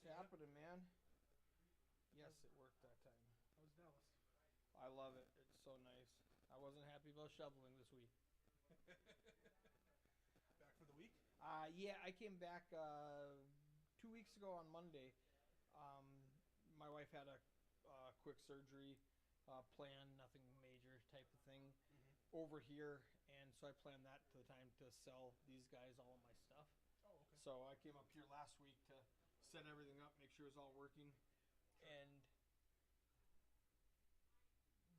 It's happening, man. Yes, it worked that time. How's Dallas? I love it. It's so nice. I wasn't happy about shoveling this week. Back for the week? Yeah, I came back 2 weeks ago on Monday. Um, my wife had a quick surgery plan, nothing major type of thing Mm-hmm. over here, and so I planned that to the time to sell these guys all of my stuff. Oh, okay. So I came up here last week to set everything up, make sure it's all working, Sure. and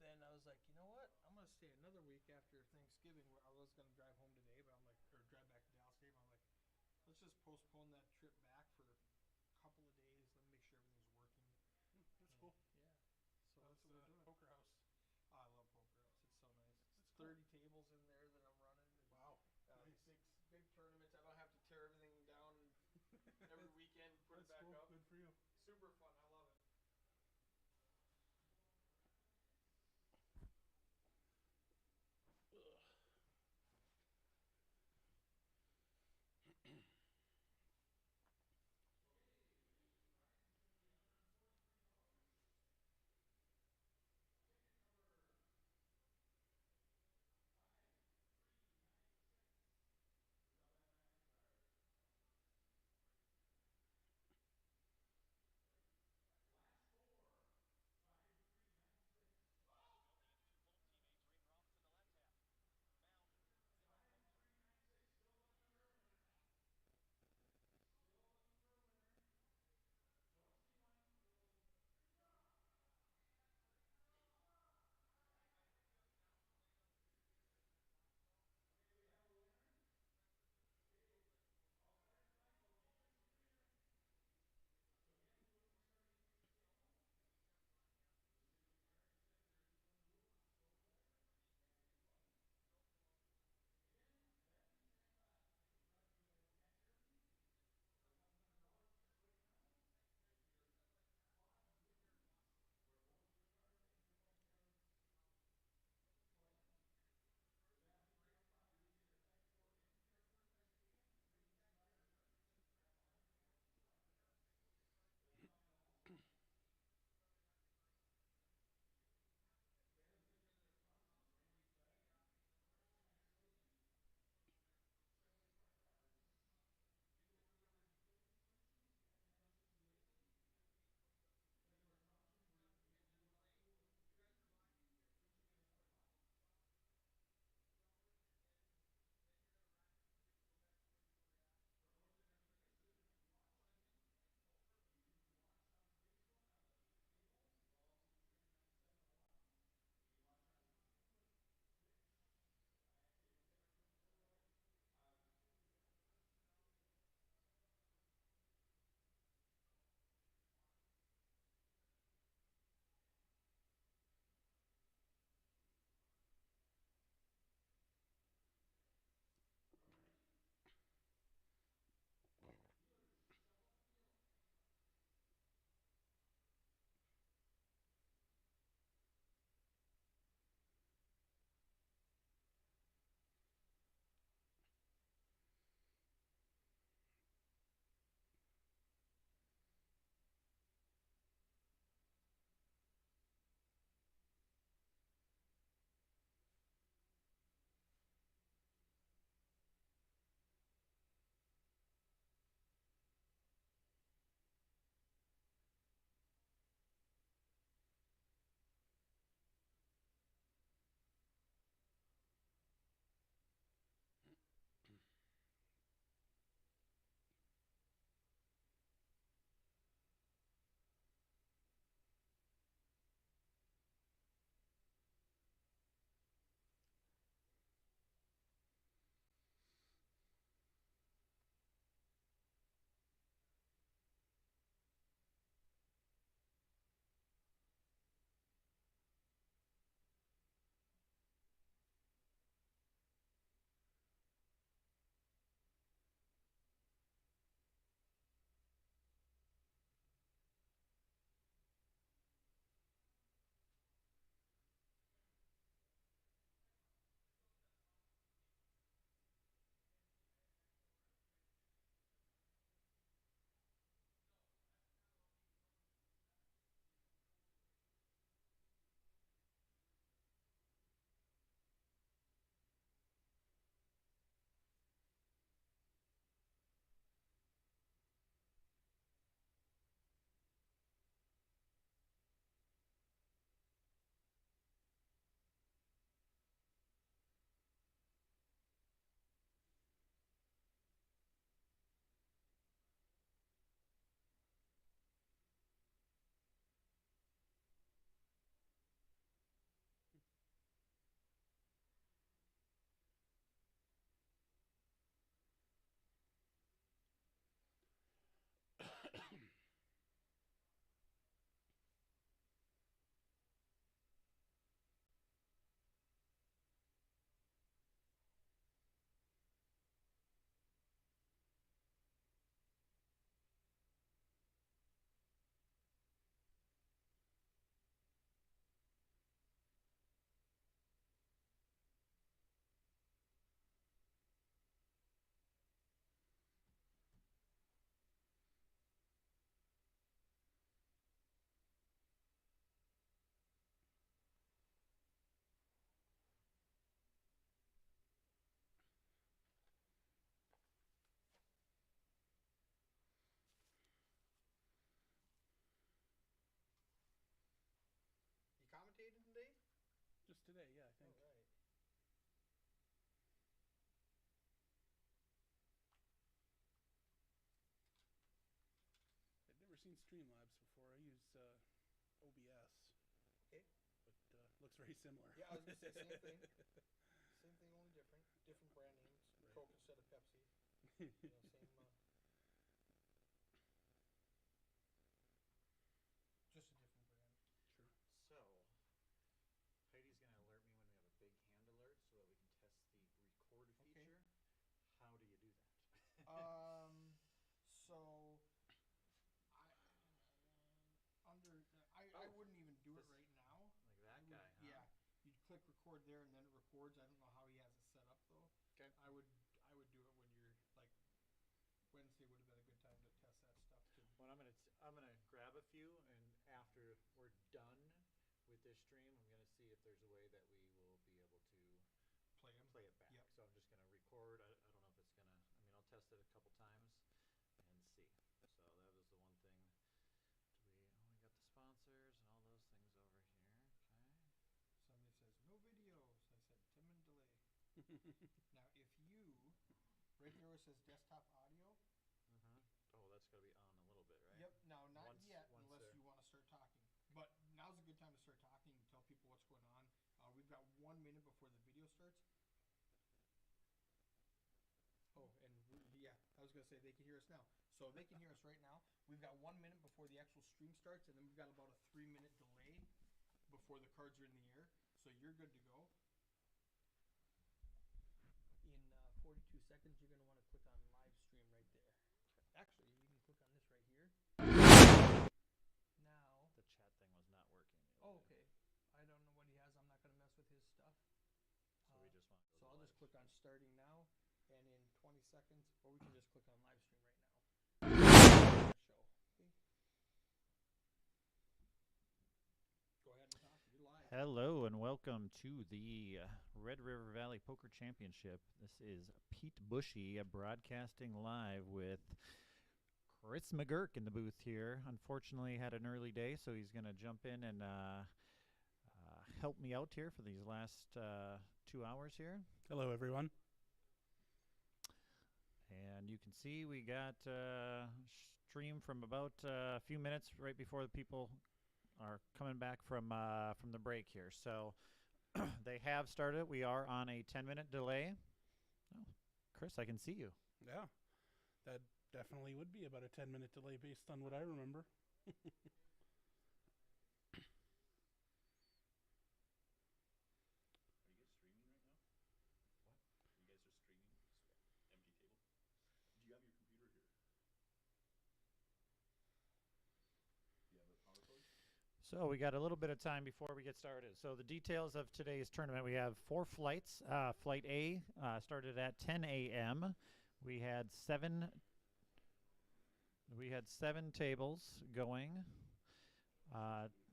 then I was like, you know what? I'm gonna stay another week after Thanksgiving. I was gonna drive home today, but I'm like, or drive back to Dallas today. But I'm like, let's just postpone that trip back for a couple of days. Let me make sure everything's working. That's cool. Yeah. So That's that's what we're doing. Poker House. I love Poker House. It's so nice. It's That's cool. 30 tables in there that I'm running. And, Wow. Nice. big tournaments. I don't have to tear everything down every weekend. Put it That's back cool. up. Good for you. Super fun. I love it. today. Yeah, I think. All right. I'd never seen Streamlabs before. I use OBS. Okay. But looks very similar. Yeah, I was gonna say same thing. Same thing, only different. Different brand names. Right. Coke instead of Pepsi. Same. Just a different brand. Sure. So, Heidi's going to alert me when we have a big hand alert so that we can test the record Okay. feature. How do you do that? So I wouldn't even do it This- right now. Like that I would- guy, huh? Yeah, you'd click record there and then it records. I don't know how he has it set up though. Okay. I would do it when you're like Wednesday would have been a good time to test that stuff too. Well, I'm gonna grab a few, and after we're done with this stream, I'm gonna see if there's a way that we will be able to Play him. play it back. Yep. So I'm just gonna record. I don't know if it's gonna. I mean, I'll test it a couple times and see. So that was the one thing. We got the sponsors and all those things over here. Okay. Somebody says no videos. I said 10-minute delay. Now if you right there where it says desktop audio. Oh, that's gotta be on a little bit, right? Yep. Now not Once- yet once unless they're- you want to start talking. But now's a good time to start talking and tell people what's going on. We've got 1 minute before the video starts. Oh, and yeah, I was gonna say they can hear us now. So they can hear us right now. We've got 1 minute before the actual stream starts, and then we've got about a 3-minute delay before the cards are in the air. So you're good to go. In 42 seconds, you're gonna want to click on live stream right there. Actually, you can click on this right here. Now. The chat thing was not working. the Oh, other day. okay. I don't know what he has. I'm not gonna mess with his stuff. So we just want to go So to I'll live just click on stream. starting now, and in 20 seconds, or we can just click on live stream right now. Show. Okay. Go ahead and talk. You're live. Hello and welcome to the Red River Valley Poker Championship. This is Pete Bushy broadcasting live with Chris McGurk in the booth here. Unfortunately, had an early day, so he's going to jump in and help me out here for these last 2 hours here. Hello, everyone. And you can see we got stream from about a few minutes right before the people are coming back from the break here. So they have started. We are on a 10-minute delay. Oh, Chris, I can see you. Yeah, that definitely would be about a 10-minute delay based on what I remember. Are you guys streaming right now? What? You guys are streaming? Empty table? Do you have your computer here? Do you have a PowerPoint? So we got a little bit of time before we get started. So the details of today's tournament, we have 4 flights. Flight A started at 10 a.m. We had seven tables going.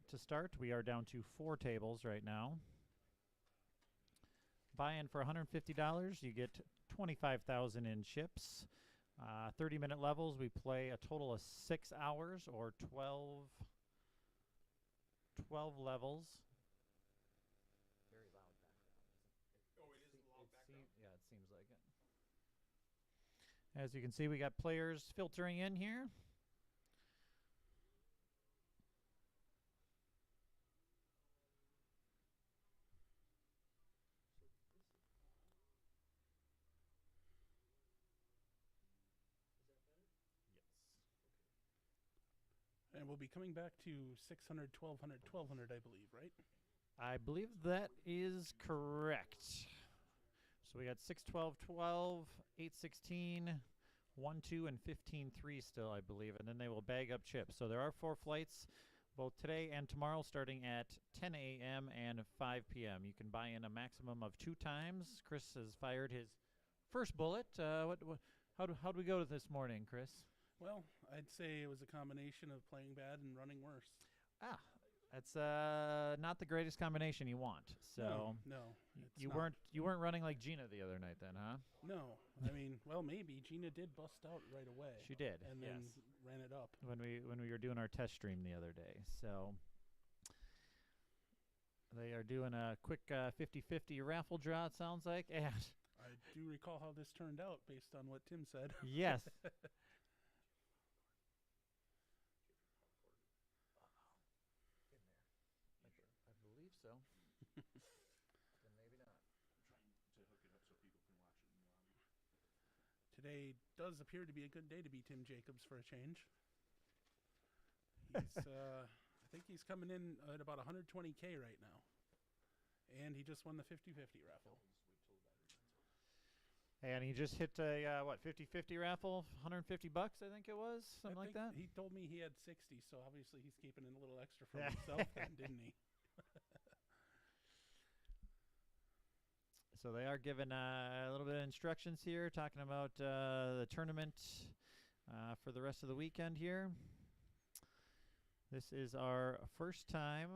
To start, we are down to 4 tables right now. Buy-in for $150, you get 25,000 in chips. 30-minute levels, we play a total of 6 hours or 12 levels. Very loud background. Oh, it is a loud background. Yeah, it seems like it. As you can see, we got players filtering in here. Yes. And we'll be coming back to 600, 1200, 1200, I believe, right? I believe that is correct. So we got 6, 12, 12, 8, 16, 1, 2, and 15, 3 still, I believe. And then they will bag up chips. So there are 4 flights, both today and tomorrow, starting at 10 a.m. and 5 p.m. You can buy in a maximum of 2 times. Chris has fired his first bullet. How do we go this morning, Chris? Well, I'd say it was a combination of playing bad and running worse. Ah, that's not the greatest combination you want. So no, it's you not. weren't running like Gina the other night, then, huh? No, I mean, well, maybe Gina did bust out right away. She did, and then yes. ran it up. When we were doing our test stream the other day. So They are doing a quick 50-50 raffle draw, it sounds like. And I do recall how this turned out based on what Tim said. yes. I believe so. Then maybe not. I'm trying to hook it up so people can watch it in the lobby. Today does appear to be a good day to be Tim Jacobs for a change. He's, I think he's coming in at about 120K right now. And he just won the 50-50 raffle. And he just hit a, 50-50 raffle, $150, I think it was, something like that. He told me he had 60, so obviously he's keeping in a little extra for himself then, didn't he? So they are giving a little bit of instructions here, talking about the tournament for the rest of the weekend here. This is our first time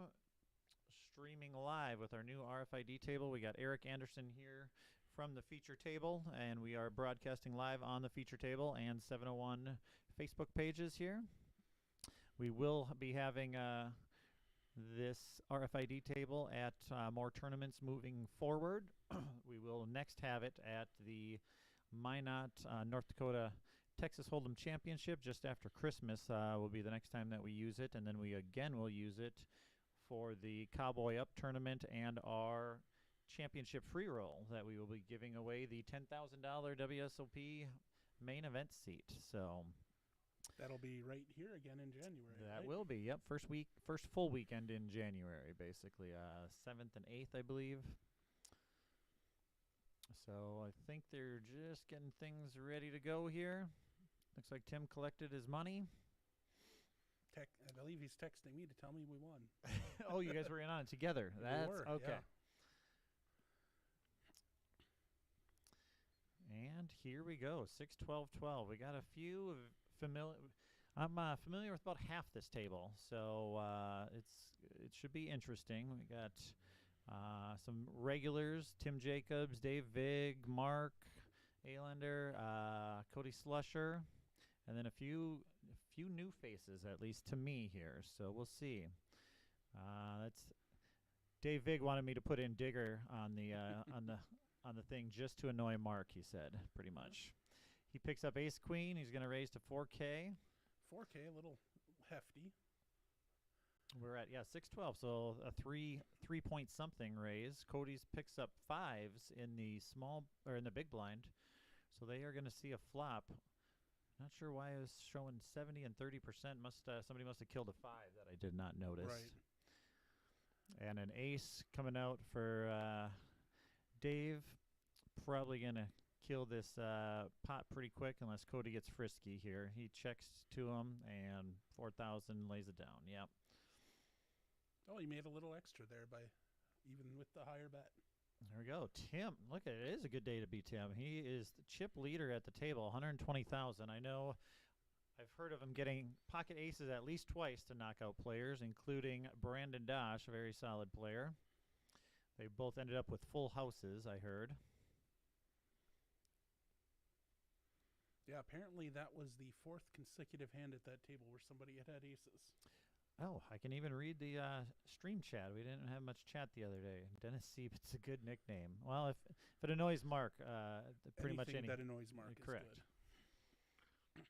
streaming live with our new RFID table. We got Eric Anderson here from the feature table, and we are broadcasting live on the feature table and 701 Facebook pages here. We will be having this RFID table at more tournaments moving forward. We will next have it at the Minot North Dakota Texas Hold'em Championship just after Christmas will be the next time that we use it, and then we again will use it for the Cowboy Up tournament and our championship free roll that we will be giving away the $10,000 WSOP main event seat. So That'll be right here again in January. that right? will be, yep, first full weekend in January, basically, 7th and 8th, I believe. So I think they're just getting things ready to go here. Looks like Tim collected his money. I believe he's texting me to tell me we won. Oh, you guys were in on it together. We That's were, okay. yeah. And here we go, 6-12-12. We got a few familiar. I'm familiar with about half this table, so it should be interesting. We got some regulars: Tim Jacobs, Dave Vig, Mark Aylander, Cody Slusher, and then a few new faces, at least to me here. So we'll see. That's Dave Vig wanted me to put in Digger on the on the thing just to annoy Mark. He said pretty much. He picks up Ace Queen. He's going to raise to 4K. 4K, a little hefty. We're at 6-12, so a 3-point something raise. Cody's picks up 5s in the in the big blind, so they are going to see a flop. Not sure why it was showing 70 and 30%. Somebody must have killed a 5 that I did not notice. Right. And an ace coming out for Dave. Probably going to kill this pot pretty quick unless Cody gets frisky here. He checks to him, and 4,000 lays it down. Yep. Oh, you made a little extra there by even with the higher bet. There we go. Tim, look at it. It is a good day to beat Tim. He is the chip leader at the table, 120,000. I know I've heard of him getting pocket aces at least twice to knock out players, including Brandon Dosh, a very solid player. They both ended up with full houses, I heard. Yeah, apparently that was the 4th consecutive hand at that table where somebody had aces. Oh, I can even read the stream chat. We didn't have much chat the other day. Dennis Siebt's a good nickname. Well, if it annoys Mark, pretty much Anything any. that annoys Mark is correct. good.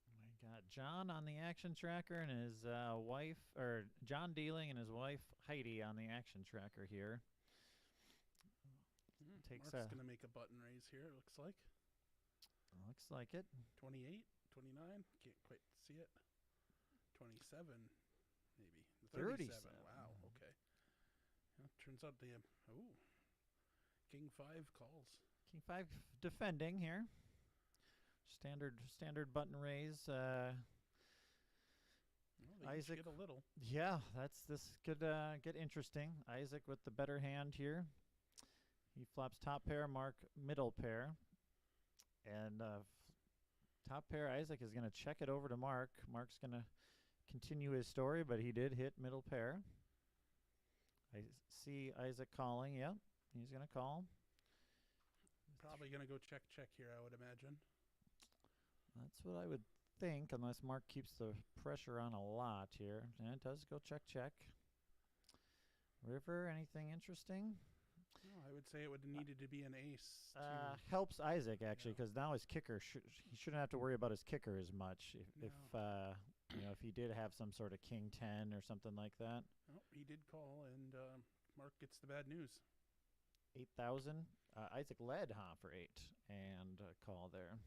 We got John on the action tracker and his wife, or John Dealing and his wife Heidi on the action tracker here. Takes Mark's going to make a button raise here, it looks like. Looks like it. 28, 29, can't quite see it. 27, maybe. 37, 37. wow, okay. Well, turns out the, King 5 calls. King 5 defending here. Standard button raise. Well, they each Isaac. get a little. Yeah, this could get interesting. Isaac with the better hand here. He flops top pair, Mark middle pair. And top pair, Isaac is going to check it over to Mark. Mark's going to continue his story, but he did hit middle pair. I see Isaac calling. Yep, he's going to call. Probably going to go check here, I would imagine. That's what I would think, unless Mark keeps the pressure on a lot here. And it does go check, check. River, anything interesting? No, I would say it would have needed to be an ace. Helps Isaac, actually, because now his kicker, he shouldn't have to worry about his kicker as much. If if he did have some sort of king 10 or something like that. Oh, he did call, and Mark gets the bad news. 8,000. Isaac led, for 8, and call there.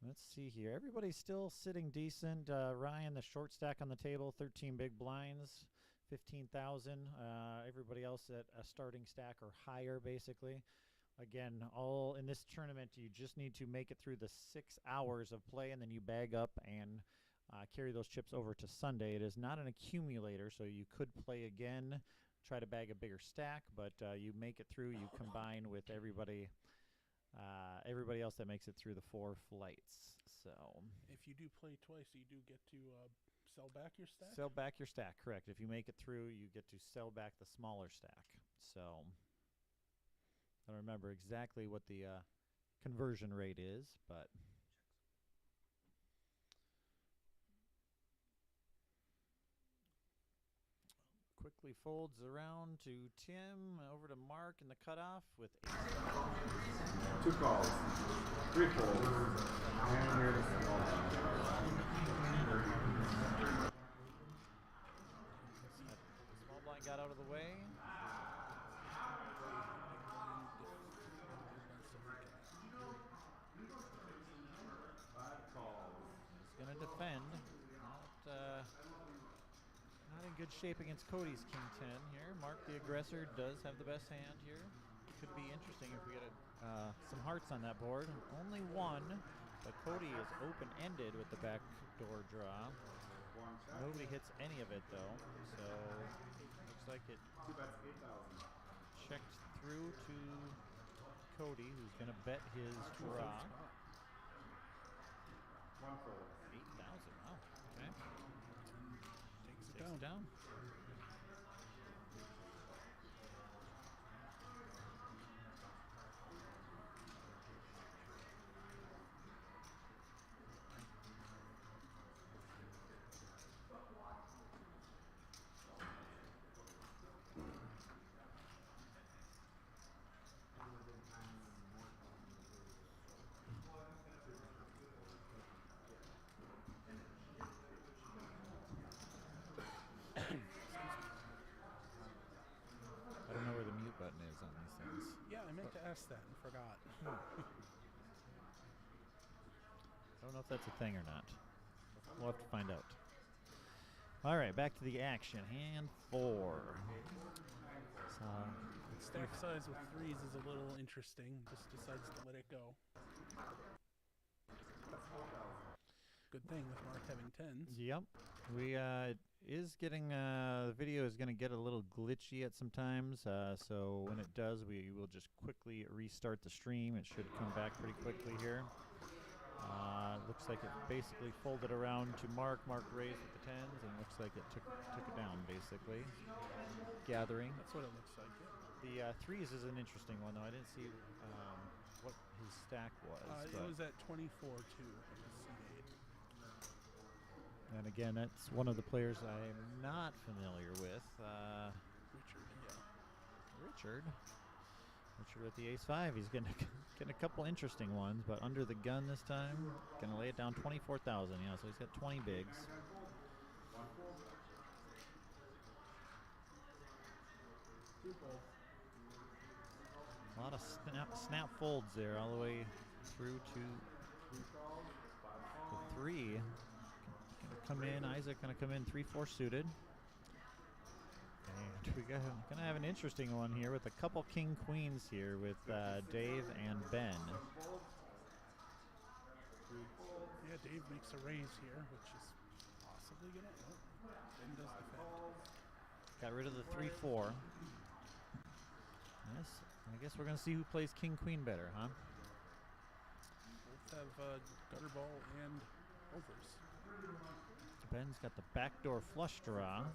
Let's see here. Everybody's still sitting decent. Ryan, the short stack on the table, 13 big blinds, 15,000. Everybody else at a starting stack or higher, basically. Again, all in this tournament, you just need to make it through the 6 hours of play, and then you bag up and carry those chips over to Sunday. It is not an accumulator, so you could play again, try to bag a bigger stack, but you make it through. You combine with everybody else that makes it through the 4 flights. So if you do play twice, you do get to sell back your stack? Sell back your stack, correct. If you make it through, you get to sell back the smaller stack. So I don't remember exactly what the conversion rate is, but quickly folds around to Tim, over to Mark in the cutoff with 8. 2 calls, 3 folds, and here's the small blind. Small blind got out of the way. He's going to defend. Not in good shape against Cody's king 10 here. Mark, the aggressor, does have the best hand here. Could be interesting if we get some hearts on that board. Only 1, but Cody is open-ended with the backdoor draw. Nobody hits any of it, though, so looks like it checked through to Cody, who's going to bet his draw. 8,000, wow, okay. Takes it down. I don't know where the mute button is on these things. Yeah, I meant to ask that and forgot. I don't know if that's a thing or not. We'll have to find out. All right, back to the action. Hand 4. Stack size with 3s is a little interesting. Just decides to let it go. Good thing with Mark having 10s. Yep. We is getting the video is going to get a little glitchy at some times. So when it does, we will just quickly restart the stream. It should come back pretty quickly here. Looks like it basically folded around to Mark. Mark raised with the 10s, and looks like it took it down basically. Gathering. That's what it looks like. Yeah. The 3s is an interesting one, though. I didn't see what his stack was. It was at 24 too. And again, that's one of the players I'm not familiar with. Richard, yeah. Richard with the ace-5. He's getting a couple interesting ones, but under the gun this time. Gonna lay it down 24,000. Yeah, so he's got 20 bigs. A lot of snap folds there, all the way through to the 3. Gonna come in. Isaac gonna come in 3-4 suited. And we're gonna have an interesting one here with a couple king queens here with Dave and Ben. Yeah, Dave makes a raise here, which is possibly gonna. Oh, Ben does defend. Got rid of the 3-4. Yes, I guess we're gonna see who plays king queen better, huh? Both have gutter ball and overs. Ben's got the backdoor flush draw.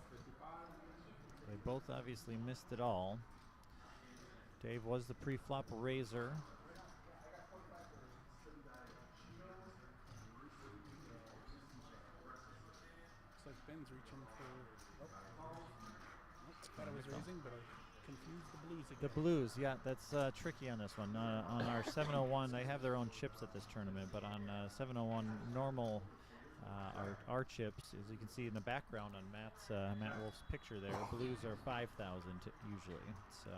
They both obviously missed it all. Dave was the pre-flop raiser. like Ben's reaching for. Oh. Nope, thought I was raising, but I confused the blues again. The Blues, yeah, that's tricky on this one. On our 701, they have their own chips at this tournament, but on 701 normal, our chips, as you can see in the background on Matt Wolf's picture there, Blues are 5,000 usually. So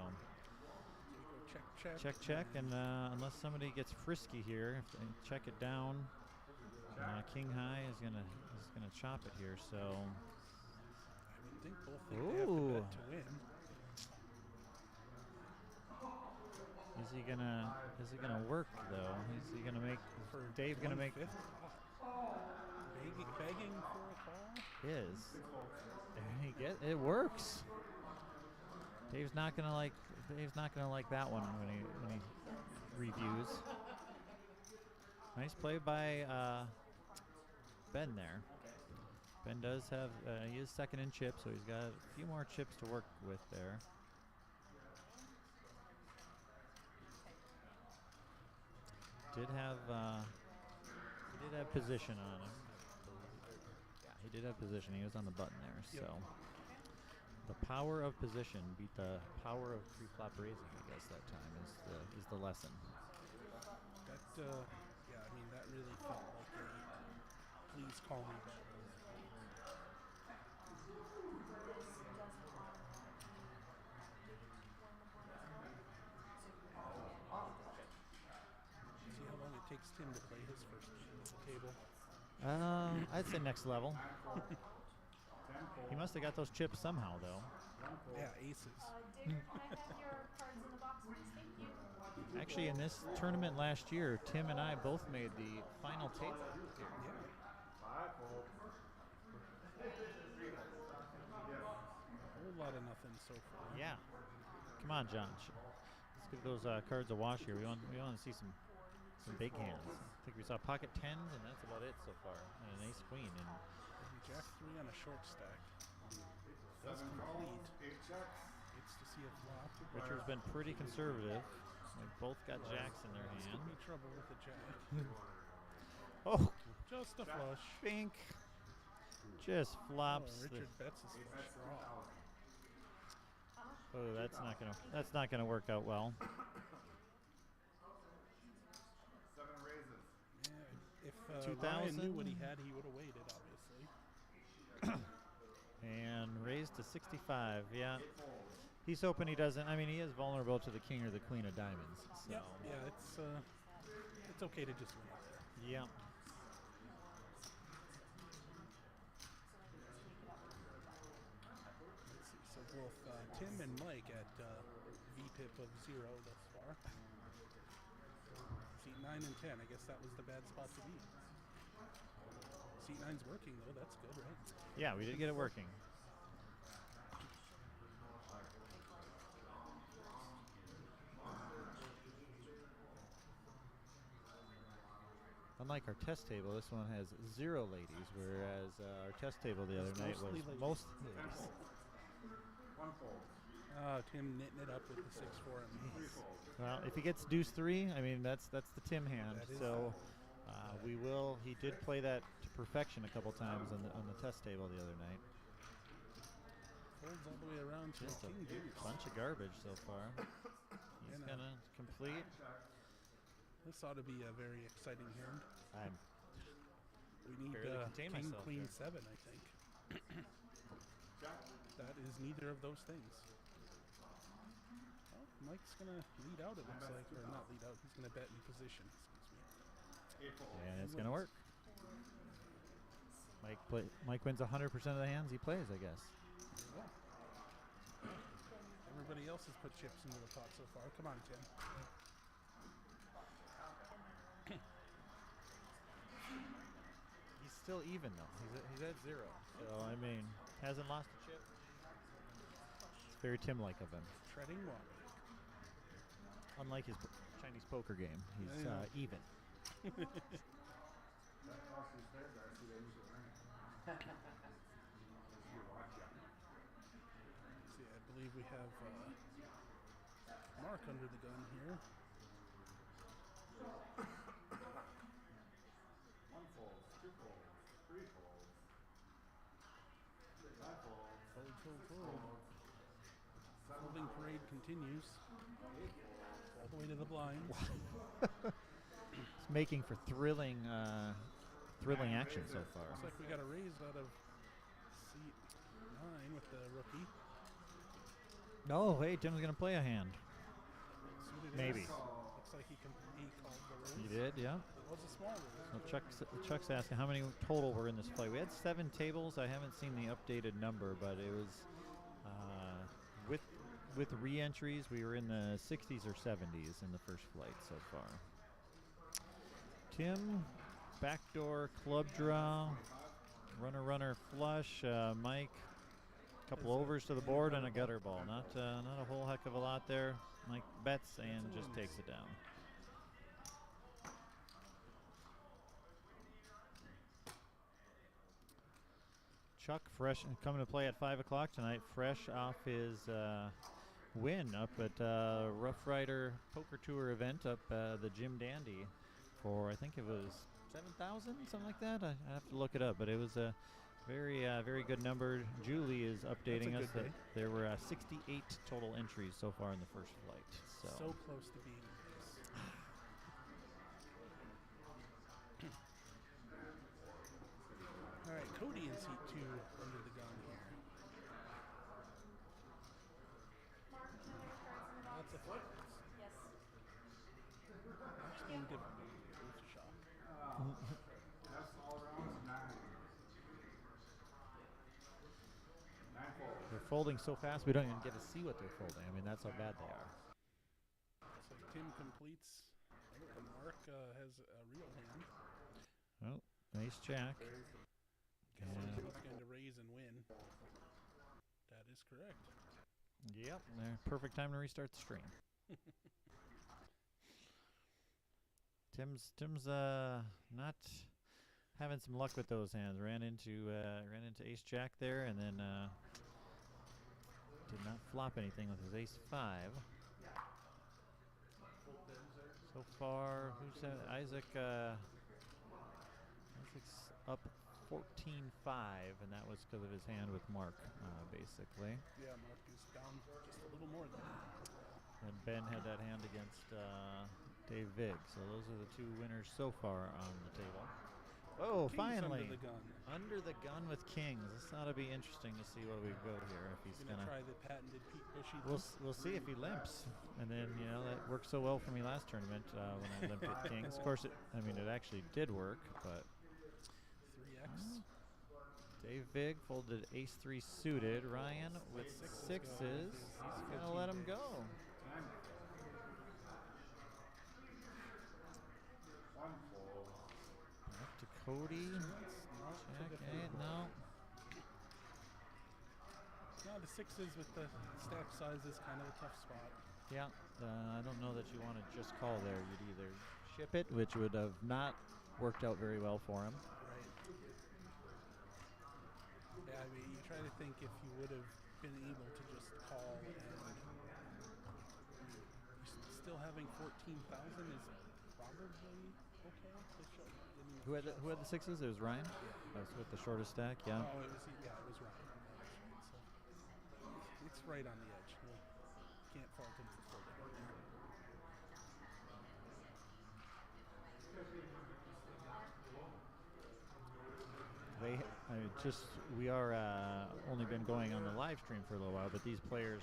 check, and unless somebody gets frisky here, if they check it down, King High is gonna chop it here. So I would think both think they have to bet to win. Is he gonna work though? Is he gonna make Dave gonna make begging for a call? It works. Dave's not gonna like that one when he reviews. Nice play by Ben there. Ben does have he is second in chips, so he's got a few more chips to work with there. Did have position on him. Yeah, he did have position. He was on the button there. Yep. So the power of position beat the power of pre-flop raising. I guess that time is the lesson. That yeah, I mean that really felt like a please call me back. See how long it takes Tim to play his first game at the table. I'd say next level. He must have got those chips somehow, though. Yeah, aces. David, can I have your cards in the box, please? Thank you. Actually, in this tournament last year, Tim and I both made the final table. Yeah. A whole lot of nothing so far. Yeah. Come on, John. Let's give those cards a wash here. We want to see some big hands. I think we saw pocket tens, and that's about it so far. And an ace queen. And Jack 3 on a short stack. That's complete. It's to see a flop. Richard's been pretty conservative. They both got jacks in their This hand. could be trouble with the jack. Oh, Just a flush. bink. Just flops. Oh, Richard bets his flush draw. Oh, that's not gonna work out well. Seven raises. Yeah, if 2,000? Ryan knew what he had, he would have waited, obviously. And raised to 65. Yeah. He's hoping he doesn't. I mean, he is vulnerable to the king or the queen of diamonds. So. Yep. Yeah, it's okay to just win up there. Yep. Let's see. So both Tim and Mike at VPIP of 0 thus far. Seat 9 and 10. I guess that was the bad spot to be. Seat 9's working though. That's good, right? Yeah, we did get it working. Unlike our test table, this one has 0 ladies, whereas our test table the other night was most ladies. One fold. Tim knitting it up with the 6-4 and ace. Well, if he gets deuce 3, I mean that's the Tim hand. That is So we will. He did play that to perfection a couple times on the test table the other night. Folds all the way around to Just a a king deuce. bunch of garbage so far. He's And, gonna complete. This ought to be a very exciting hand. We need barely contain king, myself queen, here. 7, I think. That is neither of those things. Well, Mike's going to lead out, it looks like. Or not lead out, he's going to bet in position. Excuse me. And it's gonna work. Mike wins 100% of the hands he plays, I guess. There you go. Everybody else has put chips into the pot so far. Come on, Tim. He's still even though. He's at 0. So I mean, hasn't lost a chip. It's very Tim-like of him. Treading water. Unlike his Chinese poker game, he's Yeah. even. That costs you space, Darcy. They usually win it. You watch it. See, I believe we have Mark under the gun here. One folds, two folds, three folds. Fold. Folding parade continues. All the way to the blinds. It's making for thrilling action so far. Looks like we got a raise out of seat 9 with the rookie. No, hey, Tim's gonna play a hand. Suited Maybe. ace. Looks like he called the raise. He did, yeah. It was a small raise. So Chuck's asking how many total were in this play. We had 7 tables. I haven't seen the updated number, but it was with re-entries, we were in the 60s or 70s in the first flight so far. Tim, backdoor club draw, runner flush. Mike, couple overs to the board and a gutter ball. Not a whole heck of a lot there. Mike bets and just takes it down. Chuck, fresh and coming to play at 5 o'clock tonight, fresh off his win up at Rough Rider Poker Tour event up the Jim Dandy for, I think it was 7,000, something like that. I have to look it up, but it was a very good number. Julie is updating us that there were 68 total entries so far in the first flight. So close to being this. All right, Cody in seat 2 under the gun here. Mark, cards in the box. That's a flip. Yes. That's been good. It's a shock. That's all around 9. 9 fold. They're folding so fast we don't even get to see what they're folding. I mean, that's how bad they are. So Tim completes. And Mark has a real hand. Oh, nice jack. Guess he's going to raise and win. That is correct. Yep, perfect time to restart the stream. Tim's not having some luck with those hands. Ran into ace jack there, and then did not flop anything with his ace 5. So far, who's that? Isaac? Isaac's up 14-5, and that was because of his hand with Mark, basically. Yeah, Mark is down just a little more than that. And Ben had that hand against Dave Vig. So those are the 2 winners so far on the table. Oh, King's finally. under the gun. Under the gun with Kings. This ought to be interesting to see what we go here. If he's Gonna gonna, try the patented Pete Bushy. we'll see if he limps. And then that worked so well for me last tournament when I limped at Kings. Of course, it actually did work, but 3x. Dave Vig folded ace 3 suited. Ryan with sixes. He's gonna let him go. 1 fold. Back to Cody. Check 8. No. No, the 6s with the stack size is kind of a tough spot. Yeah, I don't know that you want to just call there. You'd either ship it, which would have not worked out very well for him. Right. Yeah, I mean, you try to think if you would have been able to just call and still having 14,000 is probably okay to show. Who had the sixes? It was Ryan. That was with the shortest stack. Yeah. Oh, it was Ryan. Yeah, that's right. So it's right on the edge. You can't fault him for folding on there. We are only been going on the live stream for a little while, but these players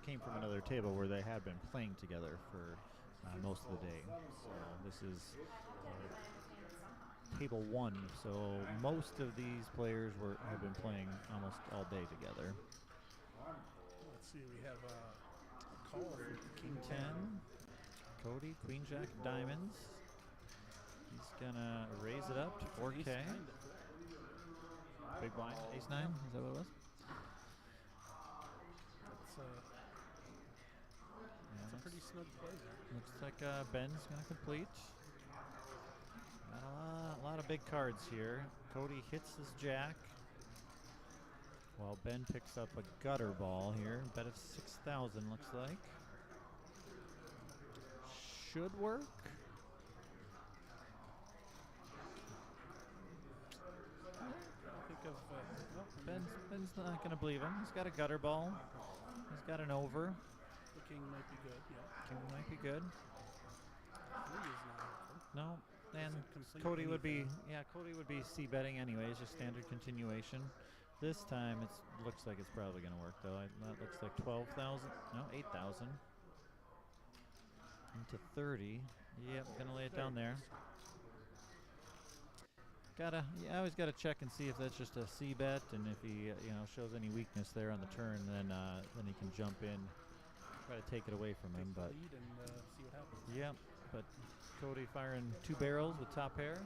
came from another table where they had been playing together for most of the day. So this is table 1. So most of these players have been playing almost all day together. Let's see. We have a call for King 10. Cody, Queen Jack, diamonds. He's gonna raise it up to 4K. Big blind, ace 9, is that what it was? That's a pretty snug play there. Looks like Ben's going to complete. Got a lot of big cards here. Cody hits his jack, while Ben picks up a gutter ball here. Bet of 6,000 looks like. Should work. of well, Ben's not going to believe him. He's got a gutter ball. He's got an over. the king might be good. Yeah, King might be good. 3 is not helpful. No, and Doesn't complete Cody would be anything. Cody would be c betting anyways, just standard continuation. This time it looks like it's probably going to work though. That looks like 12,000. No, 8,000. Into 30. Yep, gonna lay it down there. You always gotta check and see if that's just a c bet, and if he shows any weakness there on the turn, then he can jump in, try to take it away from him. Take the But lead and see what happens. yeah, but Cody firing 2 barrels with top pair,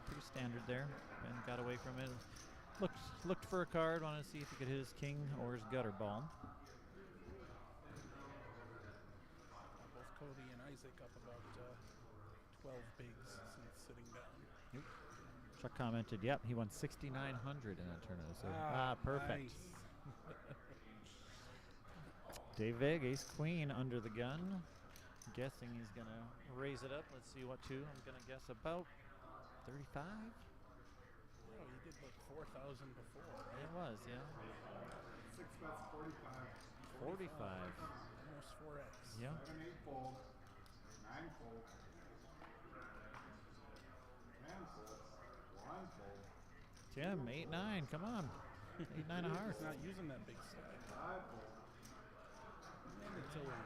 pretty standard there. Ben got away from it. Looked for a card, wanted to see if he could hit his king or his gutter ball. Both Cody and Isaac up about 12 bigs since sitting down. Chuck commented, yep, he won 6,900 in that tournament. So, perfect. Nice. Dave Vig, ace queen under the gun. Guessing he's gonna raise it up. Let's see what to. I'm gonna guess about 35. Oh, he did like 4,000 before, right? It was, yeah. 6 bets, 45. 45. Almost 4x. Yeah. 7, 8 fold. 9 fold. 10 fold. 1 fold. Tim, 8-9. Come on. 8-9 of hearts. He's not using that big stack. 5 fold. And it's a win.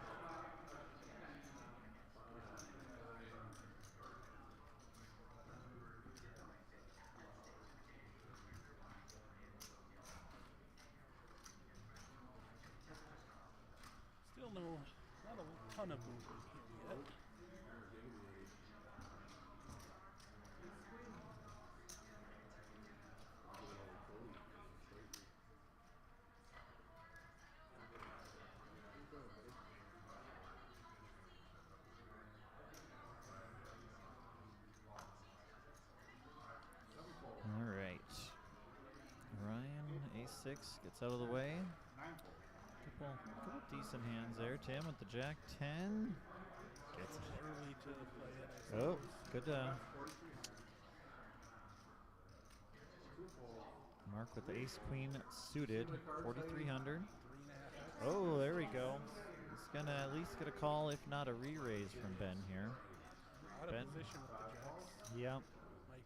Still not a ton of movement here yet. All right. Ryan, ace-6, gets out of the way. 9 fold. Couple decent hands there. Tim with the jack 10. Gets it. Early to play it, I Oh, suppose. good. 4,300. 2 fold. Mark with the ace queen suited. 4,300. 3.5x. Oh, there we go. He's gonna at least get a call, if not a re-raise from Ben here. Out of Ben. position with the jacks. Yep. Might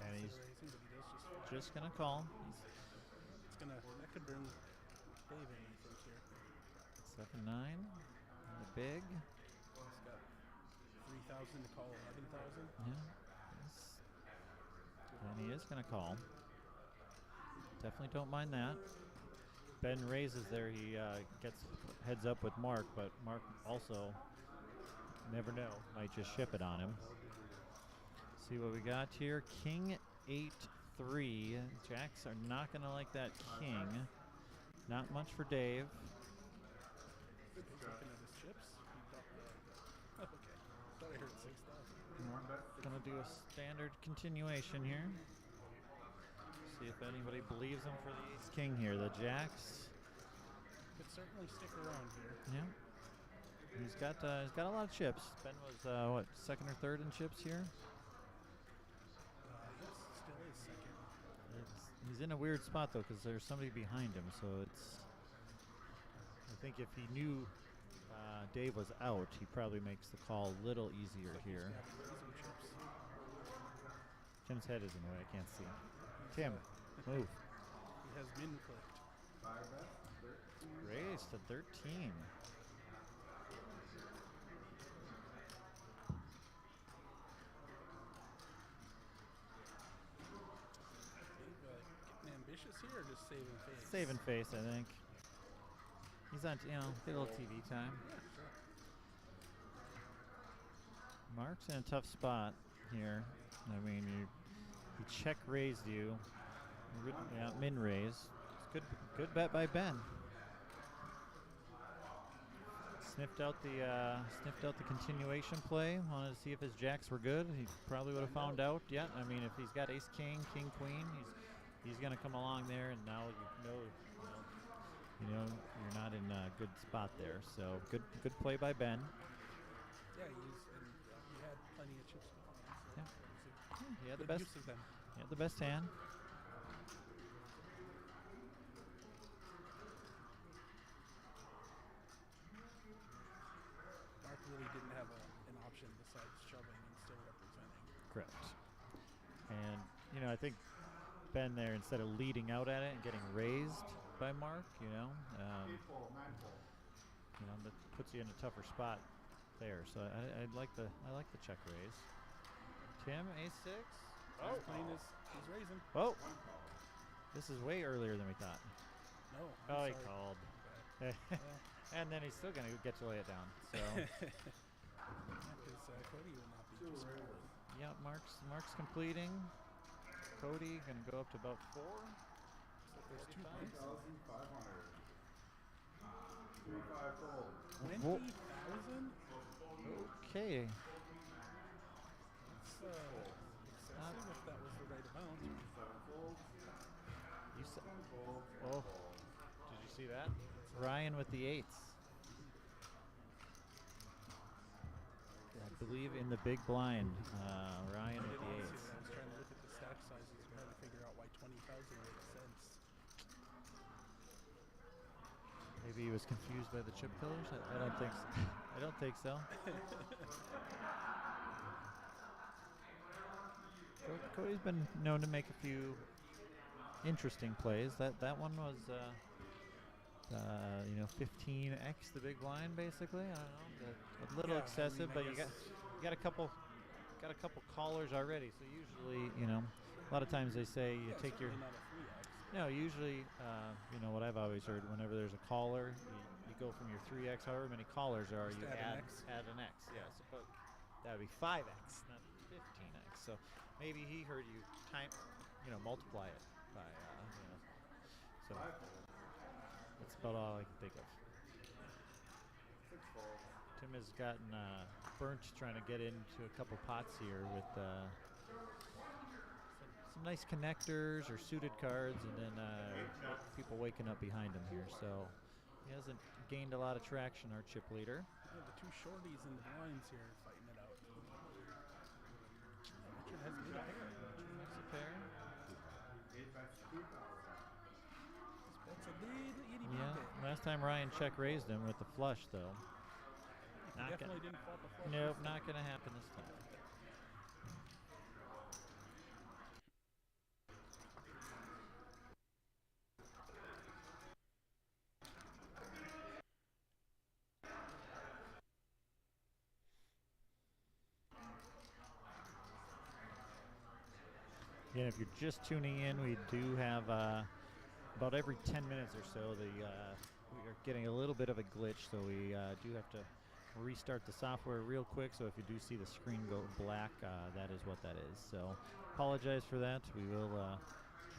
And consider he's raising, but he does just fold. just gonna call. That could bring Dave in, I think, here. 7-9. The big. He's got 3,000 to call 11,000. Yeah. And he is gonna call. Definitely don't mind that. Ben raises there. He gets heads up with Mark, but Mark also never know. Might just ship it on him. See what we got here. King 8-3. Jacks are not gonna like that king. Not much for Dave. He's looking at his chips. Okay. Thought I heard 6,000. 1 bet, 6. Gonna do a standard continuation here. See if anybody believes him for the ace king here. The jacks. Could certainly stick around here. Yeah. He's got a lot of chips. Ben was what, second or third in chips here? Yes, still is second. He's in a weird spot though, because there's somebody behind him. So it's. I think if he knew Dave was out, he probably makes the call a little easier here. He's got raising chips. Tim's head is in the way. I can't see. Tim, move. He has min clicked. 5 bets, 13. Raise to 13. Getting ambitious here or just saving face? Saving face, I think. He's on, get a little TV time. Yeah, sure. Mark's in a tough spot here. I mean, he check raised you. Yeah, min raise. It's good bet by Ben. Sniffed out the continuation play. Wanted to see if his jacks were good. He probably would have found out. Yeah, I mean, if he's got ace king, king queen, he's gonna come along there, and now you know you're not in a good spot there. So good play by Ben. Yeah, he had plenty of chips. Yeah. So it was a He had the good best. use of them. He had the best hand. position besides shoving and still representing. Correct. And, you know, I think Ben there, instead of leading out at it and getting raised by Mark, you know, that puts you in a tougher spot there. So I like the check raise. Tim, A6. Oh, he's raising. Oh, this is way earlier than we thought. No. Oh, he sorry. called. Okay. And then he's still going to get to lay it down. So, Because Cody will not be just calling. yeah, Mark's completing. Cody going to go up to about 4. There's 2 points. 3-5 fold. 20,000? Okay. That's excessive if that was the right amount. 7 folds. You said, 10 folds. oh, did you see that? Ryan with the 8s. I believe in the big blind. Ryan I with the didn't 8s. see that. I was trying to look at the stack sizes and trying to figure out why 20,000 makes sense. Maybe he was confused by the chip killers. I don't think so. I don't think so. Cody's been known to make a few interesting plays. That one was, 15x the big blind basically. I don't know, a little Yeah, I excessive, mean, I but you got a couple callers already. So usually, a lot of times they say you Yeah, take your. certainly not a 3x. No, usually, what I've always heard, whenever there's a caller, you go from your 3x, however many callers there are, Just you add an X. add an X. Yes, but that would be 5x, not 15x. So maybe he heard you multiply it by, so that's about all I can think of. 6 folds. Tim has gotten burnt trying to get into a couple pots here with some nice connectors or suited cards, and then people waking up behind him here. So he hasn't gained a lot of traction, our chip leader. Yeah, the 2 shorties in the blinds here fighting it out. Richard has made a pair. Makes a pair. 8 bets 2,000. That's a little itty bitty Yeah, bit. last time Ryan check raised him with the flush, though. He Not definitely didn't fault the flush. Nope, this not time. going to happen this time. Again, if you're just tuning in, we do have about every 10 minutes or so, we are getting a little bit of a glitch, so we do have to restart the software real quick. So if you do see the screen go black, that is what that is. So apologize for that. We will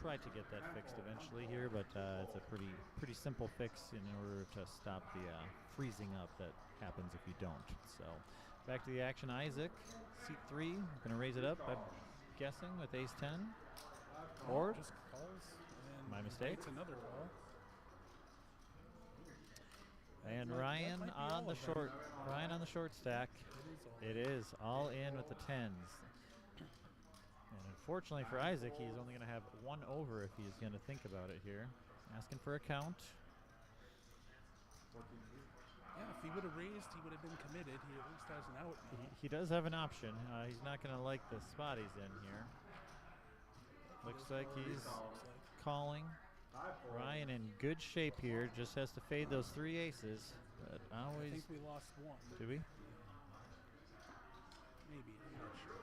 try to get that fixed eventually here, but it's a pretty simple fix in order to stop the freezing up that happens if you don't. So back to the action. Isaac, seat 3, going to raise it up. I'm guessing with ace 10. Or Just calls. And My mistake. It's another wall. and That Ryan might be on all the of them. short. Ryan on the short stack. It is all. It is all in with the 10s. And unfortunately for Isaac, he's only going to have 1 over if he's going to think about it here. Asking for a count. Yeah, if he would have raised, he would have been committed. He at least has an out now. He does have an option. He's not going to like the spot he's in here. Looks like he's calling. Ryan in good shape here. Just has to fade those 3 aces. But I always. think we lost 1. Do we? Maybe. I'm not sure.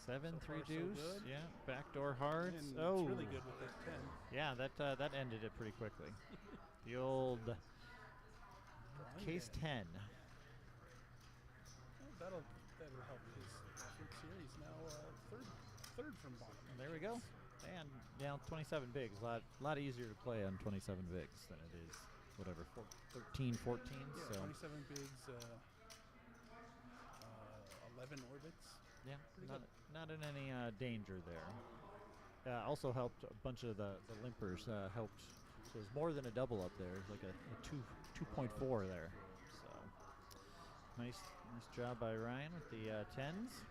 7, So 3 far, so deuce. good. Yeah, backdoor hearts. And Oh, it's really good with that 10. yeah, that ended it pretty quickly. The old Blind case hand. 10. Well, that'll help his efforts here. He's now third from bottom. There we go. And down 27 bigs. A lot easier to play on 27 bigs than it is whatever 13, 14. Yeah, So 27 bigs, 11 orbits. yeah, Pretty not in any danger there. Also helped a bunch of the limpers helped. So there's more than a double up there. It's like a 2.4 there. So nice job by Ryan with the 10s.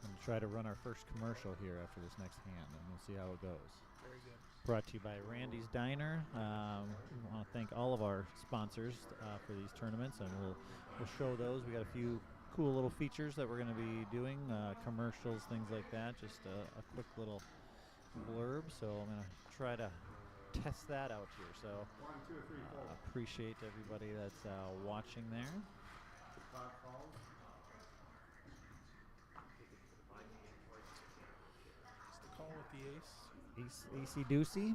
And try to run our first commercial here after this next hand, and we'll see how it goes. Very good. Brought to you by Randy's Diner. We want to thank all of our sponsors for these tournaments, and we'll show those. We got a few cool little features that we're going to be doing, commercials, things like that. Just a quick little blurb. So I'm going to try to test that out here. So 1, 2, 3, 4. appreciate everybody that's watching there. 5 calls. It's the call with the ace. Easy Doocy.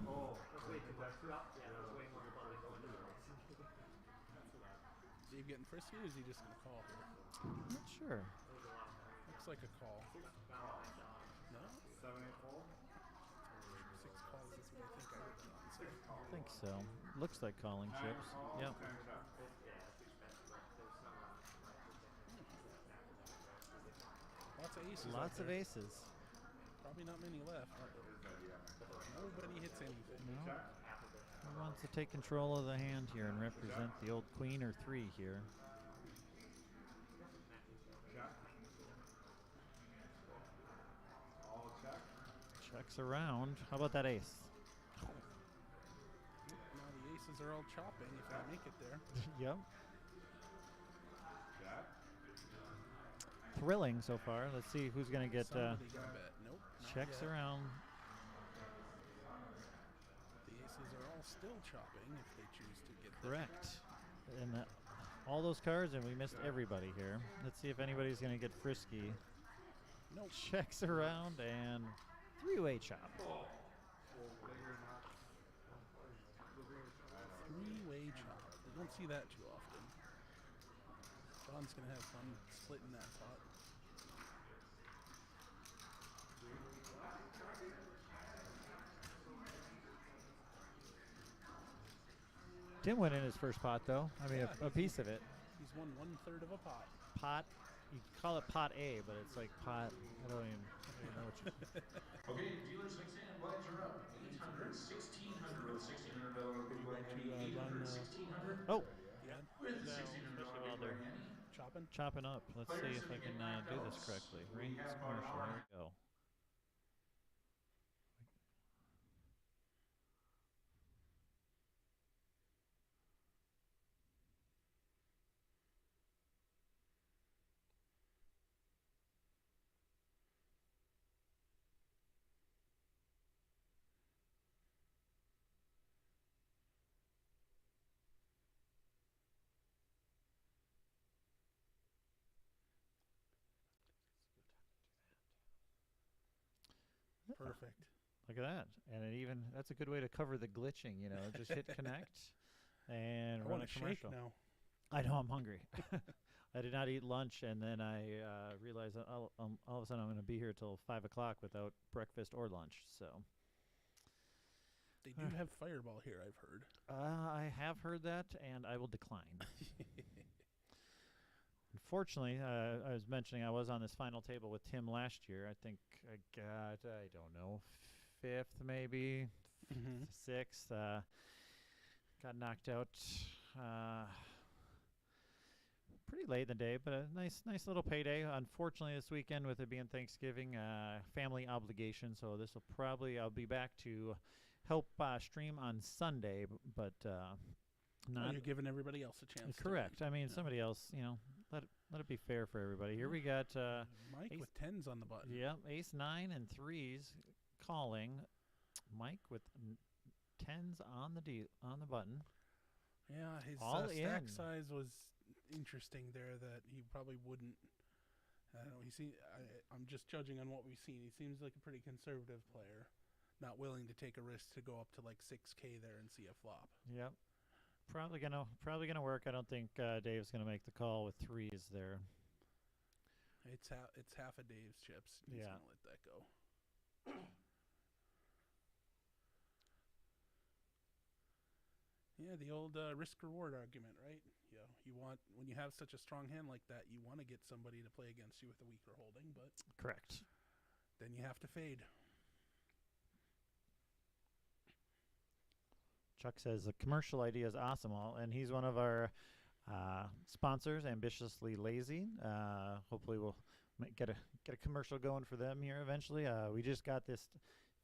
Dave getting frisky, or is he just gonna call here? Not sure. Looks like a call. No? 7, 8 fold. 6 calls is what I think I heard John say. I think so. Looks like calling 9 chips. calls, Yep. 10 check. Lots of aces. Lots out of there. aces. Probably not many left. Nobody hits anything. No. Who wants to take control of the hand here and represent the old queen or 3 here? Check. All check. Checks around. How about that ace? Now the aces are all chopping if I make it there. Yep. Check. Thrilling so far. Let's see who's going to get Somebody gonna bet. Nope. not checks yet. around. The aces are all still chopping if they choose to get there. Correct. And all those cards, and we missed everybody here. Let's see if anybody's going to get frisky. Nope. Checks around and 3-way chop. Three-way chop. We don't see that too often. John's gonna have fun splitting that pot. Tim went in his first pot, though. I mean, Yeah, a piece of it. He's won 1/3 of a pot. Pot, you call it pot A, but it's like pot. I don't even know what you. Okay, dealers mix in, blinds are up. 800, 1600 with $1,600 big blind handy, 800, 1600 Oh, Yeah, with the $1,600 big blind handy. chopping. chopping up. Let's see if I can do this correctly. Rings commercial. Here we go. Perfect. Look at that. And it even that's a good way to cover the glitching, you know. Just hit connect and I run want a to shake commercial. now. I know I'm hungry. I did not eat lunch, and then I realized that all of a sudden I'm going to be here till 5 o'clock without breakfast or lunch. So They do have Fireball here, I've heard. I have heard that, and I will decline. Unfortunately, I was mentioning I was on this final table with Tim last year. I think I got, I don't know, 5th maybe, Mm-hmm. 6th. Got knocked out pretty late in the day, but a nice little payday. Unfortunately, this weekend with it being Thanksgiving, family obligation, so this will probably, I'll be back to help stream on Sunday, but not You're giving everybody else a chance. to correct. win. I mean, Yeah. somebody else, you know, let it be fair for everybody. Here we got Mike ace- with 10s on the button. yeah, ace 9 and 3s calling. Mike with 10s on the button. Yeah, his All stack in. size was interesting there. That he probably wouldn't. I don't know. I'm just judging on what we've seen. He seems like a pretty conservative player, not willing to take a risk to go up to like 6K there and see a flop. Yep. Probably gonna work. I don't think Dave's gonna make the call with 3s there. It's half a Dave's chips. He's Yeah. gonna let that go. Yeah, the old risk reward argument, right? Yeah, you want when you have such a strong hand like that, you want to get somebody to play against you with a weaker holding, but Correct. then you have to fade. Chuck says the commercial idea is awesome, and he's one of our sponsors, Ambitiously Lazy. Hopefully, we'll might get a commercial going for them here eventually. We just got this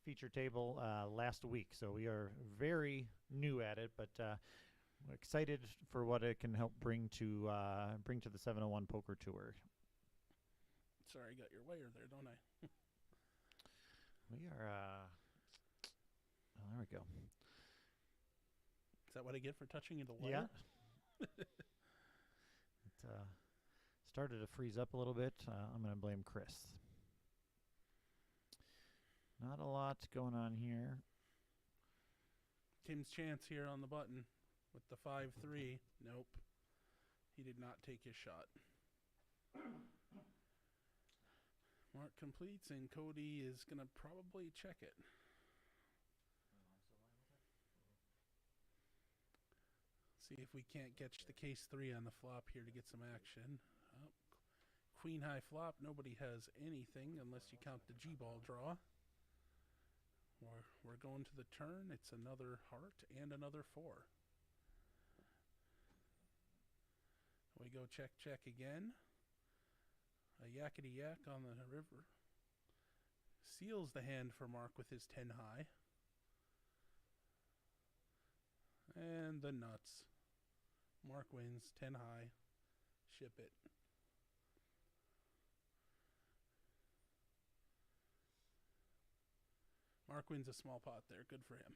feature table last week, so we are very new at it, but we're excited for what it can help bring to the 701 Poker Tour. Sorry, I got your wire there, don't I? We are. Oh, there we go. Is that what I get for touching into wire? Yeah. It started to freeze up a little bit. I'm going to blame Chris. Not a lot going on here. Tim's chance here on the button with the 5-3. Nope. He did not take his shot. Mark completes, and Cody is going to probably check it. See if we can't catch the case 3 on the flop here to get some action. Oh, queen high flop. Nobody has anything unless you count the G-ball draw. We're going to the turn. It's another heart and another 4. We go check, check again. A yakety yak on the river. Seals the hand for Mark with his 10 high. And the nuts. Mark wins 10 high. Ship it. Mark wins a small pot there. Good for him.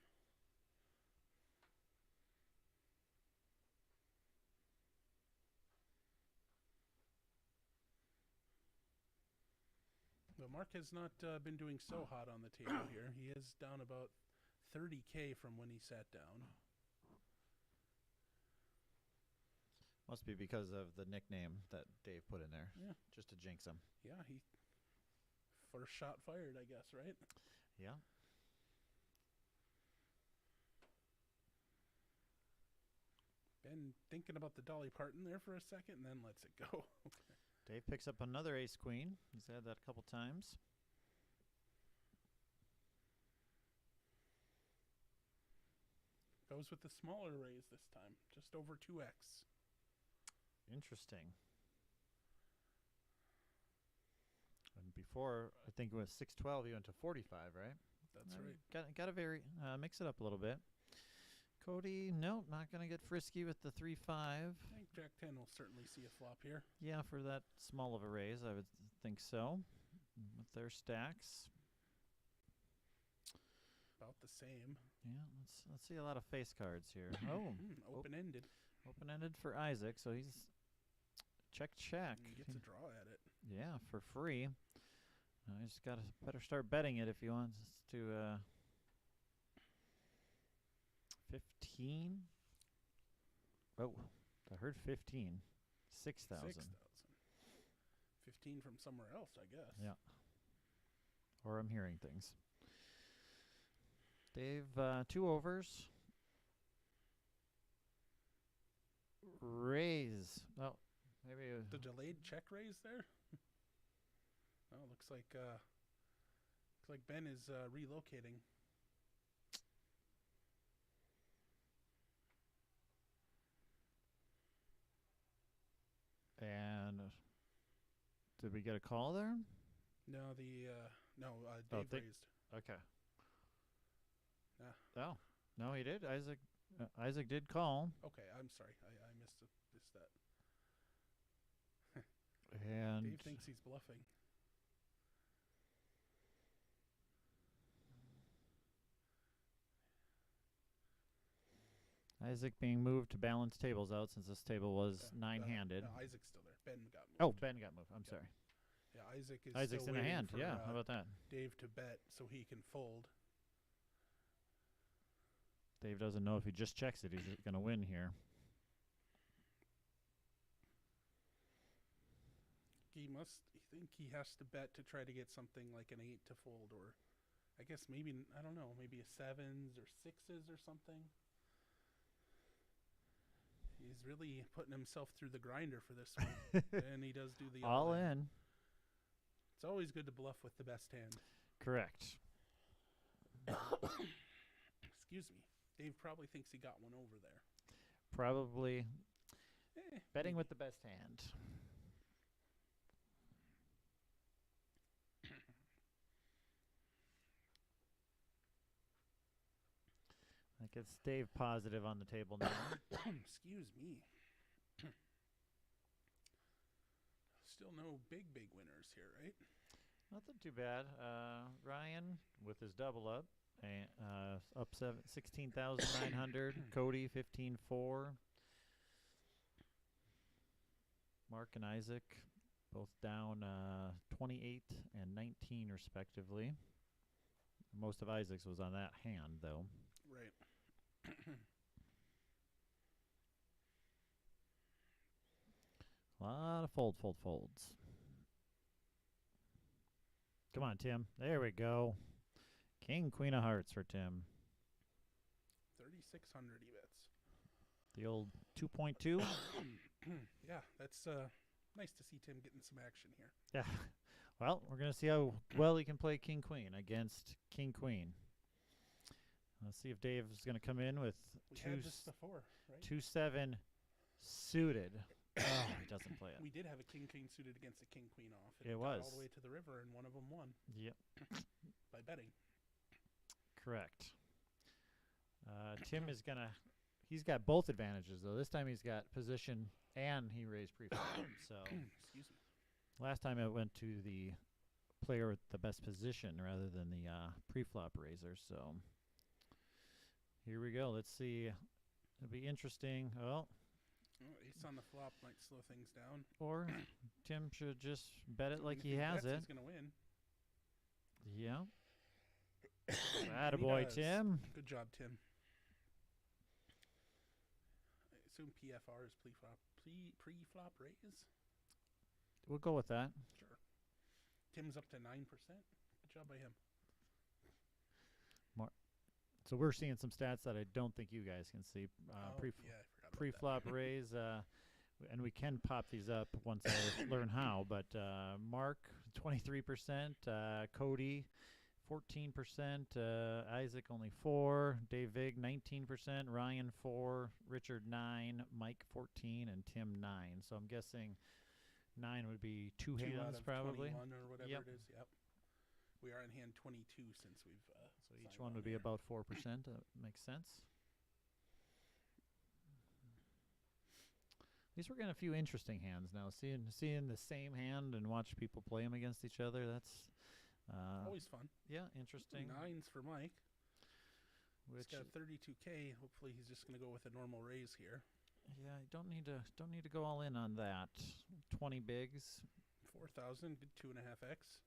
But Mark has not been doing so hot on the table here. He is down about 30K from when he sat down. Must be because of the nickname that Dave put in there. Yeah. Just to jinx him. Yeah, he first shot fired, I guess, right? Yeah. Ben thinking about the Dolly Parton there for a second and then lets it go. Dave picks up another ace queen. He's had that a couple times. Goes with the smaller raise this time, just over 2x. Interesting. And before, I think it was 612, he went to 45, right? That's right. Got to vary, mix it up a little bit. Cody, no, not going to get frisky with the 3-5. I think Jack 10 will certainly see a flop here. Yeah, for that small of a raise, I would think so. With their stacks. About the same. Yeah, let's see a lot of face cards here. Oh, Open-ended. Open-ended for Isaac, so he's check. He gets a draw at it. Yeah, for free. He's got to better start betting it if he wants to. 15. Oh, I heard 15. 6,000. 15 from somewhere else, I guess. Yeah. Or I'm hearing things. Dave, 2 overs. Raise. Oh, maybe The delayed check raise there. Oh, looks like Ben is relocating. And did we get a call there? No, Dave raised. Okay. Yeah. Oh, no, he did. Isaac did call. Okay, I'm sorry. I missed that. And Dave thinks he's bluffing. Isaac being moved to balance tables out since this table was 9-handed. No, Isaac's still there. Ben got moved. Oh, Ben got moved. I'm Yeah. sorry. Yeah, Isaac's Isaac's still in a waiting hand. for, Yeah, how about that? Dave to bet so he can fold. Dave doesn't know if he just checks it, he's going to win here. He think he has to bet to try to get something like an 8 to fold, or I guess maybe, I don't know, maybe a 7s or 6s or something. He's really putting himself through the grinder for this one. And he does do the All in. It's always good to bluff with the best hand. Correct. Excuse me. Dave probably thinks he got one over there. Probably betting with the best hand. Gets Dave positive on the table now. Excuse me. Still no big winners here, right? Nothing too bad. Ryan with his double up, and, up 16,900. Cody 15,400. Mark and Isaac both down 28 and 19 respectively. Most of Isaac's was on that hand, though. Right. A lot of folds. Come on, Tim. There we go. King, Queen of Hearts for Tim. 3,600 he bets. The old 2.2. Yeah, that's nice to see Tim getting some action here. Yeah. Well, we're going to see how well he can play King, Queen against King, Queen. Let's see if Dave is going to come in with We had this before, right? 2-7 suited. Oh, he doesn't play it. We did have a king suited against a king queen off. It got was. all the way to the river, and one of them won Yep, by betting. correct. Tim is going to... He's got both advantages, though. This time he's got position and he raised pre-flop. So Excuse me. last time it went to the player with the best position rather than the pre-flop raiser. So here we go. Let's see. It'll be interesting. Well, Ace on the flop might slow things down. or Tim should just bet it like If he has bets, it. He's going to win. Yeah. And he Attaboy, does. Tim. Good job, Tim. I assume PFR is pre-flop raise? We'll go with that. Sure. Tim's up to 9%. Good job by him. So we're seeing some stats that I don't think you guys can see. Yeah, I forgot about Pre-flop that. raise, and we can pop these up once I learn how. But Mark, 23%. Cody, 14%. Isaac, only 4%. Dave Vig, 19%. Ryan, 4%. Richard, 9%. Mike, 14%. And Tim, 9%. So I'm guessing 9 would be two Two out hands, of probably. 21 or whatever Yep. it is. Yep. We are in hand 22 since we've. So each signed one on would be here. about 4%. Makes sense. At least we're getting a few interesting hands now. Seeing the same hand and watch people play them against each other. That's Always fun. yeah, interesting. 9s for Mike. Which He's got 32K. Hopefully, he's just going to go with a normal raise here. yeah, you don't need to go all in on that. 20 bigs. 4,000. Good 2.5x.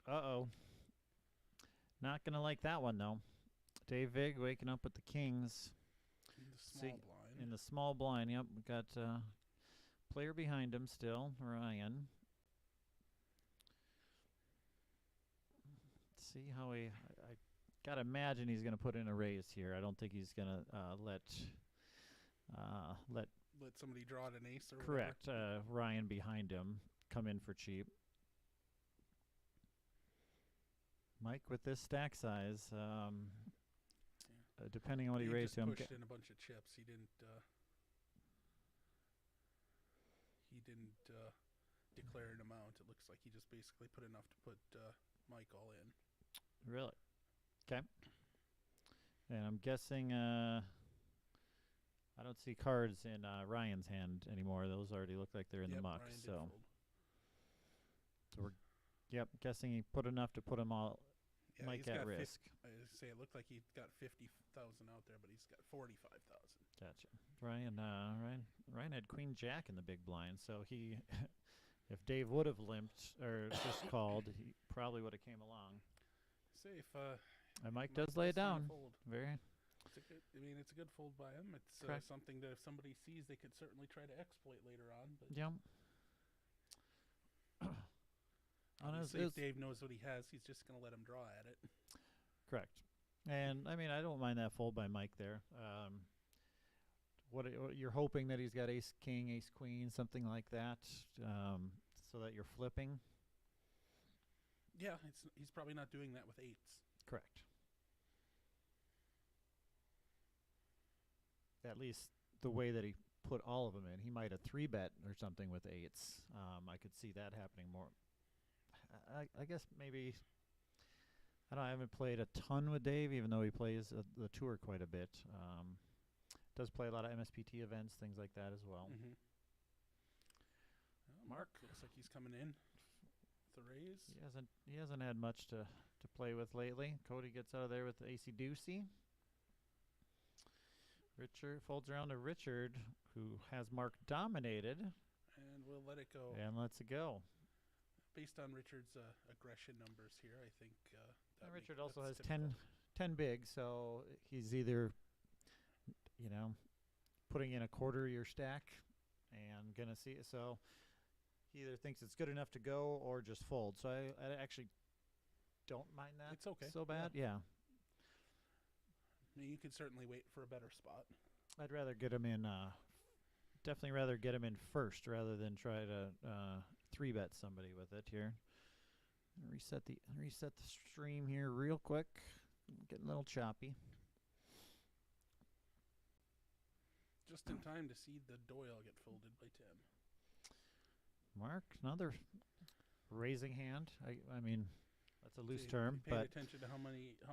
Uh-oh. Not going to like that one, though. Dave Vig waking up with the kings In the See, small blind. in the small blind. Yep, we got player behind him still, Ryan. See how I got to imagine he's going to put in a raise here. I don't think he's going to let Let somebody draw at an ace or correct Ryan behind him come in for cheap. Mike with this stack size, depending on what he Dave raised just to him. pushed in a bunch of chips. He didn't declare an amount. It looks like he just basically put enough to put Mike all in. Really? Okay. And I'm guessing I don't see cards in Ryan's hand anymore. Those already look like they're in the muck. Ryan did So, fold. guessing he put enough to put him all Yeah, Mike he's at got risk. I say it looked like he got 50,000 out there, but he's got 45,000. Gotcha. Ryan had Queen Jack in the big blind, so he, if Dave would have limped or just called, he probably would have came along. Safe. And Mike does lay it down. Fold. Very It's a good. I mean, it's a good fold by him. It's Correct. something that if somebody sees, they could certainly try to exploit later on. But yeah. obviously, if Dave knows what he has, he's just going to let him draw at it. Correct. And I mean, I don't mind that fold by Mike there. What you're hoping that he's got ace king, ace queen, something like that, so that you're flipping. Yeah, he's probably not doing that with eights. Correct. At least the way that he put all of them in, he might have 3-bet or something with eights. I could see that happening more. I guess maybe I haven't played a ton with Dave, even though he plays the tour quite a bit. Does play a lot of MSPT events, things like that as well. Mm-hmm. Mark looks like he's coming in with a raise. He hasn't had much to play with lately. Cody gets out of there with the AC Doocy. Richard folds around to Richard, who has Mark dominated. And we'll let it go. And lets it go. Based on Richard's aggression numbers here, I think And Richard also that's has typical. 10 big, so he's either, putting in a quarter of your stack and gonna see it. So he either thinks it's good enough to go or just fold. So I actually don't mind that. It's okay. So bad, yeah. I mean, you could certainly wait for a better spot. I'd rather get him in. Definitely rather get him in first rather than try to 3-bet somebody with it here. Reset the stream here real quick. Getting a little choppy. Just in time to see the Doyle get folded by Tim. Mark, another raising hand. I mean, that's a loose See, term, if you paid but attention to how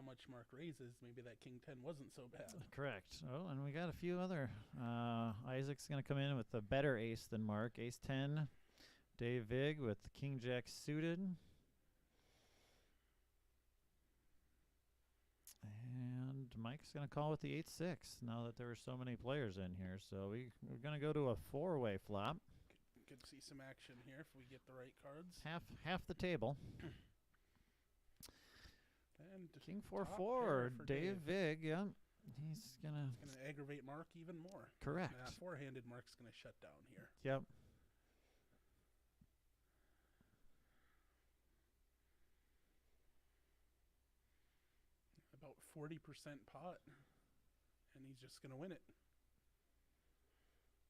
much Mark raises, maybe that King 10 wasn't so bad. correct. Oh, and we got a few other. Isaac's going to come in with a better ace than Mark. Ace 10. Dave Vig with King Jack suited. And Mike's going to call with the 8-6 now that there are so many players in here. So we're going to go to a 4-way flop. Could see some action here if we get the right cards. Half the table. And King top 4-4. pair for Dave Vig. Yeah. He's going to. It's going to aggravate Mark even more. Correct. Four-handed Mark's going to shut down here. Yep. About 40% pot. And he's just going to win it.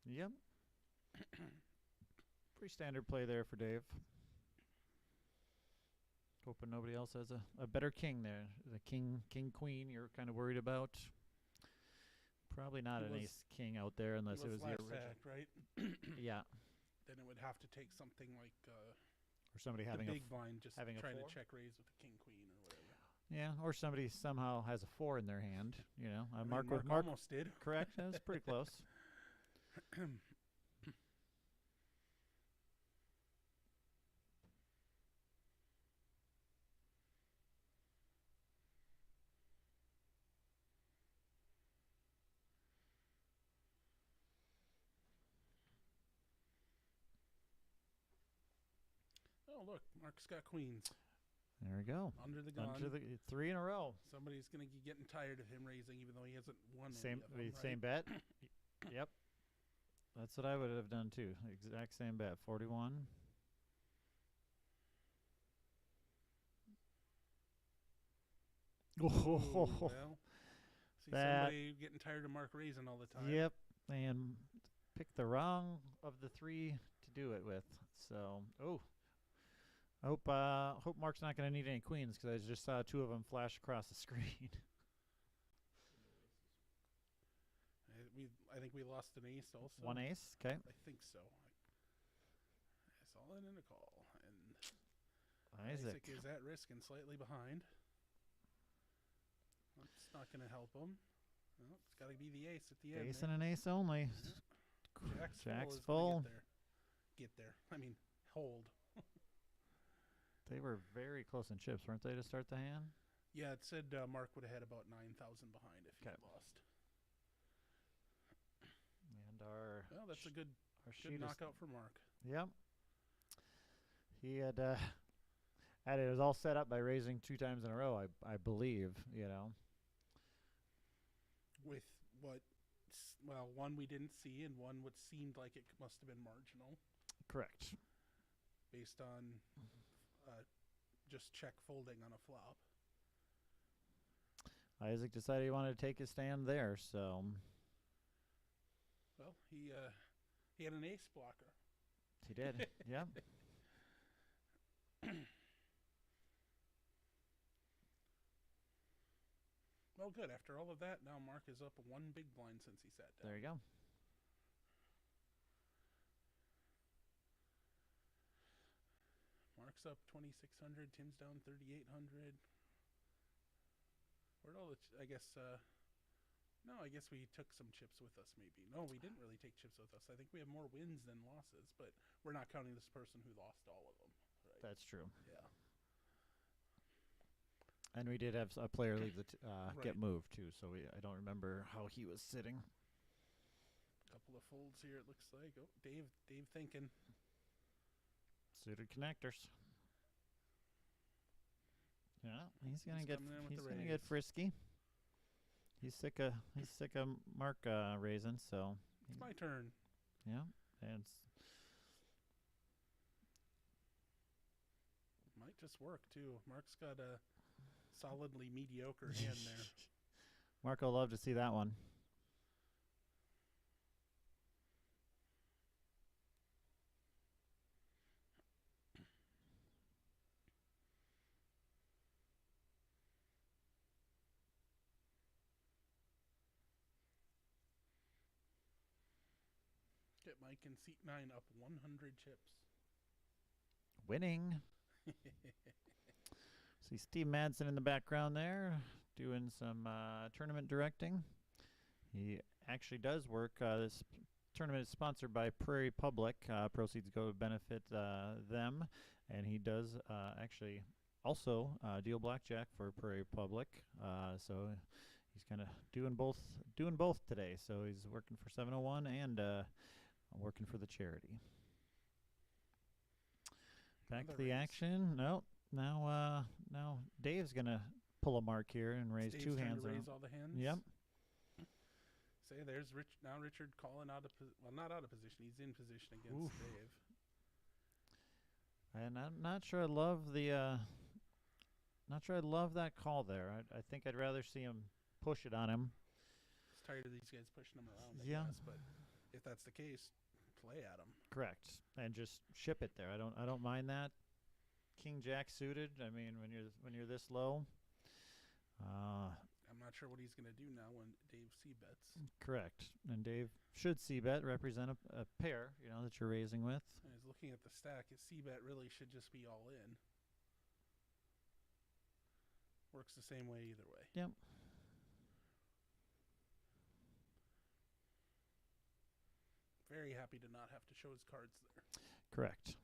Yep. Pretty standard play there for Dave. Hoping nobody else has a better king there. The king queen you're kind of worried about. Probably not He an was- ace king out there unless it was the last original. act, right? Yeah. Then it would have to take something like Or somebody the having big blind just having a trying four? to check raise with the king queen or whatever. yeah, or somebody somehow has a 4 in their hand. I mean, Mark Mark almost did. correct. That was pretty close. Oh, look, Mark's got queens There we go. under the gun. Under the 3 in a row. Somebody's going to be getting tired of him raising, even though he hasn't won Same any of them, same right? bet. Yep. That's what I would have done too. Exact same bet. 41. Ooh, Oh, well, see That- somebody getting tired of Mark raising all the time. yep. And picked the wrong of the 3 to do it with. So, hope Mark's not going to need any queens because I just saw 2 of them flash across the screen. I think we lost an ace also. 1 ace. Okay. I think so. I saw it in a call. And Isaac. Isaac is at risk and slightly behind. It's not going to help him. Well, it's got to be the ace at the end. Ace and an ace only. Jack's Jack's full. full. Is gonna get there. I mean, hold. They were very close in chips, weren't they, to start the hand? Yeah, it said Mark would have had about 9,000 behind if he Okay. had lost. And our Well, that's a good sheet is- knockout for Mark. Yep. He had it was all set up by raising 2 times in a row, I believe, With one we didn't see and one what seemed like it must have been marginal Correct. based on just check folding on a flop. Isaac decided he wanted to take his stand there, so Well, he had an ace blocker. he did. Yep. Well, good. After all of that, now Mark is up 1 big blind since he sat down. There you go. Mark's up 2,600. Tim's down 3,800. Where'd all the? I guess. No, I guess we took some chips with us. Maybe. No, we didn't really take chips with us. I think we have more wins than losses, but we're not counting this person who lost all of them. Right? That's true. Yeah. And we did have a player leave get Right. moved too, so I don't remember how he was sitting. Couple of folds here. It looks like. Oh, Dave thinking. Suited connectors. Yeah, he's gonna He's get coming in with he's the gonna get raise. frisky. He's sick of Mark raising, so It's my turn. yeah, and Might just work too. Mark's got a solidly mediocre hand there. Mark will love to see that one. Get Mike in seat 9 up 100 chips. Winning. See Steve Madsen in the background there, doing some tournament directing. He actually does work. This tournament is sponsored by Prairie Public. Proceeds go to benefit them, and he does actually also deal blackjack for Prairie Public. So he's kind of doing both today. So he's working for 701 and working for the charity. Back Another to the raise. action. No, now Dave's gonna pull a mark here and raise Dave's two trying hands. to on raise him. all the hands. Yep. Say there's Richard calling out of not out of position. He's in position against Oof. Dave. And I'm not sure I love the not sure I love that call there. I think I'd rather see him push it on him. He's tired of these guys pushing him around. I Yeah. guess, but if that's the case, play at him. Correct. And just ship it there. I don't mind that. King Jack suited. I mean, when you're this low. I'm not sure what he's going to do now when Dave c-bets. Correct. And Dave should c-bet, represent a pair, that you're raising with. And he's looking at the stack. His c-bet really should just be all in. Works the same way either way. Yep. Very happy to not have to show his cards there. Correct.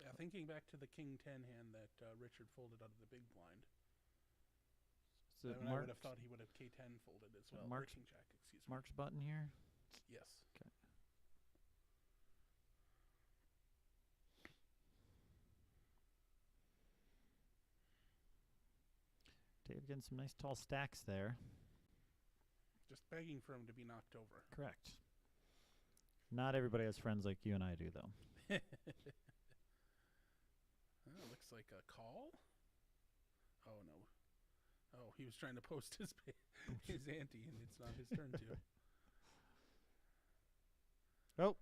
Yeah, thinking back to the King 10 hand that Richard folded out of the big blind. Is it I would have thought he would have K10 folded as well. Or Mark's- King Jack, excuse me. Mark's button here? Yes. Okay. Dave getting some nice tall stacks there. Just begging for him to be knocked over. Correct. Not everybody has friends like you and I do, though. Oh, looks like a call. Oh no. Oh, he was trying to post his his ante, and it's not his turn to. Oh.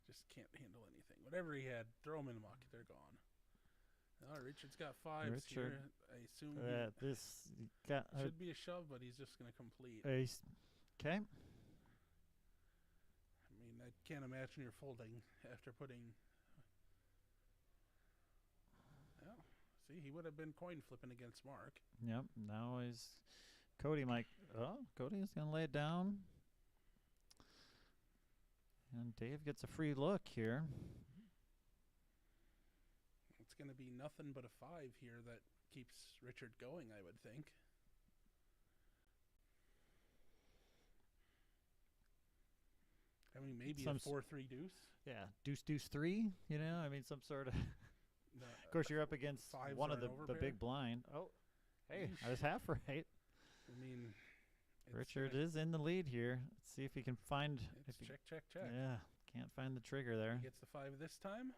Just can't handle anything. Whatever he had, throw him in the muck. They're gone. Oh, Richard's got fives Richard, here. I assume This got he should be a shove, but he's just going to complete. ace. Okay. I mean, I can't imagine you're folding after putting. Oh, see, he would have been coin flipping against Mark. Yep. Now is Cody Mike. Oh, Cody's going to lay it down. And Dave gets a free look here. It's going to be nothing but a 5 here that keeps Richard going, I would think. I mean, maybe Some a 4-3 deuce. Yeah. Deuce 3, I mean, some sort of. Of course, you're up against fives one are of an the overpair? big blind. Oh, hey, I was half right. I mean, it's Richard gonna- is in the lead here. Let's see if he can find. It's if he, check. Yeah, can't find the trigger there. He gets the 5 this time.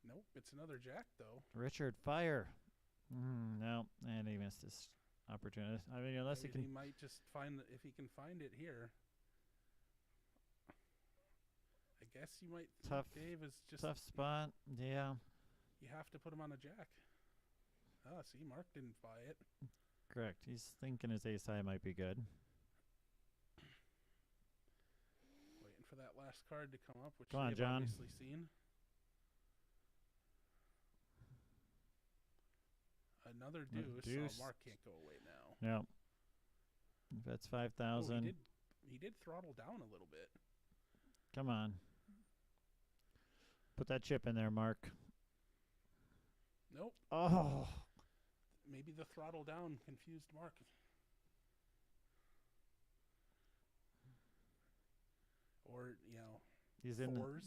Nope, it's another jack though. Richard, fire. No, and he missed his opportunity. I mean, unless I he mean, can. he might just find if he can find it here. I guess you might think Tough- Dave is just Tough spot. Yeah, you have to put him on a jack. Ah, see, Mark didn't buy it. correct. He's thinking his ace high might be good. Waiting for that last card to come up, which Come on, they've John. obviously seen. Another deuce. deuce. Oh, Mark can't go away now. No. That's Oh, 5,000. he did throttle down a little bit. Come on. Put that chip in there, Mark. Nope. Oh. Maybe the throttle down confused Mark. Or, He's in. fours.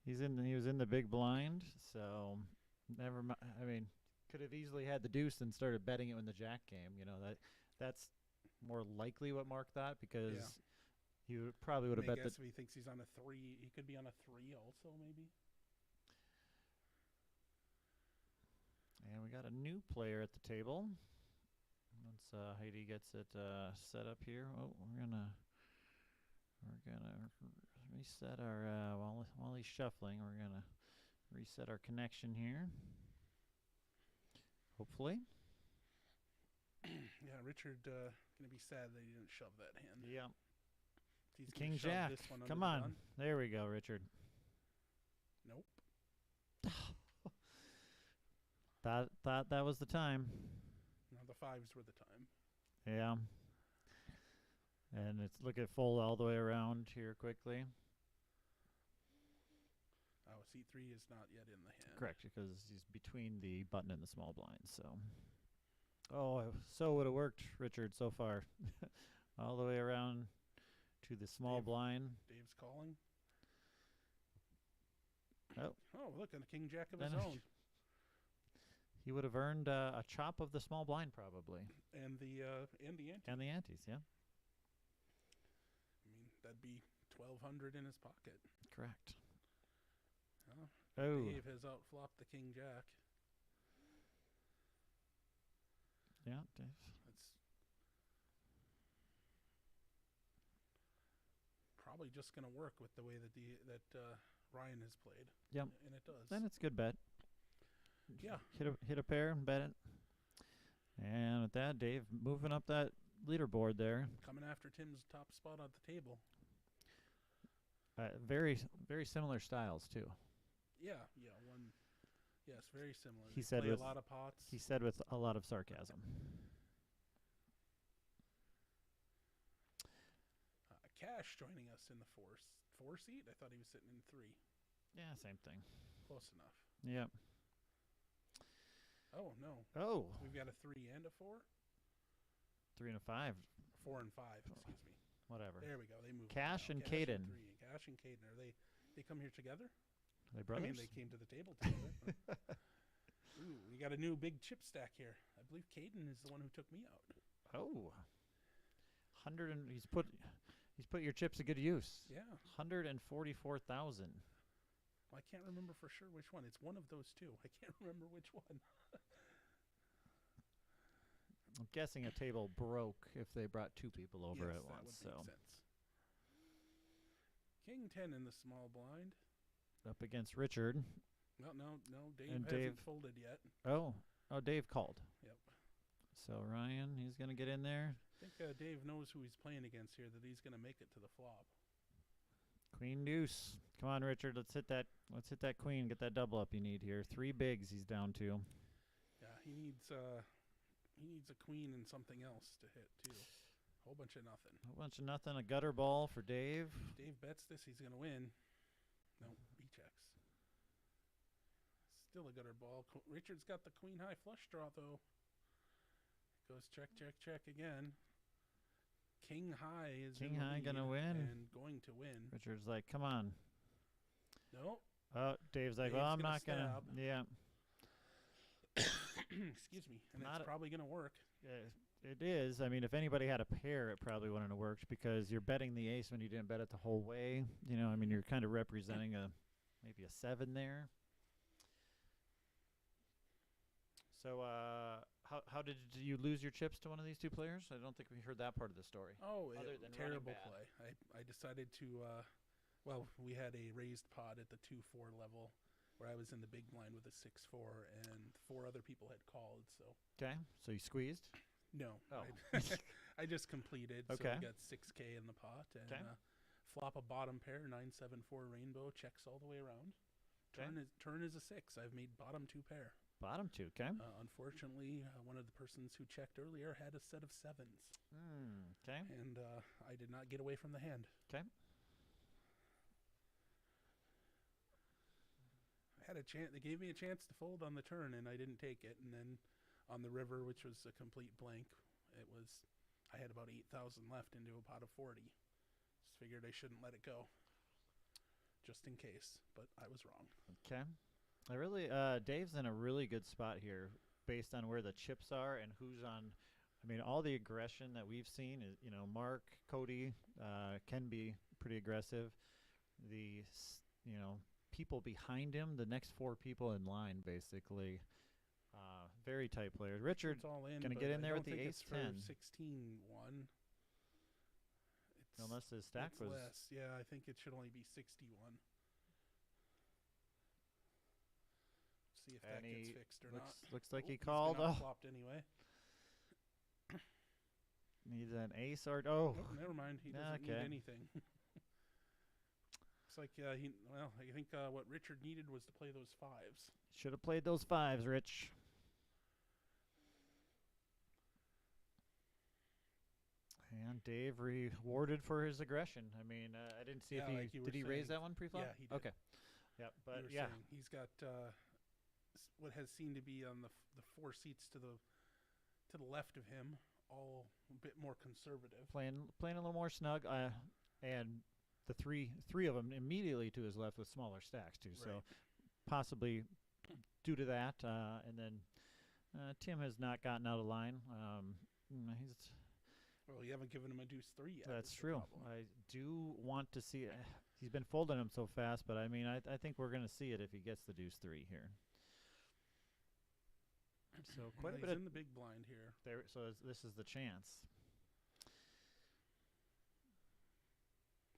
He was in the big blind, so never mind. I mean, could have easily had the deuce and started betting it when the jack came. That's more likely what Mark thought, because he probably would have I bet guess the. if he thinks he's on a 3, he could be on a 3 also, maybe. And we got a new player at the table. Once Heidi gets it set up here, we're gonna reset our while he's shuffling. We're gonna reset our connection here. Hopefully. Yeah, Richard gonna be sad that he didn't shove that hand. Yeah. He's gonna King shove Jack. this one under Come the on. gun. There we go, Richard. Nope. Thought that was the time. No, the 5s were the time. Yeah. And it's look at fold all the way around here quickly. Oh, C3 is not yet in the hand. Correct, because he's between the button and the small blind. So would have worked, Richard, so far. All the way around to the small blind. Dave's calling. Oh. Oh, look, and a King Jack of his Then- own. He would have earned a chop of the small blind probably. And the ante. And the antes, yeah. I mean, that'd be 1,200 in his pocket. Correct. Well, Oh. Dave has outflopped the King Jack. Yeah, Dave. That's probably just going to work with the way that Ryan has played. Yep. And it does. Then it's a good bet. Yeah. Hit a pair and bet it. And with that, Dave moving up that leaderboard there. Coming after Tim's top spot on the table. Very similar styles too. Yeah. Yes, very similar. He They said play with a lot of pots. He said with a lot of sarcasm. Cash joining us in the four seat. I thought he was sitting in 3. Yeah, same thing. Close enough. Yep. Oh no, Oh, we've got a 3 and a 4. 3 and a 5. 4 and 5. Excuse me. Whatever. There we go. They moved. Cash now. and Cash Caden. 3. Cash and Caden. Are they come here together? They I brothers? mean, they came to the table together. Ooh, we got a new big chip stack here. I believe Caden is the one who took me out. Oh. 100 and he's put your chips to good use. Yeah. 144,000. Well, I can't remember for sure which one. It's one of those two. I can't remember which one. I'm guessing a table broke if they brought 2 people over Yes, at that once. would So make sense. King 10 in the small blind. up against Richard. Well, no, Dave And hasn't Dave- folded yet. Oh, Dave called. Yep. So Ryan, he's gonna get in there. I think Dave knows who he's playing against here, that he's going to make it to the flop. Queen deuce. Come on, Richard. Let's hit that queen. Get that double up you need here. 3 bigs he's down to. Yeah, he needs a queen and something else to hit too. Whole bunch of nothing. A bunch of nothing. A gutter ball for Dave. If Dave bets this, he's going to win. No, he checks. Still a gutter ball. Richard's got the queen high flush draw though. Goes check, check, check again. King high is King in the high lead gonna win. and going to win. Richard's like, come on. No. Oh, Dave's like, Dave's well, I'm gonna not gonna. stab. Yeah, Excuse me. And Not it's a- probably going to work. it is. I mean, if anybody had a pair, it probably wouldn't have worked because you're betting the ace when you didn't bet it the whole way. I mean, you're kind of representing maybe a 7 there. So, how did you lose your chips to one of these 2 players? I don't think we heard that part of the story. Oh, Other it, than running terrible bad. play. I decided to, we had a raised pot at the 2-4 level where I was in the big blind with a 6-4 and 4 other people had called. So Okay, so you squeezed. no, Oh. I just completed. Okay. So we got 6K in the pot and Okay. flop a bottom pair, 9-7-4 rainbow, checks all the way around. Okay. Turn is a 6. I've made bottom 2 pair. Bottom two. Okay. Unfortunately, one of the persons who checked earlier had a set of 7s. Okay. And I did not get away from the hand. Okay. I had a chance. They gave me a chance to fold on the turn, and I didn't take it. And then on the river, which was a complete blank, I had about 8,000 left into a pot of 40. Just figured I shouldn't let it go, just in case. But I was wrong. Okay. I really, Dave's in a really good spot here, based on where the chips are and who's on. I mean, all the aggression that we've seen is, Mark, Cody, can be pretty aggressive. People behind him, the next 4 people in line, basically, very tight players. Richard It's all in. gonna but get in I there don't with the think it's ace for 10. 16-1. Unless his stack It's was. less. Yeah, I think it should only be 61. See if that And gets he fixed or looks not. like he He's called. been Oh, flopped anyway. needs an ace or oh. Nope, never mind. He doesn't need Okay. anything. Looks like I think what Richard needed was to play those 5s. Should have played those 5s, Rich. And Dave rewarded for his aggression. I mean, I didn't see Yeah, if like you were did he raise saying. that one pre-flop? Yeah, he did. Okay. Yeah, You but were yeah, saying he's got what has seemed to be on the 4 seats to the left of him, all a bit more conservative. playing a little more snug. And the three of them immediately to his left with smaller stacks too. So Right. possibly due to that, and then Tim has not gotten out of line. He's Well, you haven't given him a deuce 3 yet. That's is the true. problem. I do want to see. He's been folding them so fast, but I mean, I think we're going to see it if he gets the deuce 3 here. So quite a He's bit of in the big blind here. there. So this is the chance.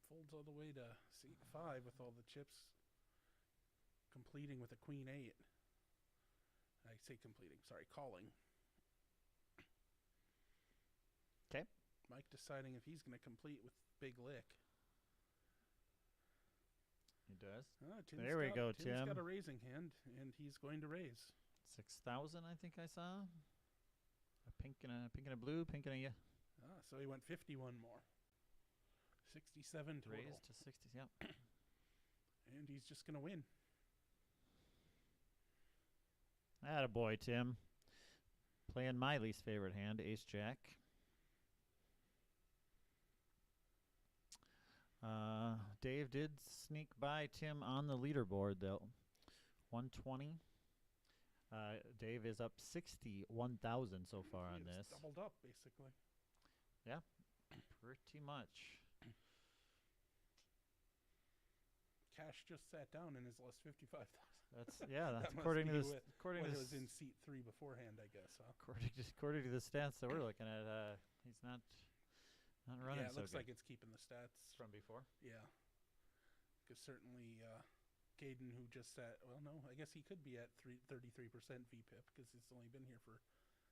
Folds all the way to seat 5 with all the chips, completing with a queen 8. I say completing. Sorry, calling. 'Kay. Mike deciding if he's going to complete with big lick. He does. Tim's There we go, Tim's Tim. got a raising hand, and he's going to raise. 6,000, I think I saw. A pink and a blue, pink and a So he went 51 more. 67 total. raise to 60. Yep. And he's just going to win. Attaboy, Tim. Playing my least favorite hand, Ace Jack. Dave did sneak by Tim on the leaderboard, though. 120. Dave is up 61,000 so far on It's this. doubled up, basically. Yeah, pretty much. Cash just sat down and has lost 55,000. That's That's That must according to be this. what- According What to was this. in seat 3 beforehand, I guess, huh? According to the stats that we're looking at, he's not running Yeah, it so looks good like it's keeping the stats. from before. Yeah. Because certainly Caden, who just sat, well, no, I guess he could be at 33% VPIP because he's only been here for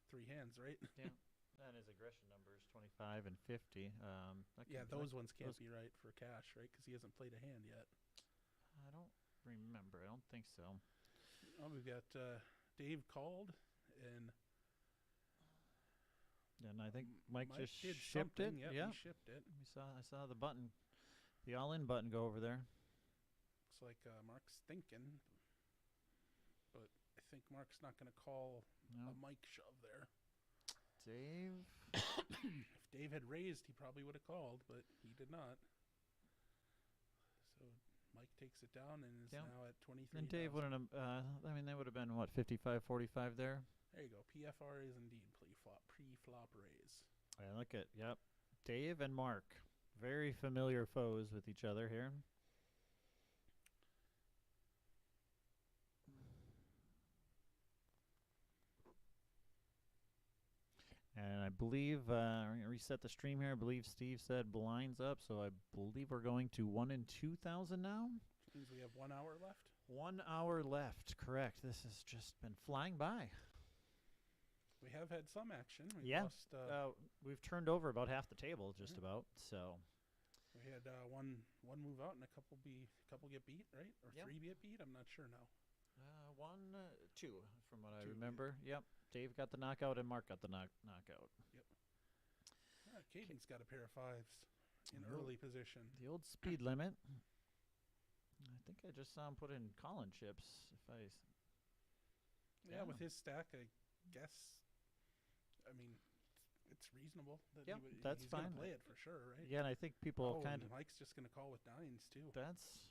3 hands, right? Yeah. And his aggression numbers 25 and 50. Yeah, those ones can't those- be right for cash, right? Because he hasn't played a hand yet. I don't remember. I don't think so. Oh, we've got Dave called, and And I think Mike just did shipped it. something. Yep, Yeah. he shipped it. I saw the button, the all-in button go over there. Looks like Mark's thinking, but I think Mark's not going to call No. a Mike shove there. Dave. If Dave had raised, he probably would have called, but he did not. So Mike takes it down and is Yeah. now at 23. And Dave wouldn't have. I mean, they would have been what 55-45 there. There you go. PFR is indeed pre-flop raise. And look at Dave and Mark, very familiar foes with each other here. And I believe reset the stream here. I believe Steve said blinds up, so I believe we're going to 1 and 2,000 now. Which means we have 1 hour left. 1 hour left. Correct. This has just been flying by. We have had some action. We Yeah. lost, We've turned over about half the table, just about. So we had one move out and a couple get beat, right? Or Yep. 3 get beat. I'm not sure now. One, two, from what I remember. Yep. Dave got the knockout and Mark got the knockout. Caden's got a pair of fives in Oh. early position. The old speed limit. I think I just saw him put in Colin chips. Yeah, with his stack, I guess. I mean, it's reasonable. That Yep, he's that's gonna fine. play it for sure, right? Yeah, and I think people Oh, kind and of. Mike's just gonna call with nines too. That's.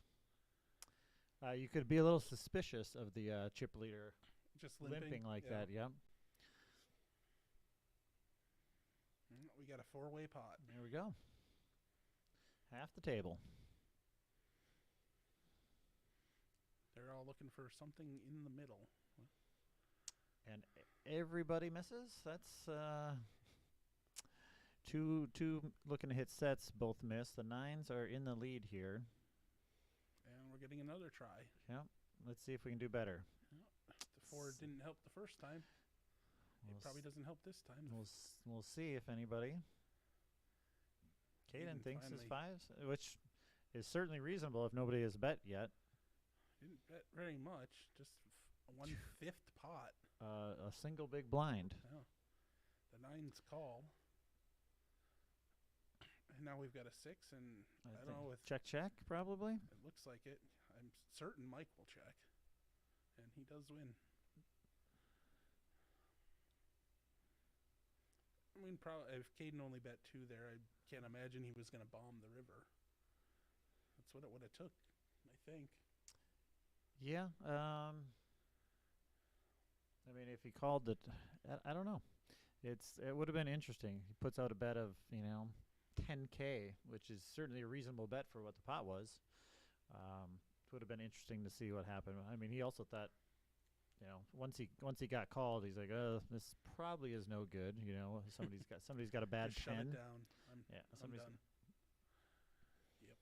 You could be a little suspicious of the chip leader Just limping like yeah. that. Yep. We got a four-way pot. There we go. Half the table. They're all looking for something in the middle. And everybody misses. That's two looking to hit sets. Both miss. The nines are in the lead here. And we're getting another try. Yep. Let's see if we can do better. The four didn't help the first time. It probably doesn't help this time. We'll see if anybody. Caden Caden thinks his finally- fives, which is certainly reasonable if nobody has bet yet. Didn't bet very much. Just a 1/5 pot. A single big blind. Yeah. The nines call. And now we've got a 6, and I don't know if Check, probably. it looks like it. I'm certain Mike will check, and he does win. I mean, probably if Caden only bet 2 there, I can't imagine he was going to bomb the river. That's what it would have took, I think. Yeah. I mean, if he called it, I don't know. It would have been interesting. He puts out a bet of 10K, which is certainly a reasonable bet for what the pot was. It would have been interesting to see what happened. I mean, he also thought, once he got called, he's like, this probably is no good. Somebody's got a bad Just shut pen. it down. I'm somebody's done. Yep.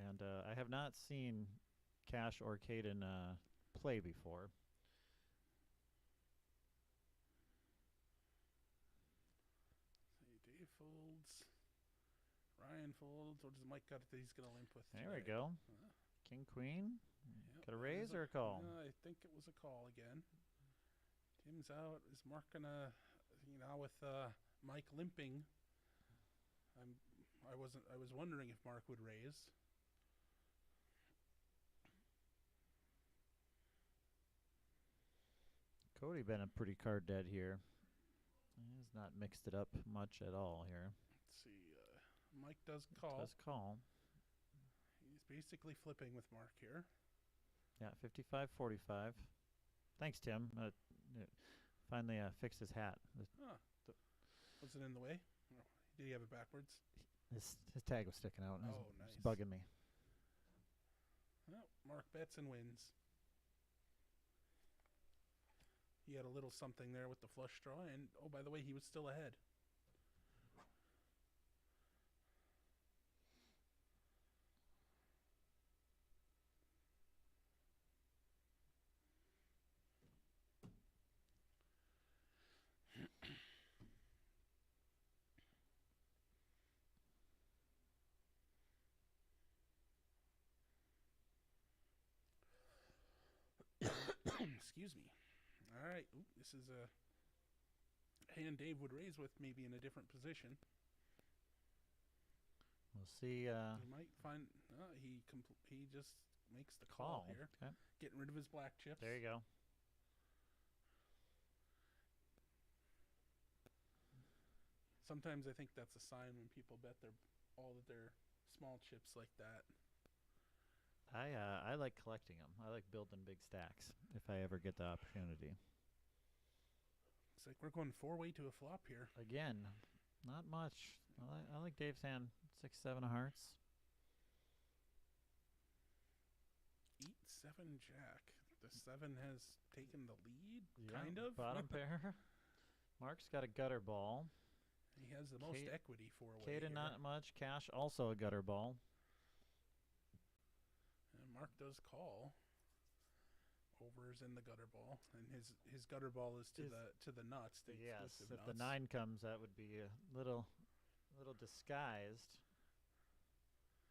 And I have not seen Cash or Caden play before. Dave folds. Ryan folds. What does Mike got that he's going to limp with There we today? go. Huh? King, queen. Yep, Got a that raise is or a call? I think it was a call again. Tim's out. Is Mark gonna, with Mike limping? I was wondering if Mark would raise. Cody been a pretty card dead here. He's not mixed it up much at all here. Let's see. Mike does call. Does call. He's basically flipping with Mark here. Yeah, 55-45. Thanks, Tim. Finally fixed his hat. Was it in the way? Or did he have it backwards? His tag was sticking out. Oh, It's nice. bugging me. Well, Mark bets and wins. He had a little something there with the flush draw, and oh, by the way, he was still ahead. Excuse me. All right. Oop, this is a hand Dave would raise with, maybe in a different position. We'll see. He might find he just makes the call here, Okay. getting rid of his black chips. There you go. Sometimes I think that's a sign when people bet all of their small chips like that. I like collecting them. I like building big stacks if I ever get the opportunity. It's like we're going 4-way to a flop here. Again, not much. I like Dave's hand. 6-7 of hearts. 8-7 jack. The 7 has taken the lead, Yeah, kind of. Bottom pair. Mark's got a gutter ball. He has the most equity 4-way. Caden here. not much. Cash also a gutter ball. And Mark does call. Overs in the gutter ball, and his gutter ball is to the nuts. The Yes, exclusive if the nuts. 9 comes, that would be a little disguised.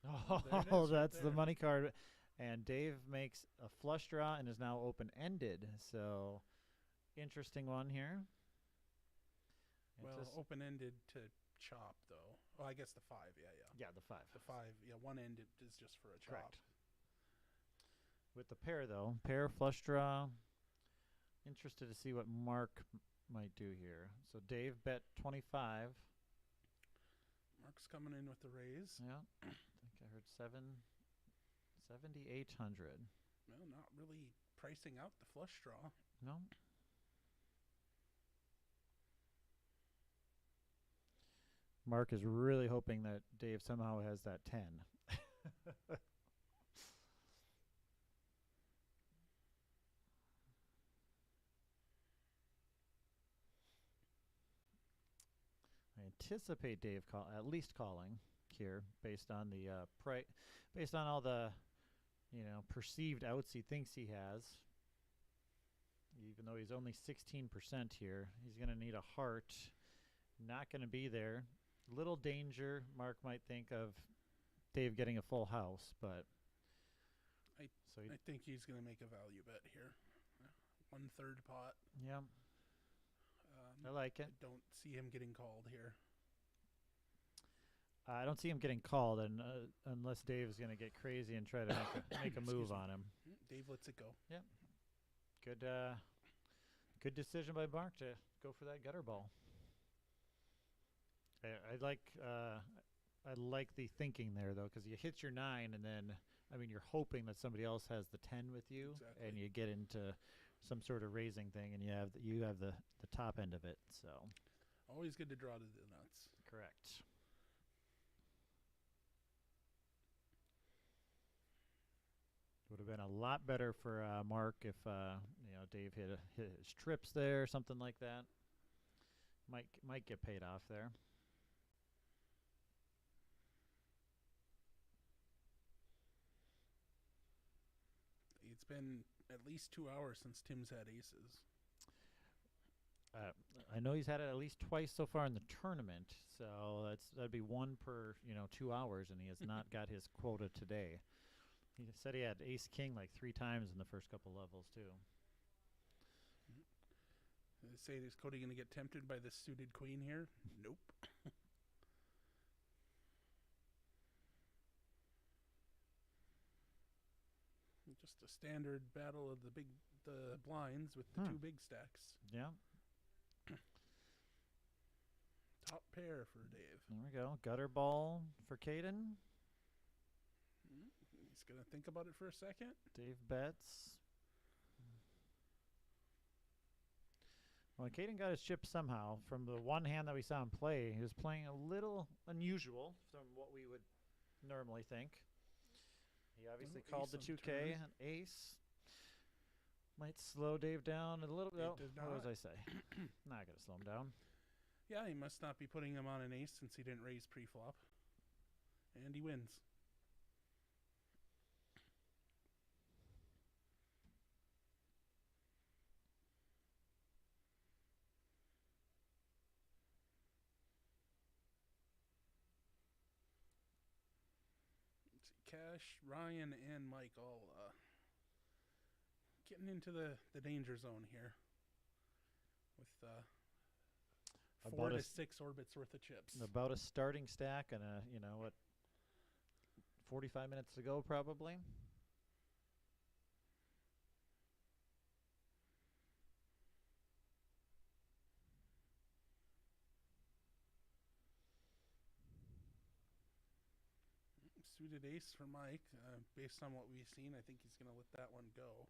Oh, there it is right that's the there. money card. And Dave makes a flush draw and is now open-ended. So, interesting one here. Well, Antis- open-ended to chop, though. Oh, I guess the 5, yeah. yeah, the 5. The 5, yeah, one-ended is just for a chop. Correct. With the pair, though, pair flush draw. Interested to see what Mark might do here. So Dave bet 25. Mark's coming in with the raise. Yeah, I think I heard 7,800. Well, not really pricing out the flush draw. No. Mark is really hoping that Dave somehow has that 10. I anticipate Dave at least calling here, based on the based on all the perceived outs he thinks he has. Even though he's only 16% here, he's going to need a heart. Not going to be there. Little danger, Mark might think, of Dave getting a full house, but I think he's going to make a value bet here. 1/3 pot. Yeah, I like it. I don't see him getting called here. I don't see him getting called, and unless Dave's going to get crazy and try to make a move on him. Dave lets it go. Yep. Good decision by Mark to go for that gutter ball. I like the thinking there, though, because you hit your 9, and then you're hoping that somebody else has the 10 with you, Exactly. and you get into some sort of raising thing, and you have the top end of it. So Always good to draw to the nuts. correct. Would have been a lot better for Mark if Dave hit his trips there, something like that. Might get paid off there. It's been at least 2 hours since Tim's had aces. I know he's had it at least twice so far in the tournament, so that'd be one per 2 hours, and he has not got his quota today. He said he had ace king like 3 times in the first couple levels too. They say, is Cody going to get tempted by this suited queen here? Nope. Just a standard battle of the blinds with the 2 big stacks. Yeah, Top pair for Dave. there we go. Gutter ball for Caden. He's going to think about it for a second. Dave bets. Well, Caden got his chip somehow. From the one hand that we saw him play, he was playing a little unusual from what we would normally think. He obviously Ace called the on 2K, turn. an ace. Might slow Dave down a little bit. It Oh, did what was not. I say? Not going to slow him down. Yeah, he must not be putting him on an ace since he didn't raise pre-flop. And he wins. Cash, Ryan, and Mike all getting into the danger zone here with 4 About to a 6 orbits worth of chips. About a starting stack and 45 minutes to go probably. Suited ace for Mike. Based on what we've seen, I think he's going to let that one go.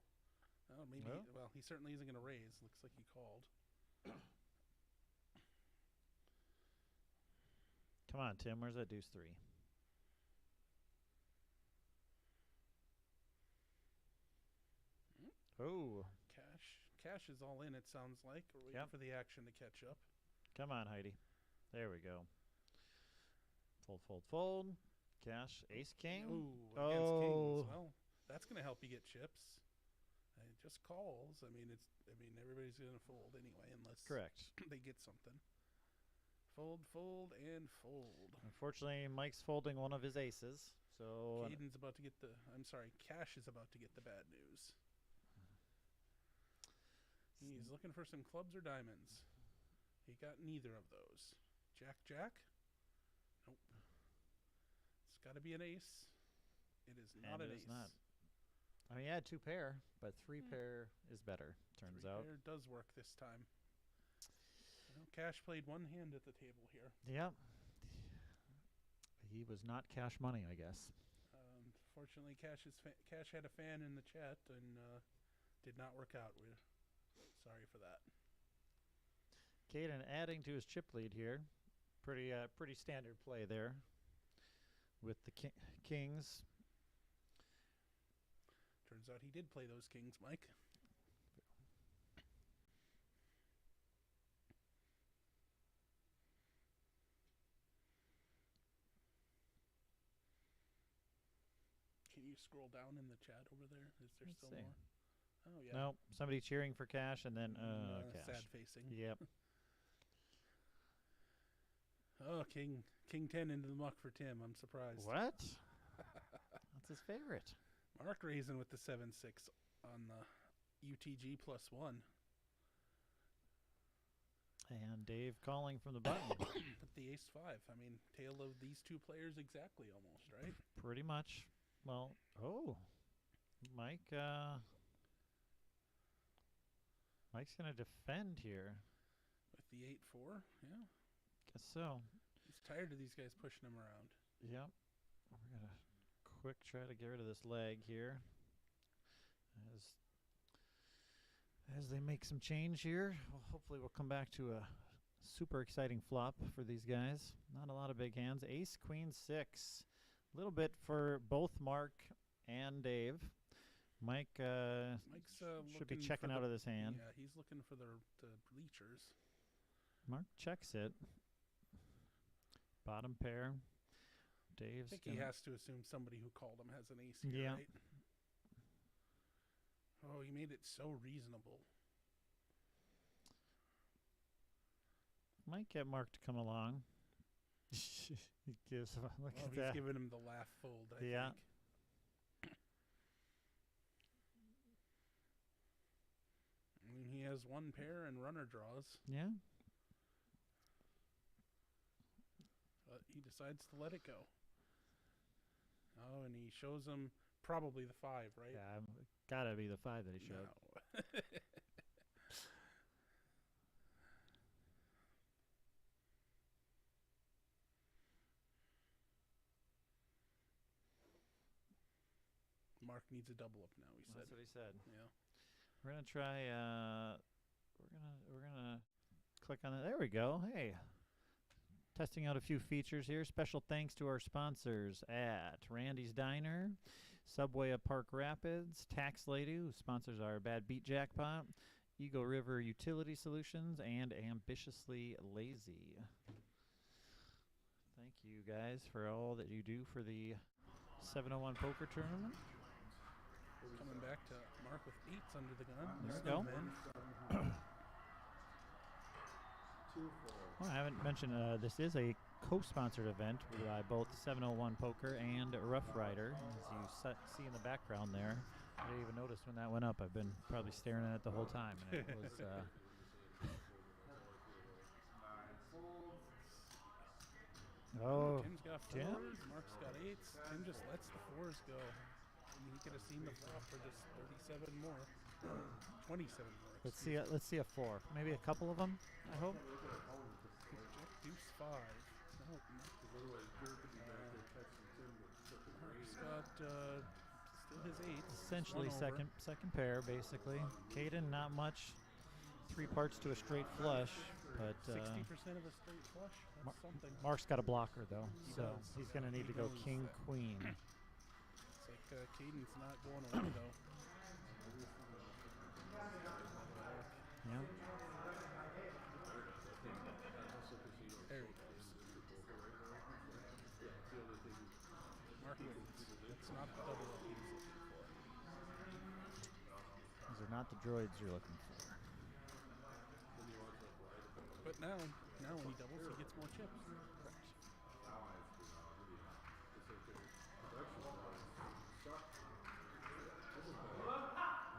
Maybe. Well. Well, he certainly isn't going to raise. Looks like he called. Come on, Tim. Where's that deuce 3? Oh, Cash is all in. It sounds like. We're waiting Yep. for the action to catch up. come on, Heidi. There we go. Fold, fold, fold. Cash, ace, king. Ooh, against Oh. kings. Well, that's going to help you get chips. It just calls. Everybody's going to fold anyway, unless Correct. they get something. Fold, fold, and fold. Unfortunately, Mike's folding one of his aces. So Caden's about to get the. I'm sorry, Cash is about to get the bad news. He's looking for some clubs or diamonds. He got neither of those. Jack, Jack? Nope. It's got to be an ace. It is not And an it is ace. not. I mean, he had 2 pair, but 3 pair is better, turns out. Pair does work this time. Well, Cash played one hand at the table here. Yep. He was not cash money, I guess. Fortunately, Cash had a fan in the chat and did not work out. We're sorry for that. Caden adding to his chip lead here. Pretty standard play there with the kings. Turns out he did play those kings, Mike. Can you scroll down in the chat over there? Is there Let's still see. more? Oh, yeah. Nope. Somebody cheering for cash and then cash. Sad facing. Yep. Oh, King 10 into the muck for Tim. I'm surprised. What? That's his favorite. Mark raising with the 7-6 on the UTG +1. And Dave calling from the button. But the ace-5. I mean, tale of these two players exactly almost, right? Pretty much. Well, Mike, Mike's going to defend here. With the 8-4, yeah. Guess so. He's tired of these guys pushing him around. Yep. We're going to quick try to get rid of this leg here. As they make some change here, hopefully we'll come back to a super exciting flop for these guys. Not a lot of big hands. Ace, Queen, 6. A little bit for both Mark and Dave. Mike Mike's should be looking checking for out the- of this hand. Yeah, he's looking for the bleachers. Mark checks it. Bottom pair. Dave's I think he has to assume somebody who called him has an ace here, Yeah. right? Oh, he made it so reasonable. Might get Mark to come along. He gives look Oh, at he's that. giving him the laugh fold, I Yeah. think. And he has one pair and runner draws, Yeah. but he decides to let it go. Oh, and he shows him probably the 5, right? Yeah, gotta be the 5 that he showed. No. Mark needs a double up now, he said. That's what he said. Yeah. We're gonna try. We're gonna click on it. There we go. Hey, testing out a few features here. Special thanks to our sponsors at Randy's Diner, Subway of Park Rapids, Tax Lady, who sponsors our Bad Beat Jackpot, Eagle River Utility Solutions, and Ambitiously Lazy. Thank you guys for all that you do for the 701 Poker Tournament. Coming back to Mark with 8s under the gun. There we Snowman. go. Well, I haven't mentioned this is a co-sponsored event by both 701 Poker and Rough Rider. As you see in the background there, I didn't even notice when that went up. I've been probably staring at it the whole time. And it was, oh, Tim's got 4s. Tim? Mark's got 8s. Tim just lets the 4s go. I mean, he could have seen the flop for just 37 more. 27 more. let's see a 4. Maybe a couple of them. I hope. Jack deuce 5. No, Mark's got still his 8s. Essentially One over. second pair basically. Caden not much. 3 parts to a straight flush, but 60% of a straight flush. That's something. Mark's got a blocker though, He so does. he's gonna need He to go knows king that. queen. It's like Caden's not going away though. Yeah. There he goes. Mark wins. It's not the double up he was looking for. These are not the droids you're looking for. But now Now when he doubles, he gets more chips.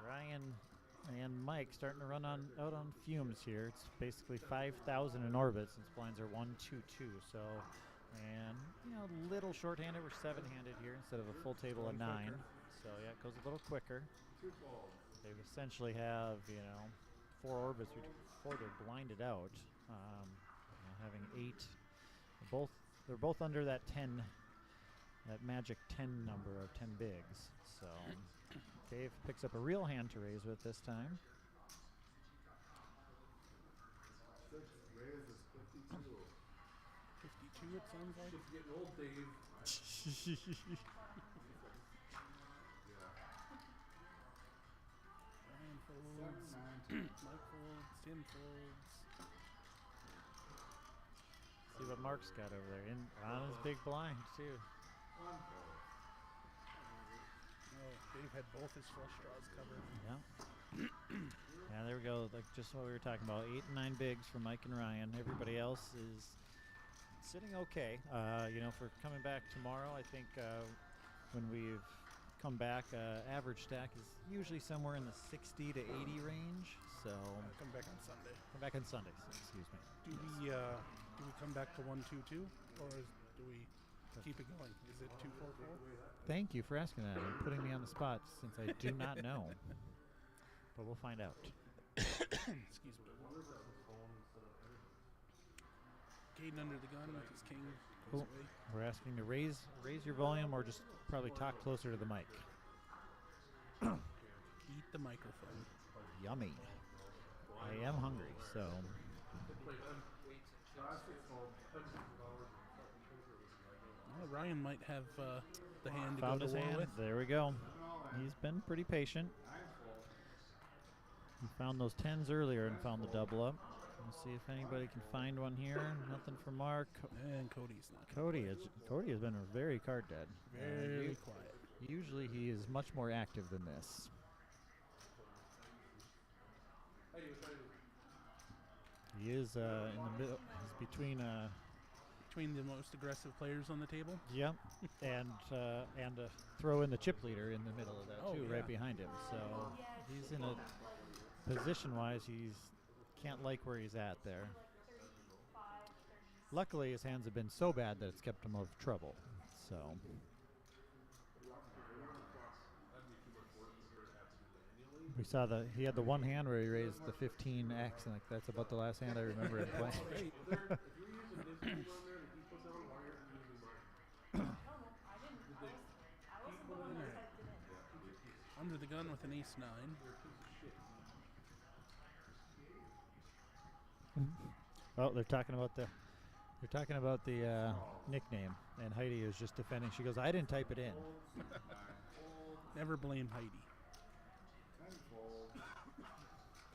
Ryan and Mike starting to run out on fumes here. It's basically 5,000 in orbit since blinds are 1, 2, 2. So, and a little short-handed. We're 7-handed here instead of a full table of 9. So yeah, it goes a little quicker. They essentially have 4 orbits before they're blinded out. Having 8, they're both under that 10, that magic 10 number of 10 bigs. So Dave picks up a real hand to raise with this time. 6 raises 52. 52, it sounds like. Just getting old, Dave. Ryan folds. Mike folds. Tim folds. See what Mark's got over there on his big blind too. Oh, Dave had both his flush draws covered. Yeah. Yeah, there we go. Like just what we were talking about. 8 and 9 bigs for Mike and Ryan. Everybody else is sitting okay. For coming back tomorrow, I think when we've come back, average stack is usually somewhere in the 60 to 80 range. So Come back on Sunday. come back on Sundays. Excuse me. Do we come back to 1-2-2, or do we keep it going? Is it 2-4-4? Thank you for asking that and putting me on the spot since I do not know. But we'll find out. Excuse me. Caden under the gun with his king goes Cool. away. We're asking to raise your volume or just probably talk closer to the mic. Eat the microphone. Yummy. I am hungry, so Well, Ryan might have the hand to found go his to war hand. with. There we go. He's been pretty patient. He found those 10s earlier and found the double up. Let's see if anybody can find one here. Nothing for Mark. And Cody's not. Cody has been a very card dead. Very quiet. Usually he is much more active than this. He is in the middle. He's between. Between the most aggressive players on the table. Yep, and throw in the chip leader in the middle of that Oh, too, yeah. right behind him. So he's in a position-wise, he's can't like where he's at there. Luckily, his hands have been so bad that it's kept him out of trouble. So we saw he had the one hand where he raised the 15x, and that's about the last hand I remember him playing. Great. Under the gun with an ace-9. Oh, they're talking about the nickname, and Heidi is just defending. She goes, "I didn't type it in." Never blame Heidi.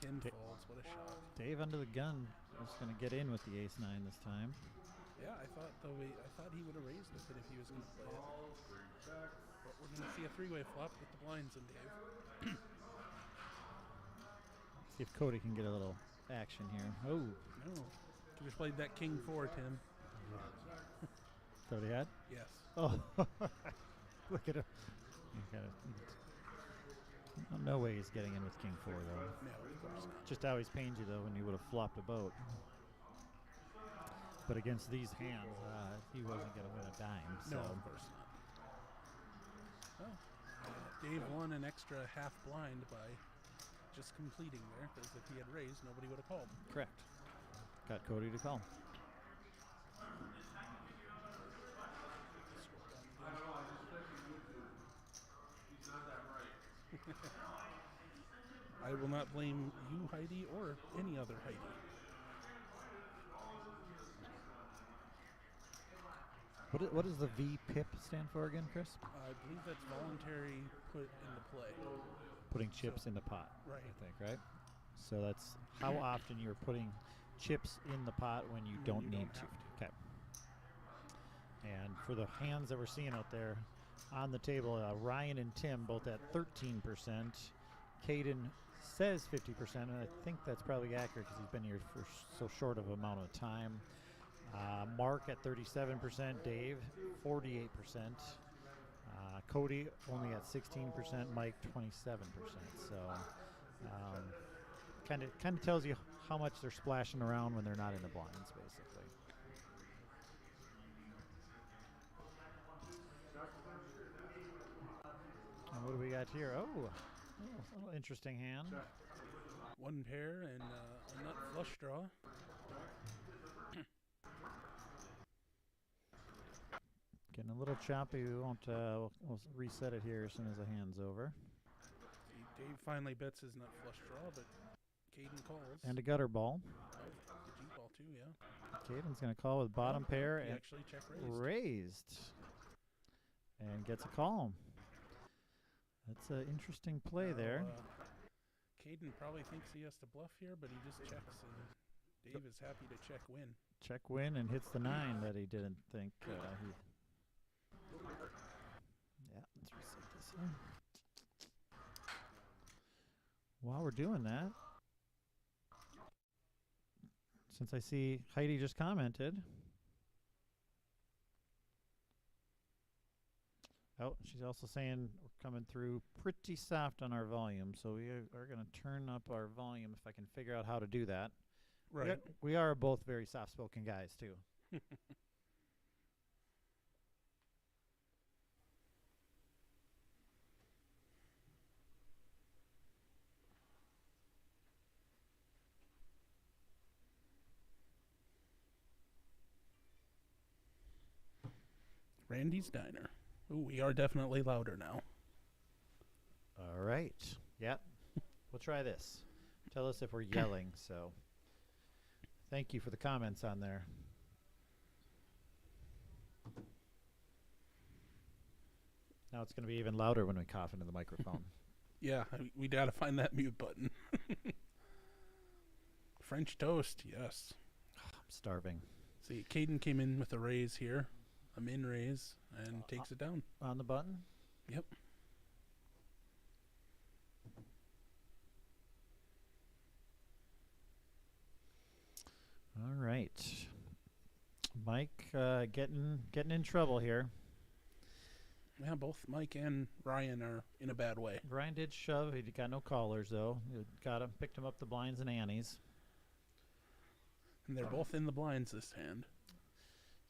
10 folds. What a shot. Dave under the gun is going to get in with the ace-9 this time. Yeah, I thought he would have raised with it if he was going to play it. But we're going to see a 3-way flop with the blinds and Dave. See if Cody can get a little action here. Oh, No. Could have played that king 4, Tim. Cody had? Yes. Oh, look at him. No way he's getting in with king 4 though. No, of course not. Just always pains you though when you would have flopped a boat. But against these hands, he wasn't going to win a dime. So. No, of course not. Well, Dave won an extra half blind by just completing there, because if he had raised, nobody would have called. Correct. Got Cody to call. I will not blame you, Heidi, or any other Heidi. What does the VPIP stand for again, Chris? I believe that's voluntary put into play. Putting chips in the pot. Right. I think, right? So that's how often you're putting chips in the pot when you don't need to. Okay. And for the hands that we're seeing out there on the table, Ryan and Tim both at 13%, Caden says 50%, and I think that's probably accurate because he's been here for so short of amount of time. Mark at 37%, Dave 48%, Cody only at 16%, Mike 27%. So kind of tells you how much they're splashing around when they're not in the blinds, basically. And what do we got here? Oh, a little interesting hand. One pair and a nut flush draw. Getting a little choppy. We won't. We'll reset it here as soon as the hand's over. See, Dave finally bets his nut flush draw, but Caden calls. And a gutter ball. Oh, the G ball too, yeah. Caden's going to call with bottom pair He and actually check raised. And gets a call. That's an interesting play there. Caden probably thinks he has to bluff here, but he just checks, and Dave is happy to check win. Check win and hits the 9 that he didn't think he. Yeah, let's reset this here. While we're doing that, since I see Heidi just commented. Oh, she's also saying we're coming through pretty soft on our volume, so we are going to turn up our volume if I can figure out how to do that. Right. We are both very soft-spoken guys, too. Randy's Diner. Ooh, we are definitely louder now. All right. Yep. We'll try this. Tell us if we're yelling, so thank you for the comments on there. Now it's going to be even louder when we cough into the microphone. Yeah, we gotta find that mute button. French toast, yes. I'm starving. See, Caden came in with a raise here, a min raise, and takes it down. On the button? Yep. All right. Mike getting in trouble here. Yeah, both Mike and Ryan are in a bad way. Ryan did shove. He got no callers, though. Picked him up the blinds and annies. And they're both in the blinds this hand.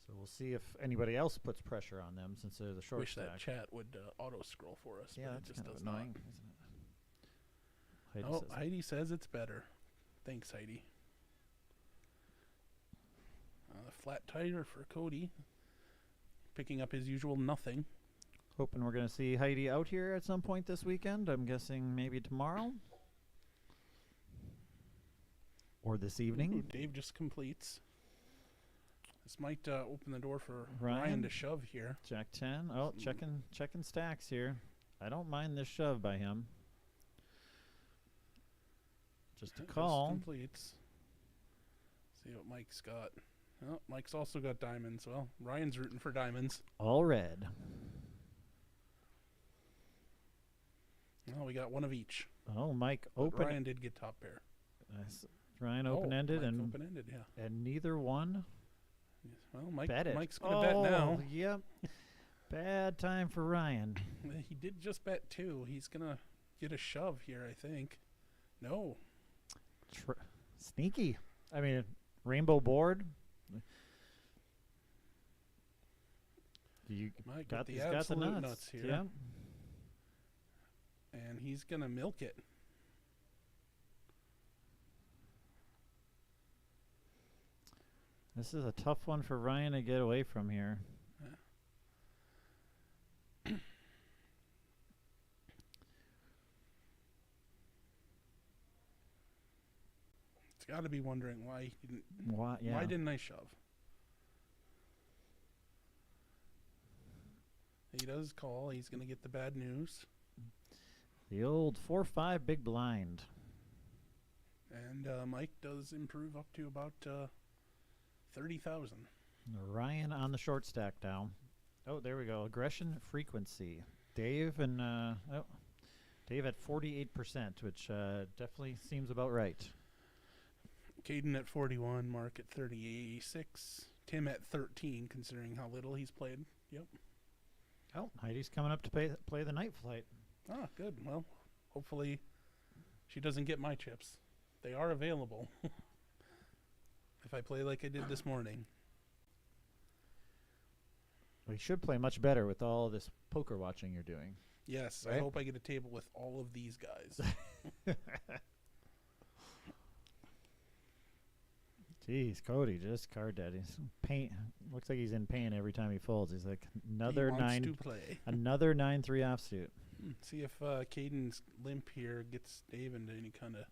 So we'll see if anybody else puts pressure on them since they're the short Wish stack. that chat would auto-scroll for us, Yeah, but that's it just kind of does annoying, not. isn't it? Heidi says it's better. Thanks, Heidi. Flat tire for Cody. Picking up his usual nothing. Hoping we're going to see Heidi out here at some point this weekend. I'm guessing maybe tomorrow. Or this evening. Ooh, Dave just completes. This might open the door for Ryan to shove here. Jack 10. Oh, checking stacks here. I don't mind this shove by him. Just a call. Just completes. See what Mike's got. Oh, Mike's also got diamonds. Well, Ryan's rooting for diamonds. All red. Well, we got one of each. Oh, Mike But open. Ryan did get top pair. Ryan open-ended Mike and open-ended, yeah. and neither one Well, bet it. Mike's gonna bet now. Yep. Bad time for Ryan. He did just bet 2. He's gonna get a shove here, I think. No. Sneaky. I mean, rainbow board. Mike Got got the he's got the absolute nuts here. Yep. And he's gonna milk it. This is a tough one for Ryan to get away from here. Yeah. It's got to be wondering why he didn't. Yeah. Why didn't I shove? He does call. He's gonna get the bad news. The old 4-5 big blind. And Mike does improve up to about 30,000. Ryan on the short stack now. Oh, there we go. Aggression frequency. Dave and Dave at 48%, which definitely seems about right. Caden at 41, Mark at 36, Tim at 13, considering how little he's played. Yep. Oh, Heidi's coming up to play the night flight. Ah, good. Well, hopefully she doesn't get my chips. They are available. If I play like I did this morning. We should play much better with all this poker watching you're doing. Yes, Right? I hope I get a table with all of these guys. Jeez, Cody, just card dead. He's pain. Looks like he's in pain every time he folds. He's like He another wants to 9, play. another 9-3 offsuit. See if Caden's limp here gets Dave into any kind of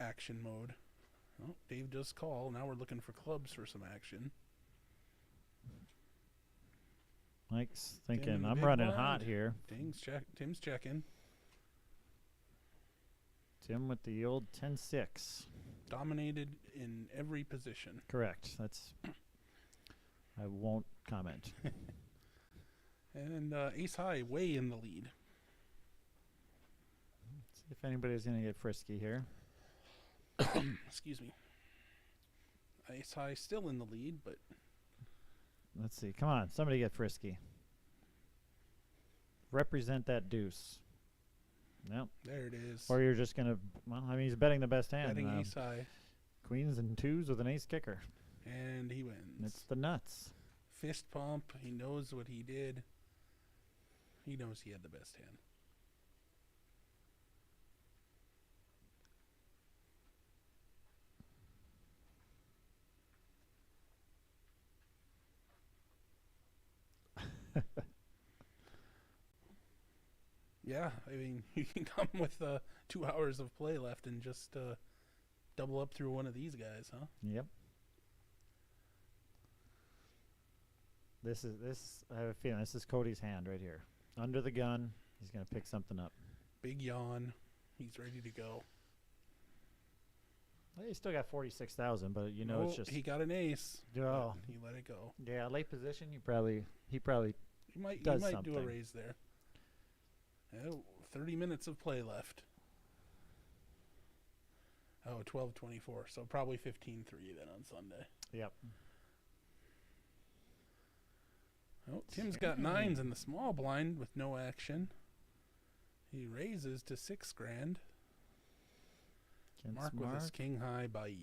action mode. Oh, Dave does call. Now we're looking for clubs for some action. Mike's Tim in thinking, the I'm big running blind. hot here. Tim's checking. Tim with the old 10-6. Dominated in every position. Correct. That's. I won't comment. And ace high way in the lead. See if anybody's going to get frisky here. Excuse me. Ace high still in the lead, but Let's see. Come on. Somebody get frisky. Represent that deuce. Nope. there it is. Or you're just going to. Well, I mean, he's betting the best hand. Betting ace high, Queens and twos with an ace kicker. and he wins. It's the nuts. Fist pump. He knows what he did. He knows he had the best hand. Yeah, I mean, you can come with 2 hours of play left and just double up through one of these guys, huh? Yep. This. I have a feeling this is Cody's hand right here. Under the gun, he's gonna pick something up. Big yawn. He's ready to go. Well, he still got 46,000, but you know it's just. he got an ace. Oh. but He let it go. Yeah, late position. He probably He might Does do a something. raise there. Oh, 30 minutes of play left. Oh, 12:24. So probably 15-3 then on Sunday. Yep. Oh, Tim's got 9s in the small blind with no action. He raises to $6,000. Against Mark with his king high. Bye.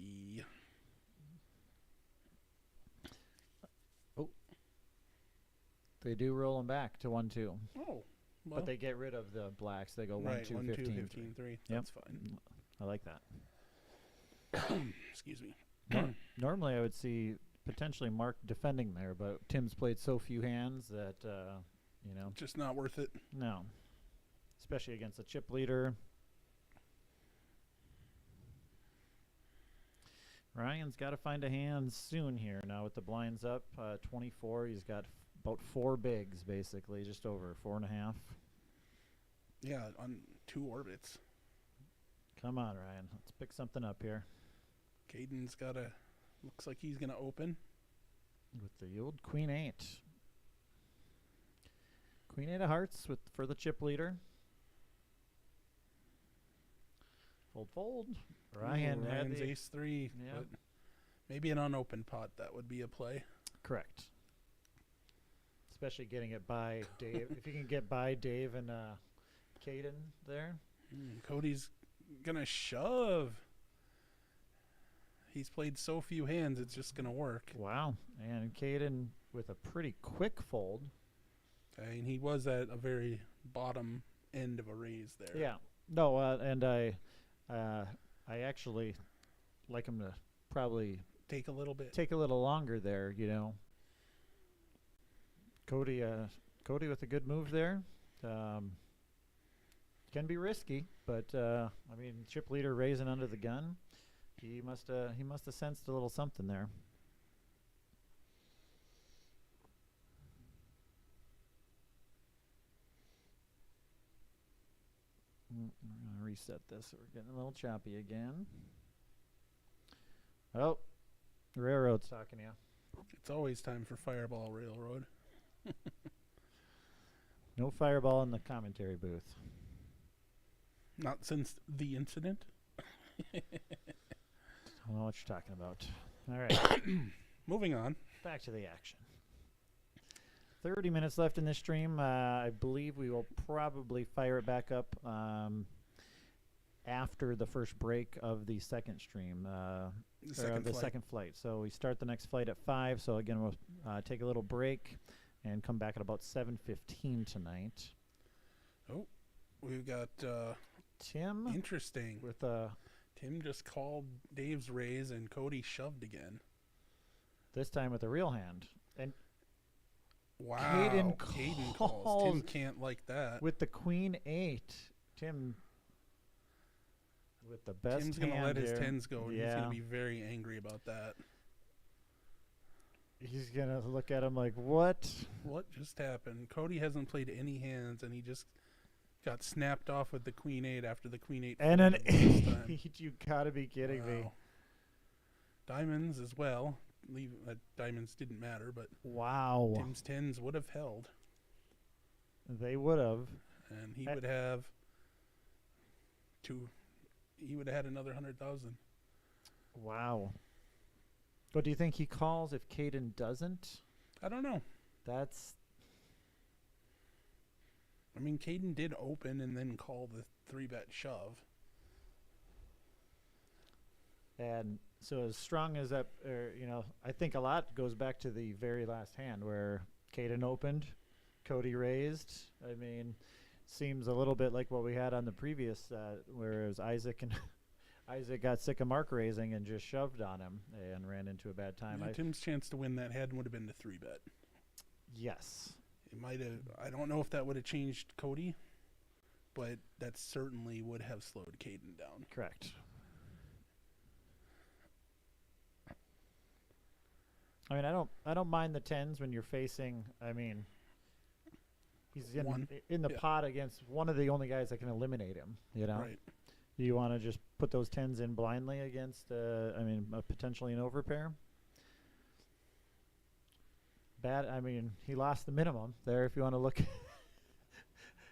They do roll him back to 1-2, Oh, well, but they get rid of the blacks. They go 1-2, right, 1, 2, 15. 15, 3. Yep. That's fine. I like that. Excuse me. Normally, I would see potentially Mark defending there, but Tim's played so few hands that Just not worth it. no, especially against a chip leader. Ryan's got to find a hand soon here. Now with the blinds up, 24, he's got about 4 bigs, basically, just over 4.5. Yeah, on 2 orbits. Come on, Ryan. Let's pick something up here. Caden's got a. Looks like he's going to open. With the old Queen 8. Queen 8 of hearts for the chip leader. Fold, fold. Ryan had Ryan's the ace 3. Yeah. But maybe an unopened pot. That would be a play. correct. Especially getting it by Dave. If you can get by Dave and Caden there. Cody's going to shove. He's played so few hands, it's just going to work. Wow. And Caden with a pretty quick fold. I mean, he was at a very bottom end of a raise there. Yeah. No, and I actually like him to probably Take a little bit. take a little longer there, you know. Cody with a good move there. Can be risky, but I mean, chip leader raising under the gun. He must have sensed a little something there. We're gonna reset this. So we're getting a little choppy again. Oh, Railroad's talking to you. It's always time for Fireball Railroad. No fireball in the commentary booth. Not since the incident. I don't know what you're talking about. All right, Moving on. back to the action. 30 minutes left in this stream. I believe we will probably fire it back up after the first break of the second stream, the second flight. So we start the next flight at 5. So again, we'll take a little break and come back at about 7:15 tonight. Oh, we've got Tim interesting. with Tim just called Dave's raise and Cody shoved again. this time with a real hand. And Wow. Caden Caden calls. calls. Tim can't like that. with the queen 8, Tim with the best Tim's going to hand let his here. tens go. And He's Yeah. going to be very angry about that. He's going to look at him like, what? What just happened? Cody hasn't played any hands, and he just got snapped off with the queen 8 after the queen 8. And an folded this time. 8. You got to be kidding me. Wow. Diamonds as well. Diamonds didn't matter, but Wow. Tim's tens would have held, They would have. and he would have two. He would have had another 100,000. Wow. But do you think he calls if Caden doesn't? I don't know. That's I mean, Caden did open and then call the 3-bet shove. and so as strong as that, I think a lot goes back to the very last hand where Caden opened, Cody raised. I mean, seems a little bit like what we had on the previous, where it was Isaac and Isaac got sick of Mark raising and just shoved on him and ran into a bad time. Yeah, Tim's chance to win that hand would have been the 3-bet. Yes. It might have. I don't know if that would have changed Cody, but that certainly would have slowed Caden down. Correct. I mean, I don't mind the 10s when you're facing. I mean, he's in the Yeah. pot against one of the only guys that can eliminate him. You know, Right. do you want to just put those 10s in blindly against? Potentially an overpair. Bad. I mean, he lost the minimum there. If you want to look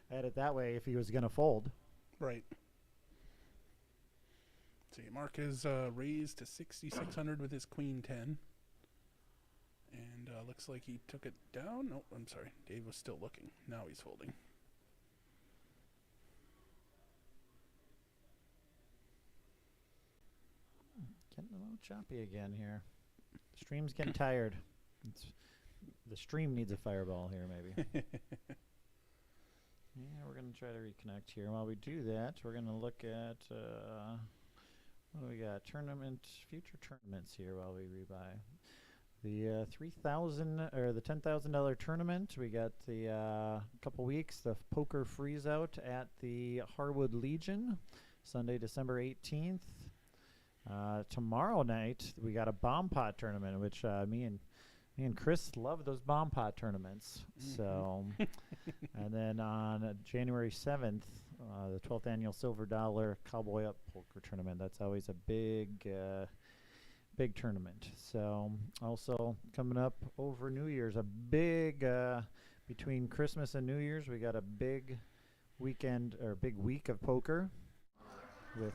at it that way, if he was going to fold. Right. See, Mark is raised to 6,600 with his queen 10. And looks like he took it down. No, I'm sorry. Dave was still looking. Now he's folding. Getting a little choppy again here. Stream's getting tired. The stream needs a fireball here, maybe. Yeah, we're going to try to reconnect here. While we do that, we're going to look at, what do we got? Future tournaments here while we rebuy. The $3,000 or the $10,000 tournament. We got the couple weeks, the poker freeze out at the Harwood Legion, Sunday, December 18th. Tomorrow night we got a bomb pot tournament, which me and Chris love those bomb pot tournaments. Mhm. So, and then on January 7th, the 12th annual Silver Dollar Cowboy Up Poker Tournament. That's always a big tournament. So, also coming up over New Year's, a big between Christmas and New Year's, we got a big weekend or big week of poker with.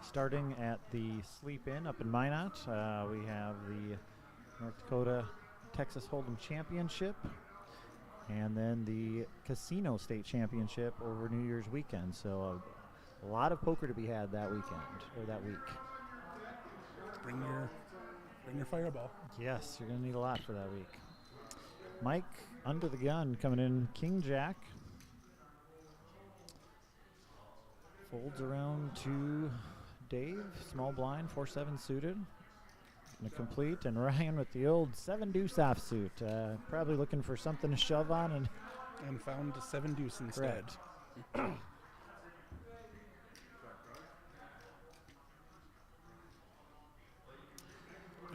Starting at the Sleep Inn up in Minot, we have the North Dakota Texas Hold'em Championship, and then the Casino State Championship over New Year's weekend. So a lot of poker to be had that weekend or that week. Bring your fireball. Yes, you're going to need a lot for that week. Mike under the gun coming in, King Jack. Folds around to Dave, small blind, 4-7 suited. Gonna complete, and Ryan with the old 7 deuce offsuit. Probably looking for something to shove on, And found a 7 deuce instead. Correct.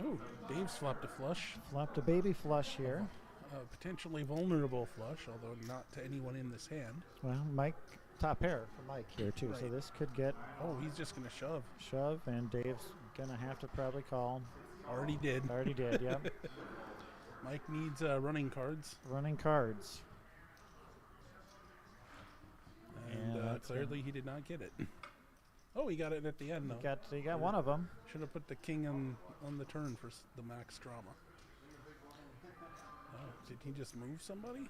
Oh, Dave's flopped a flush. Flopped a baby flush here. A potentially vulnerable flush, although not to anyone in this hand. Well, Mike, top pair for Mike here too. So Right. this could get Oh, he's just going to shove. shove, and Dave's gonna have to probably call. Already did. Already did, yep. Mike needs running cards. Running cards. And that's clearly he did not get it. Oh, he got it at the end, though. He got one of them. Should have put the king on the turn for the max drama. Oh, did he just move somebody?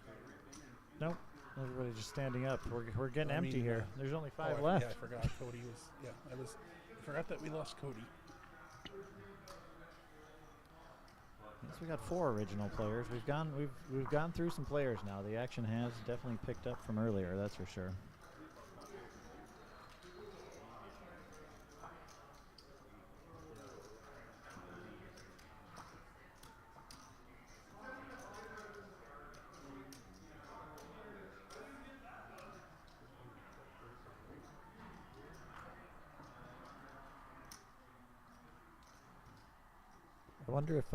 Nope. Everybody just standing up. We're getting I empty mean, here. There's only 5 Oh, left. Yeah, I forgot Cody was. Yeah, I forgot that we lost Cody. Yes, we got 4 original players. We've gone through some players now. The action has definitely picked up from earlier, that's for sure. I wonder if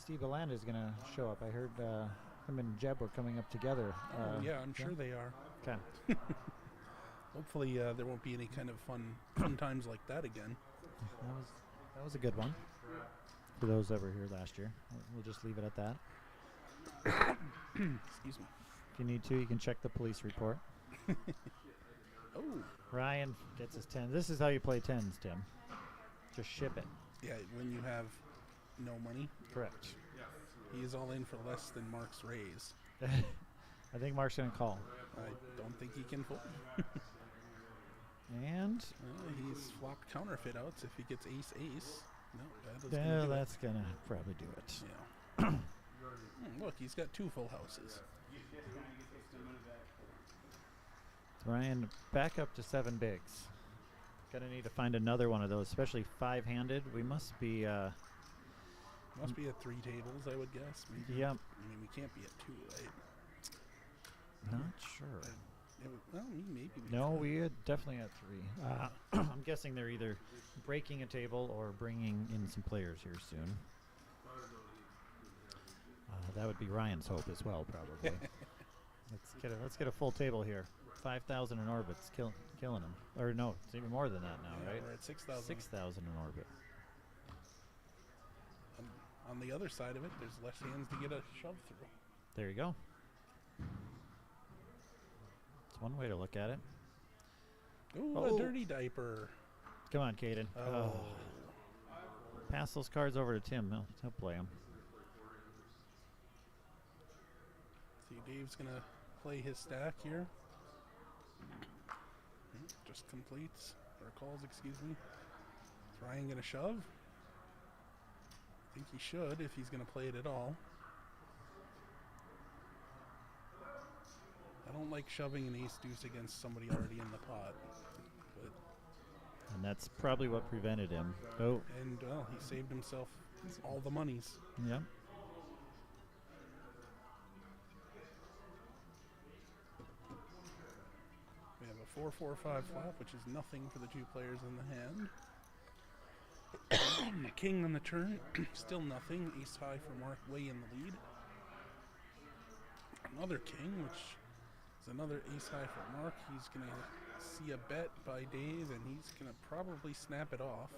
Steve Alanda is going to show up. I heard him and Jeb were coming up together. Yeah, I'm sure they are. Okay. Hopefully, there won't be any kind of fun times like that again. That was a good one. For those that were here last year, we'll just leave it at that. Excuse me. If you need to, you can check the police report. Oh, Ryan gets his 10. This is how you play 10s, Tim. Just ship it. yeah. When you have no money, Correct. he is all in for less than Mark's raise. I think Mark's going to call. I don't think he can fold. And He's flopped counterfeit outs if he gets ace. No, that is yeah, gonna do it. that's going to probably do it. Yeah. Look, he's got 2 full houses. Ryan back up to 7 bigs. Gonna need to find another one of those, especially 5-handed. We must be. Must be at 3 tables, I would guess. Maybe. Yep. I mean, we can't be at 2, right? Not sure. Well, maybe. No, we had definitely at 3. I'm guessing they're either breaking a table or bringing in some players here soon. That would be Ryan's hope as well, probably. Let's get a full table here. 5,000 in orbit's killing him. Or no, it's even more than that now, Yeah, right? we're at 6,000. 6,000 in orbit. On the other side of it, there's less hands to get a shove through. There you go. It's one way to look at it. Ooh, Oh. a dirty diaper. Come on, Caden. Oh. Pass those cards over to Tim. He'll play them. See, Dave's going to play his stack here. Just completes, or calls, excuse me. Is Ryan going to shove? I think he should if he's going to play it at all. I don't like shoving an ace-deuce against somebody already in the pot. But And that's probably what prevented him. Oh, and, well, he saved himself all the monies. yep. We have a 4-4-5 flop, which is nothing for the 2 players in the hand. King on the turn, still nothing. Ace high for Mark, way in the lead. Another king, which is another ace high for Mark. He's going to see a bet by Dave, and he's going to probably snap it off.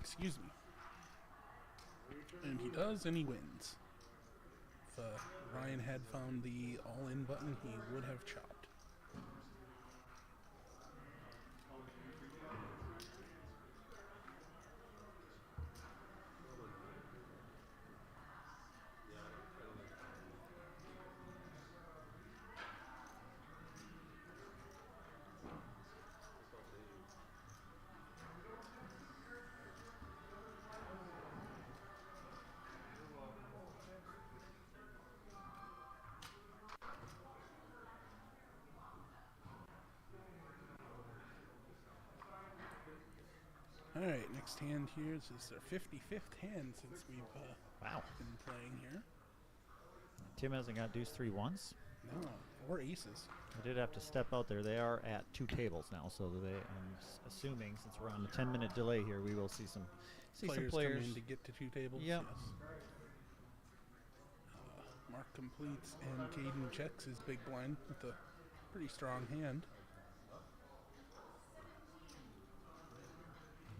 Excuse me. And he does, and he wins. If Ryan had found the all-in button, he would have chopped. All right, next hand here. This is their 55th hand since we've Wow. been playing here. Tim hasn't got deuce 3 once. No, 4 aces. I did have to step out there. They are at 2 tables now, so I'm assuming since we're on a 10-minute delay here, we will see some Players players. come in to get to 2 tables. Yep. Yes. Mark completes and Caden checks his big blind with a pretty strong hand.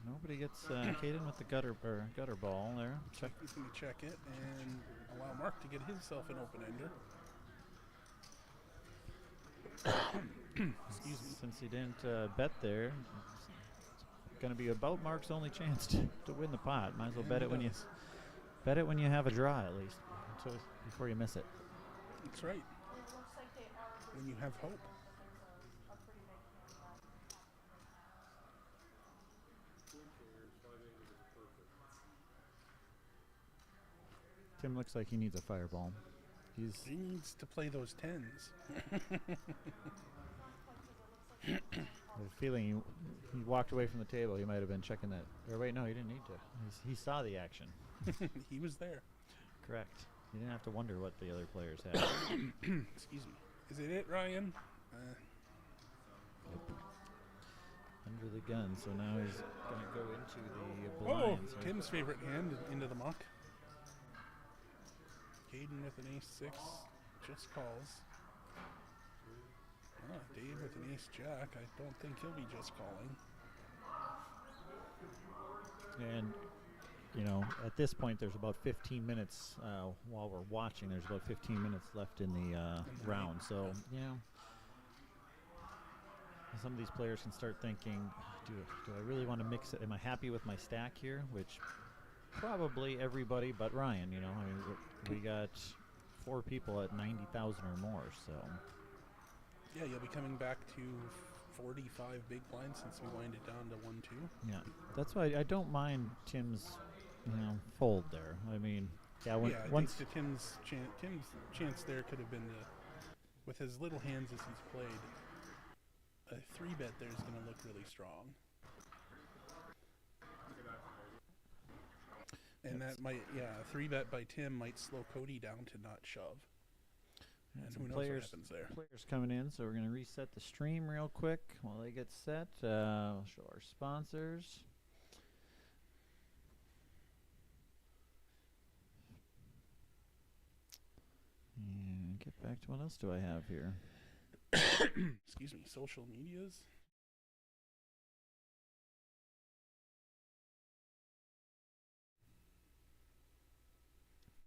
Nobody gets Caden with the gutter ball there. Check. He's going to check it and allow Mark to get himself an open ender. Excuse me. Since he didn't bet there, it's going to be about Mark's only chance to win the pot. Might as well And bet he it when you does. bet it when you have a draw at least, so before you miss it. That's right. It looks like they are When you have hope. a pretty big hand. Tim looks like he needs a fireball. He's He needs to play those tens. I have a feeling he walked away from the table. He might have been checking that. Or wait, no, he didn't need to. He saw the action. He was there. Correct. He didn't have to wonder what the other players had. Excuse me. Is it Ryan? Under the gun, so now he's going to go into the Oh, blinds. here. Tim's favorite hand into the muck. Caden with an ace-6, just calls. Dave with an ace-jack. I don't think he'll be just calling. And, you know, at this point, there's about 15 minutes while we're watching. There's about 15 minutes left in the round. So, you know, some of these players can start thinking, do I really want to mix it? Am I happy with my stack here? Which probably everybody but Ryan, you know. I mean, we got 4 people at 90,000 or more, so. Yeah, you'll be coming back to 45 big blinds since we wind it down to 1-2. Yeah, that's why I don't mind Tim's, fold there. I mean, yeah, I once think Tim's chance there could have been to, with as little hands as he's played, a 3-bet there is going to look really strong. And that might, a 3-bet by Tim might slow Cody down to not shove. And some who knows players, what happens there. players coming in, so we're going to reset the stream real quick while they get set. We'll show our sponsors. And get back to what else do I have here? Excuse me, social medias.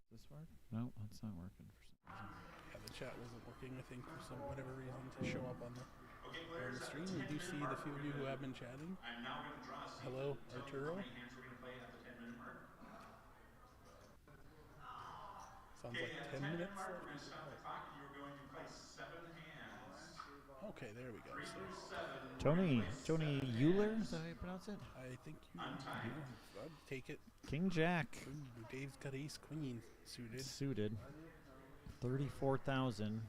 Does this work? No, it's not working for some reason. Yeah, the chat wasn't working, I think, for some whatever reason to show up on the stream. We do see the few of you who have been chatting. I'm now going to draw a sequence. Hello, Tell me Arturo. how many hands we're going to play at the 10-minute mark. Sounds Okay, like at 10 the 10-minute minutes mark, left. we're going to stop the clock and you're going to play 7 hands. Okay, there we go. 3 So through 7. Tony we're gonna play 7 Euler, hands. is that how you pronounce it? I think you. Untimed. Yeah, I'd take it. King Jack Ooh, Dave's got ace queen suited. suited. 34,000.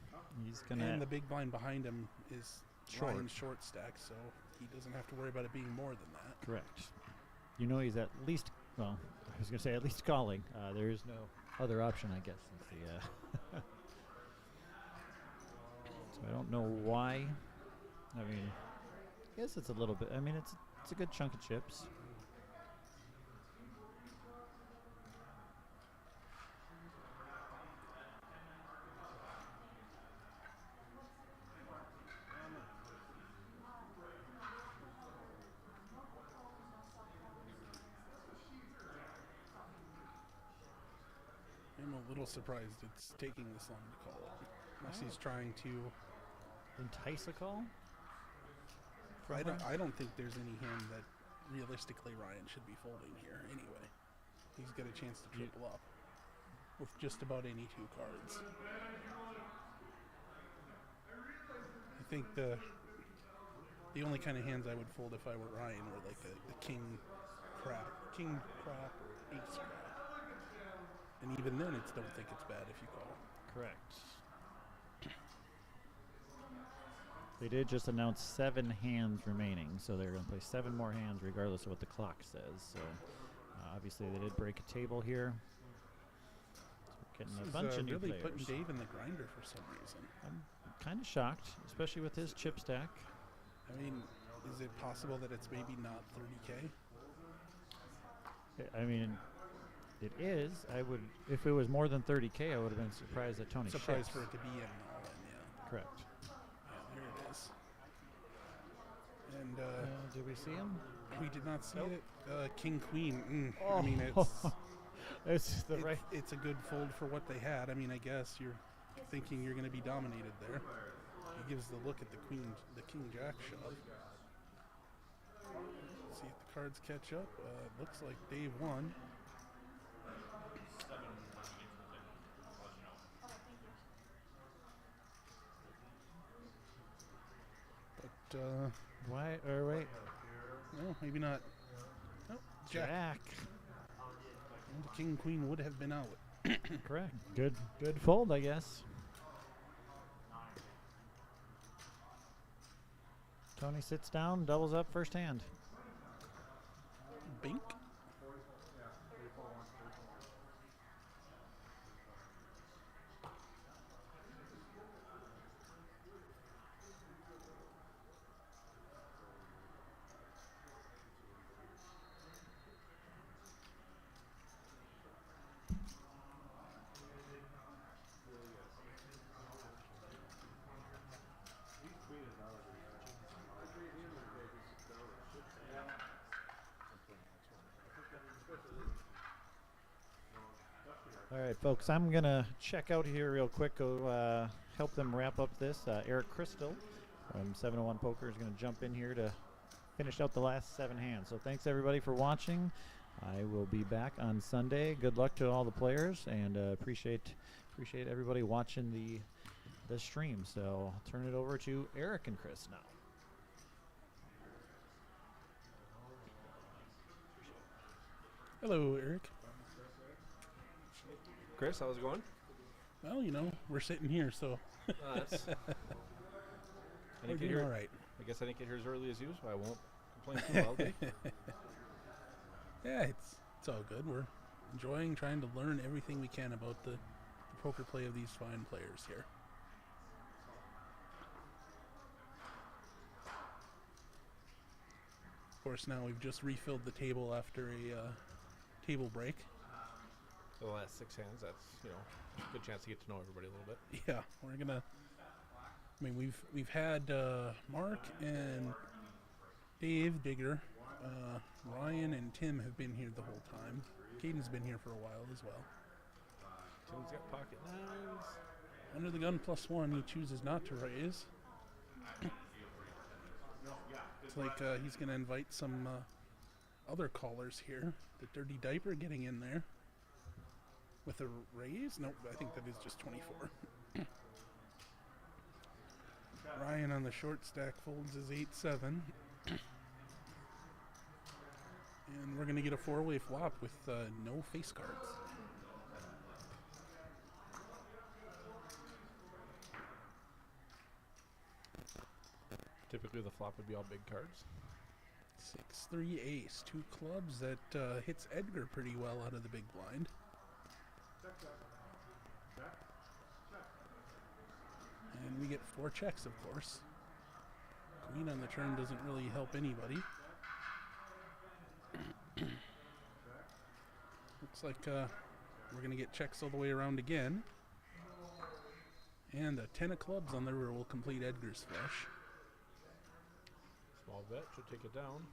He's gonna. And the big blind behind him is Short. Ryan's short stack, so he doesn't have to worry about it being more than that. Correct. You know he's at least. Well, I was gonna say at least calling. There is no other option, I guess. Since the. So I don't know why. I mean, I guess it's a little bit. I mean, it's a good chunk of chips. I'm a little surprised it's taking this long to call it. Unless he's trying to. Entice a call. I don't think there's any hand that realistically Ryan should be folding here anyway. He's got a chance to triple up with just about any 2 cards. I think the only kind of hands I would fold if I were Ryan were like the king crap, or ace crap. And even then, don't think it's bad if you call. Correct. They did just announce 7 hands remaining, so they're going to play 7 more hands regardless of what the clock says. So obviously they did break a table here. So we're getting a bunch of new really players. putting Dave in the grinder for some reason. I'm kind of shocked, especially with his chip stack. I mean, is it possible that it's maybe not 30K? I mean, it is. I would, if it was more than 30K, I would have been surprised that Tony Surprised ships. for it to be an all-in, yeah. Correct. Yeah, there it is. And Did we see him? we did not see Nope. it. King Queen. Oh. I mean, It's the right. it's a good fold for what they had. I mean, I guess you're thinking you're going to be dominated there. He gives the look at the king jack shove. See if the cards catch up. Looks like Dave won. But Why? Or wait. no, maybe not. No, jack. Jack. And the king queen would have been out. Correct. Good fold, I guess. Tony sits down, doubles up first hand. Bink. All right, folks, I'm going to check out here real quick, go help them wrap up this. Eric Crystal from 701 Poker is going to jump in here to finish out the last 7 hands. So thanks, everybody, for watching. I will be back on Sunday. Good luck to all the players, and appreciate everybody watching the stream. So I'll turn it over to Eric and Chris now. Hello, Eric. Chris, how's it going? Well, you know, we're sitting here, so That's I we're didn't get doing here. all right. I guess I didn't get here as early as you, so I won't complain too loudly. Yeah, it's all good. We're enjoying trying to learn everything we can about the poker play of these fine players here. Of course, now we've just refilled the table after a table break. So the last 6 hands, that's, you know, a good chance to get to know everybody a little bit. Yeah, we're gonna. I mean, we've had Mark and Dave Digger, Ryan and Tim have been here the whole time. Caden's been here for a while as well. Tim's got pocket 9s. Under the gun +1, he chooses not to raise. It's like he's gonna invite some other callers here. The Dirty Diaper getting in there with a raise. Nope, I think that is just 24. Ryan on the short stack folds his 8-7. And we're going to get a 4-way flop with no face cards. Typically, the flop would be all big cards. 6-3 ace. 2 clubs. That hits Edgar pretty well out of the big blind. And we get 4 checks, of course. Queen on the turn doesn't really help anybody. Looks like we're going to get checks all the way around again. And a 10 of clubs on the river will complete Edgar's flush. Small bet, should take it down.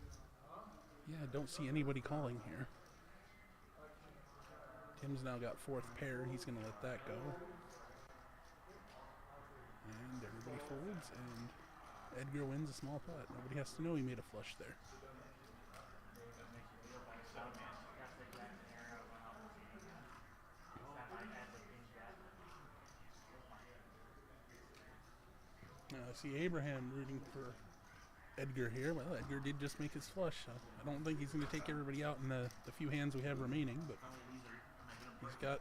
Yeah, I don't see anybody calling here. Tim's now got 4th pair. He's going to let that go. And everybody folds, and Edgar wins a small pot. Nobody has to know he made a flush there. I see Abraham rooting for Edgar here. Well, Edgar did just make his flush. I don't think he's going to take everybody out in the few hands we have remaining, but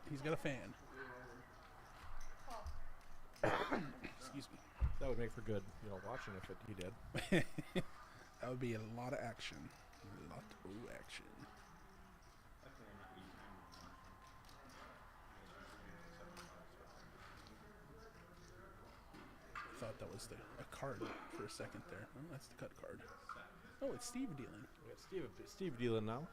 he's got a fan. Excuse me. That would make for good, you know, watching if he did. That would be a lot of action. A lot of action. I thought that was a card for a second there. Oh, that's the cut card. Oh, it's Steve dealing. We got Steve dealing now.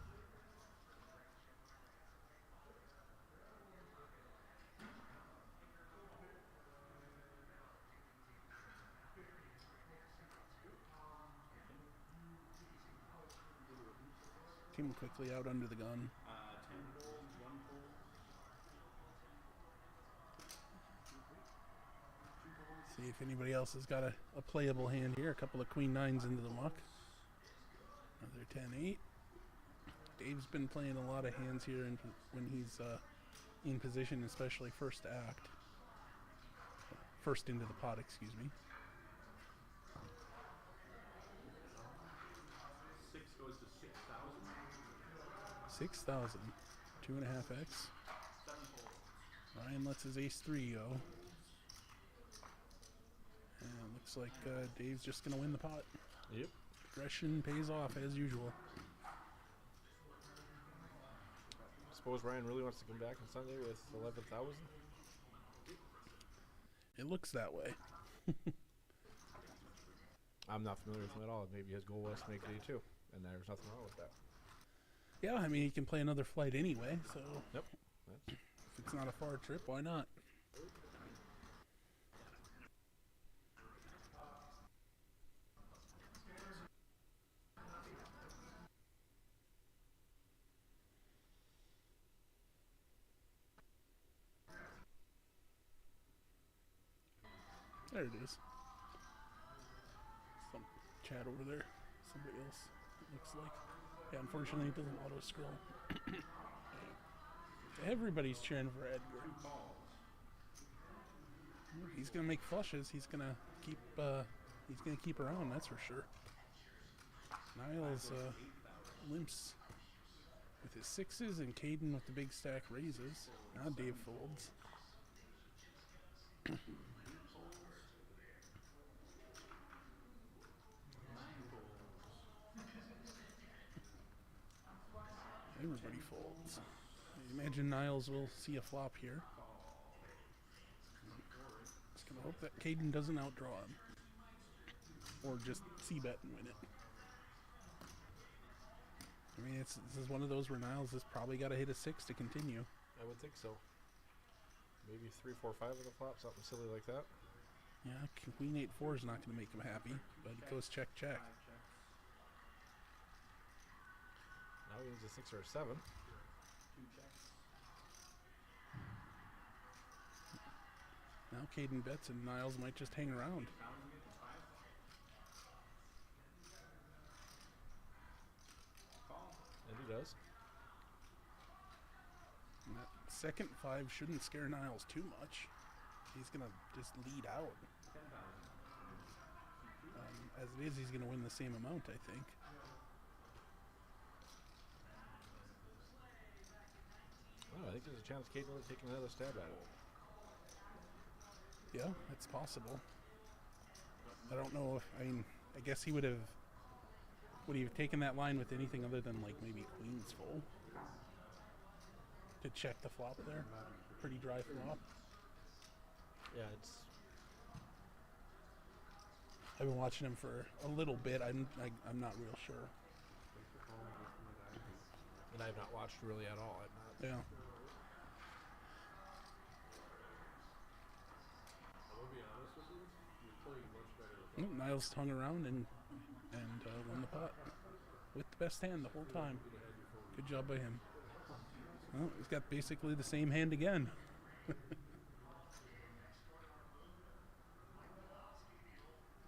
Came quickly out under the gun. See, See if anybody else has got a playable hand here. A couple of queen nines into the muck. Another 10-8. Dave's been playing a lot of hands here when he's in position, especially first act. First into the pot, excuse me. 6 goes to 6,000. 6,000. 2.5x. Ryan lets his ace-3 go. And looks like Dave's just going to win the pot. Yep. Aggression pays off as usual. Suppose Ryan really wants to come back on Sunday with 11,000. It looks that way. I'm not familiar with him at all. Maybe his goal was to make day 2, and there's nothing wrong with that. Yeah, I mean, he can play another flight anyway, so Yep. if it's not a far trip, why not? There it is. Some chat over there. Somebody else, it looks like. Yeah, unfortunately it doesn't auto scroll. Everybody's cheering for Edgar. He's gonna make flushes. He's gonna keep around, that's for sure. Niles limps with his 6s, and Caden with the big stack raises. Now Dave folds. Everybody folds. I imagine Niles will see a flop here. Just gonna hope that Caden doesn't outdraw him. Or just c-bet and win it. I mean, this is one of those where Niles has probably got to hit a 6 to continue. I would think so. Maybe 3, 4, 5 of the flop, something silly like that. Yeah, Queen 8-4 is not going to make him happy, but it goes check, check. Now he needs a 6 or a 7. Now Caden bets and Niles might just hang around. And he does. And that second 5 shouldn't scare Niles too much. He's going to just lead out. As it is, he's going to win the same amount, I think. Oh, I think there's a chance Caden will take another stab at it. Yeah, it's possible. I don't know if, I mean, I guess he would he have taken that line with anything other than like maybe queens full to check the flop there? Pretty dry flop. Yeah, it's... I've been watching him for a little bit. I'm not real sure. And I've not watched really at all. Yeah. Niles hung around and won the pot with the best hand the whole time. Good job by him. Well, he's got basically the same hand again.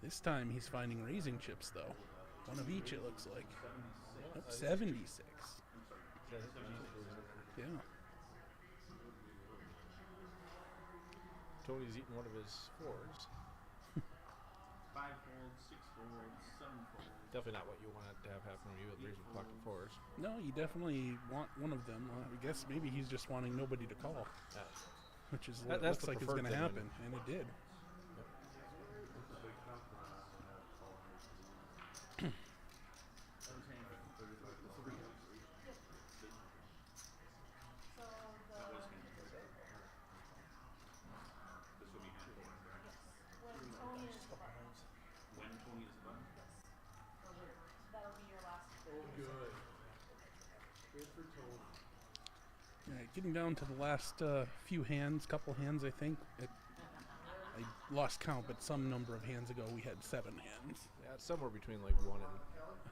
This time he's finding raising chips though. One of each it looks like. Oh, 76. Yeah. Tony's eating one of his 4s. 5 folds, 6 folds, 7 folds. Definitely not what you wanted to have happen when you with raising pocket 4s. No, you definitely want one of them. I guess maybe he's just wanting nobody to call, Yeah. which is what it That's looks the like is preferred going to thing, happen, and it did. So the This will be hand forward, correct? when Tony is the button, When Tony is the button. that'll be your last. Alright, getting down to the last few hands, couple hands, I think. I lost count, but some number of hands ago we had 7 hands. Yeah, it's somewhere between like 1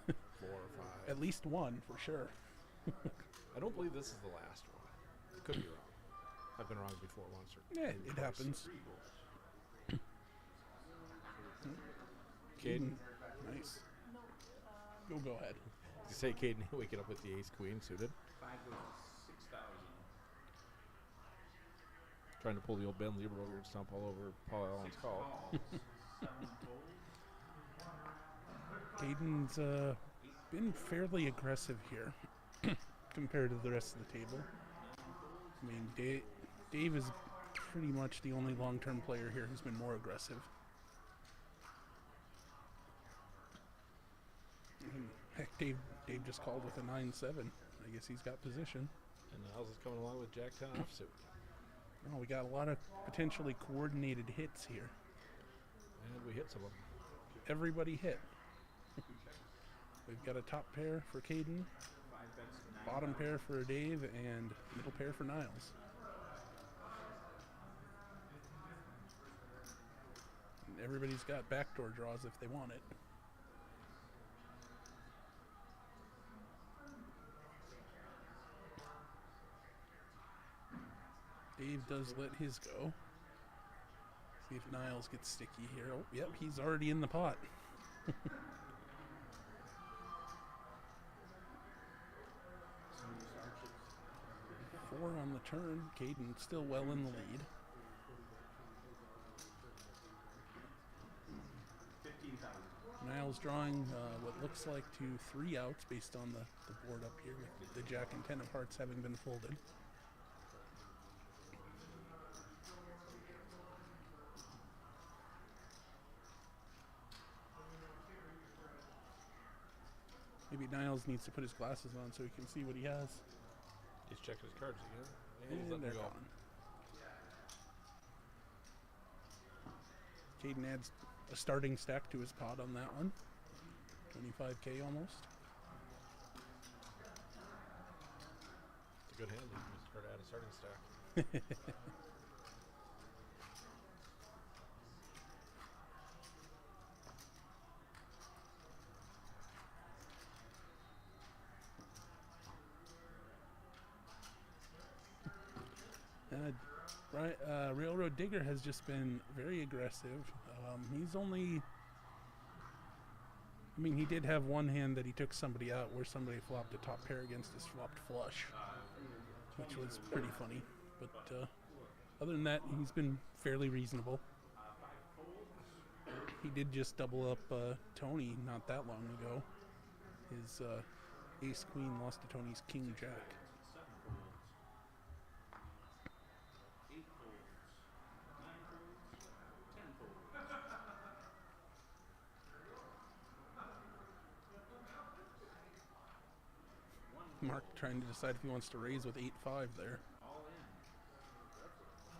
and 4 or 5. At least one, for sure. I don't believe this is the last one. Could be wrong. I've been wrong before once or Yeah, it twice. happens. Caden. Nice. Go ahead. You say Caden waking up with the ace queen suited. 5 goes 6,000. Trying to pull the old Ben Lieber over and stomp all over Paul Allen's call. 7 folds. Caden's been fairly aggressive here compared to the rest of the table. I mean, Dave is pretty much the only long-term player here who's been more aggressive. And heck, Dave just called with a 9-7. I guess he's got position. And Niles is coming along with Jack 10 offsuit. Oh, we got a lot of potentially coordinated hits here. And we hit some of them. Everybody hit. We've got a top pair for Caden, 5 bets to 9. bottom pair for Dave, and middle pair for Niles. And everybody's got backdoor draws if they want it. Dave does let his go. See if Niles gets sticky here. Oh, yep, he's already in the pot. 4 on the turn. Caden still well in the lead. 15,000. Niles drawing what looks like to 3 outs based on the board up here with the Jack and 10 of hearts having been folded. Maybe Niles needs to put his glasses on so he can see what he has. He's checking his cards again. And he's And letting they're go. gone. Caden adds a starting stack to his pot on that one. 25K almost. It's a good hand. He can start to add a starting stack. Railroad Digger has just been very aggressive. He's only... I mean, he did have one hand that he took somebody out where somebody flopped a top pair against his flopped flush, which was pretty funny. But other than that, he's been fairly reasonable. He did just double up Tony not that long ago. His ace queen lost to Tony's king jack. 8 folds. 9 folds. 10 folds. Mark trying to decide if he wants to raise with 8-5 there. All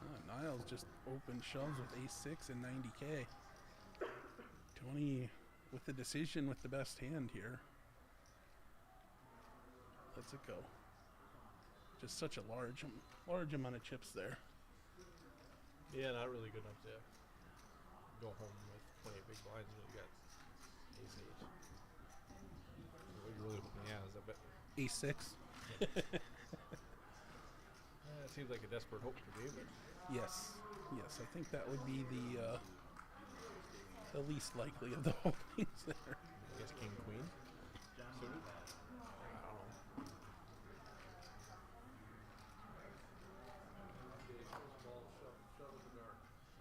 in. Niles just open shoves with ace-6 and 90K. Tony with the decision with the best hand here. Lets it go. Just such a large amount of chips there. Yeah, not really good enough to go home with 28 big blinds when you got ace 8. What you're really hoping, yeah, is that bet. Ace-6. It seems like a desperate hope for me, but Yes. Yes, I think that would be the least likely of the openings there. I guess king queen. Suited. I don't know.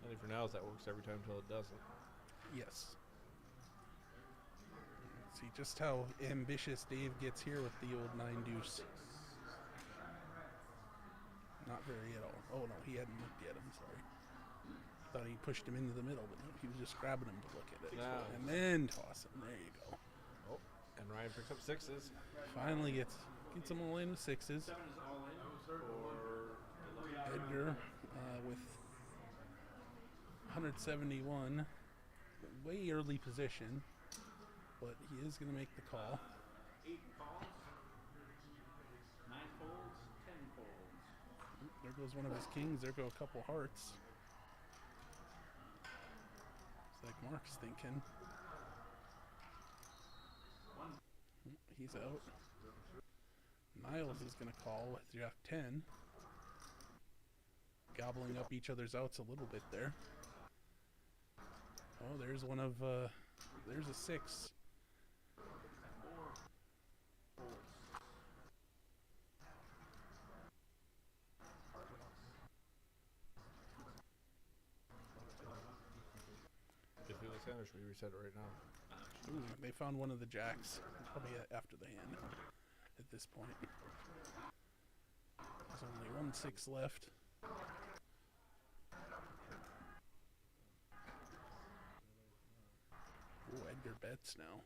I think for now that works every time until it doesn't. Yes. See just how ambitious Dave gets here with the old 9 deuce. Not very at all. Oh no, he hadn't looked yet. I'm sorry. Thought he pushed him into the middle, but no, he was just grabbing him to look at it. Nah. And then toss him. There you go. Oh, and Ryan picks up 6s. Finally gets them all in with 6s. 7 is all in for Edgar with 171. Way early position, but he is going to make the call. 8 calls. 9 folds. 10 folds. There goes one of his kings. There go a couple hearts. It's like Mark's thinking. He's out. Niles is going to call with Jack 10. Gobbling up each other's outs a little bit there. Oh, there's one of, there's a 6. If you listen, or should we reset it right now? Ooh, they found one of the jacks. Probably after the hand at this point. There's only 1 6 left. Ooh, Edgar bets now.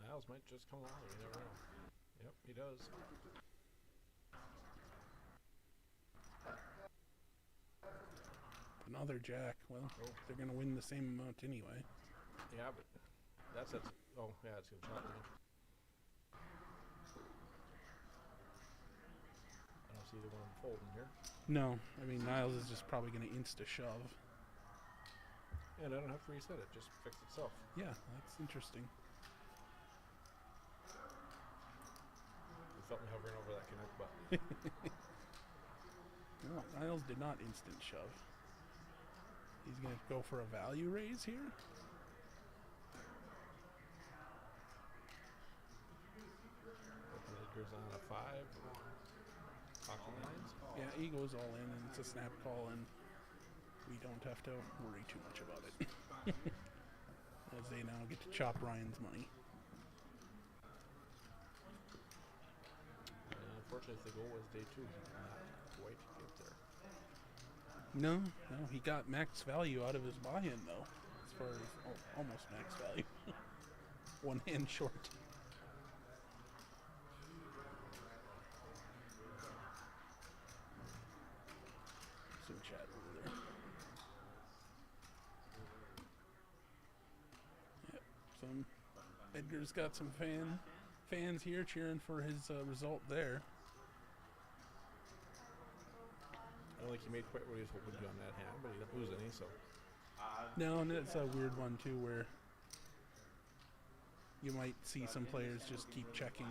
Niles might just come along. You never know. Yep, he does. Another jack. Well, they're going to win the same amount anyway. Yeah, but that's oh yeah, it's gonna chop me. I don't see either one folding here. No, I mean, Niles is just probably going to insta-shove. And I don't have to reset it; just fix itself. Yeah, that's interesting. You felt me hovering over that connect button. No, Niles did not instant shove. He's going to go for a value raise here. Edgar's on a 5. Pocket lines. Yeah, he goes all in, and it's a snap call, and we don't have to worry too much about it. As they now get to chop Ryan's money. Unfortunately, the goal was day 2. Not quite get there. No, he got max value out of his buy-in, though. As far as almost max value. 1 hand short. Some chat over there. Yep, Edgar's got some fans here cheering for his result there. I don't think he made quite what he was hoping to on that hand, but he didn't lose any, so. No, and it's a weird one too, where you might see some players just keep checking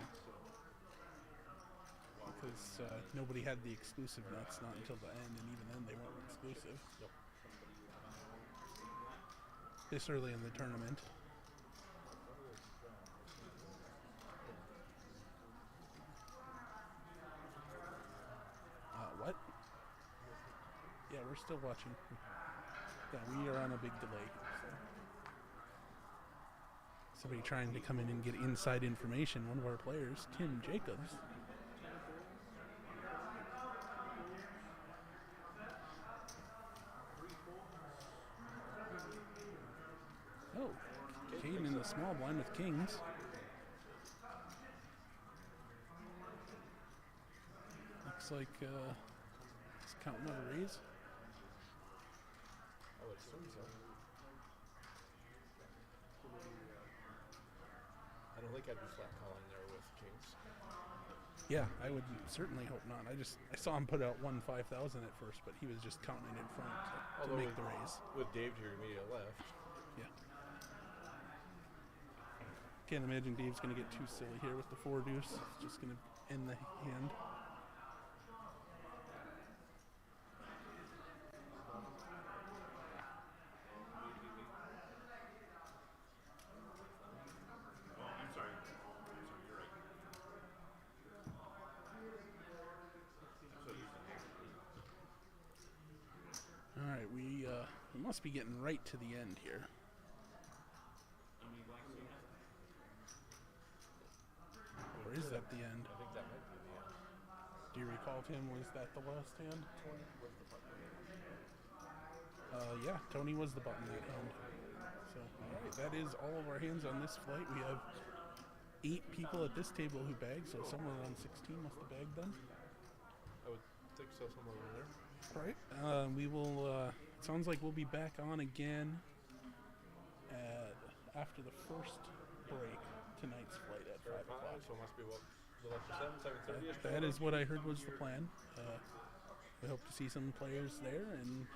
because nobody had the exclusive nuts, not until the end, and even then they weren't exclusive. Yep. This early in the tournament. What? Yeah, we're still watching. Yeah, we are on a big delay. So. Somebody trying to come in and get inside information. One of our players, Tim Jacobs. Oh, Caden in the small blind with kings. Looks like he's counting out a raise. I would assume so. I don't think I'd be flat calling there with kings. Yeah, I would certainly hope not. I saw him put out 5,000 at first, but he was just counting in front to make the raise. With Dave to your immediate left. Yeah. Can't imagine Dave's going to get too silly here with the 4 deuce. It's just going to end the hand. Alright, we must be getting right to the end here. Or is that the end? I think that might be the end. Do you recall, Tim, was that the last hand? Yeah, Tony was the button that hand. So, alright, that is all of our hands on this flight. We have 8 people at this table who bagged, so someone on 16 must have bagged them. I would think so, somewhere in there. Alright, we will, sounds like we'll be back on again after the first break, tonight's flight at 5 o'clock. So it must be, what, a little after 7:30-ish? That is what I heard was the plan. We hope to see some players there, and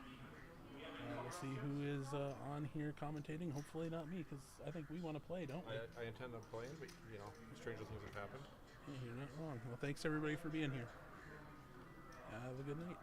we'll see who is on here commentating. Hopefully not me, because I think we want to play, don't we? I intend on playing, but, you know, stranger things have happened. Yeah, you're not wrong. Well, thanks everybody for being here. Have a good night.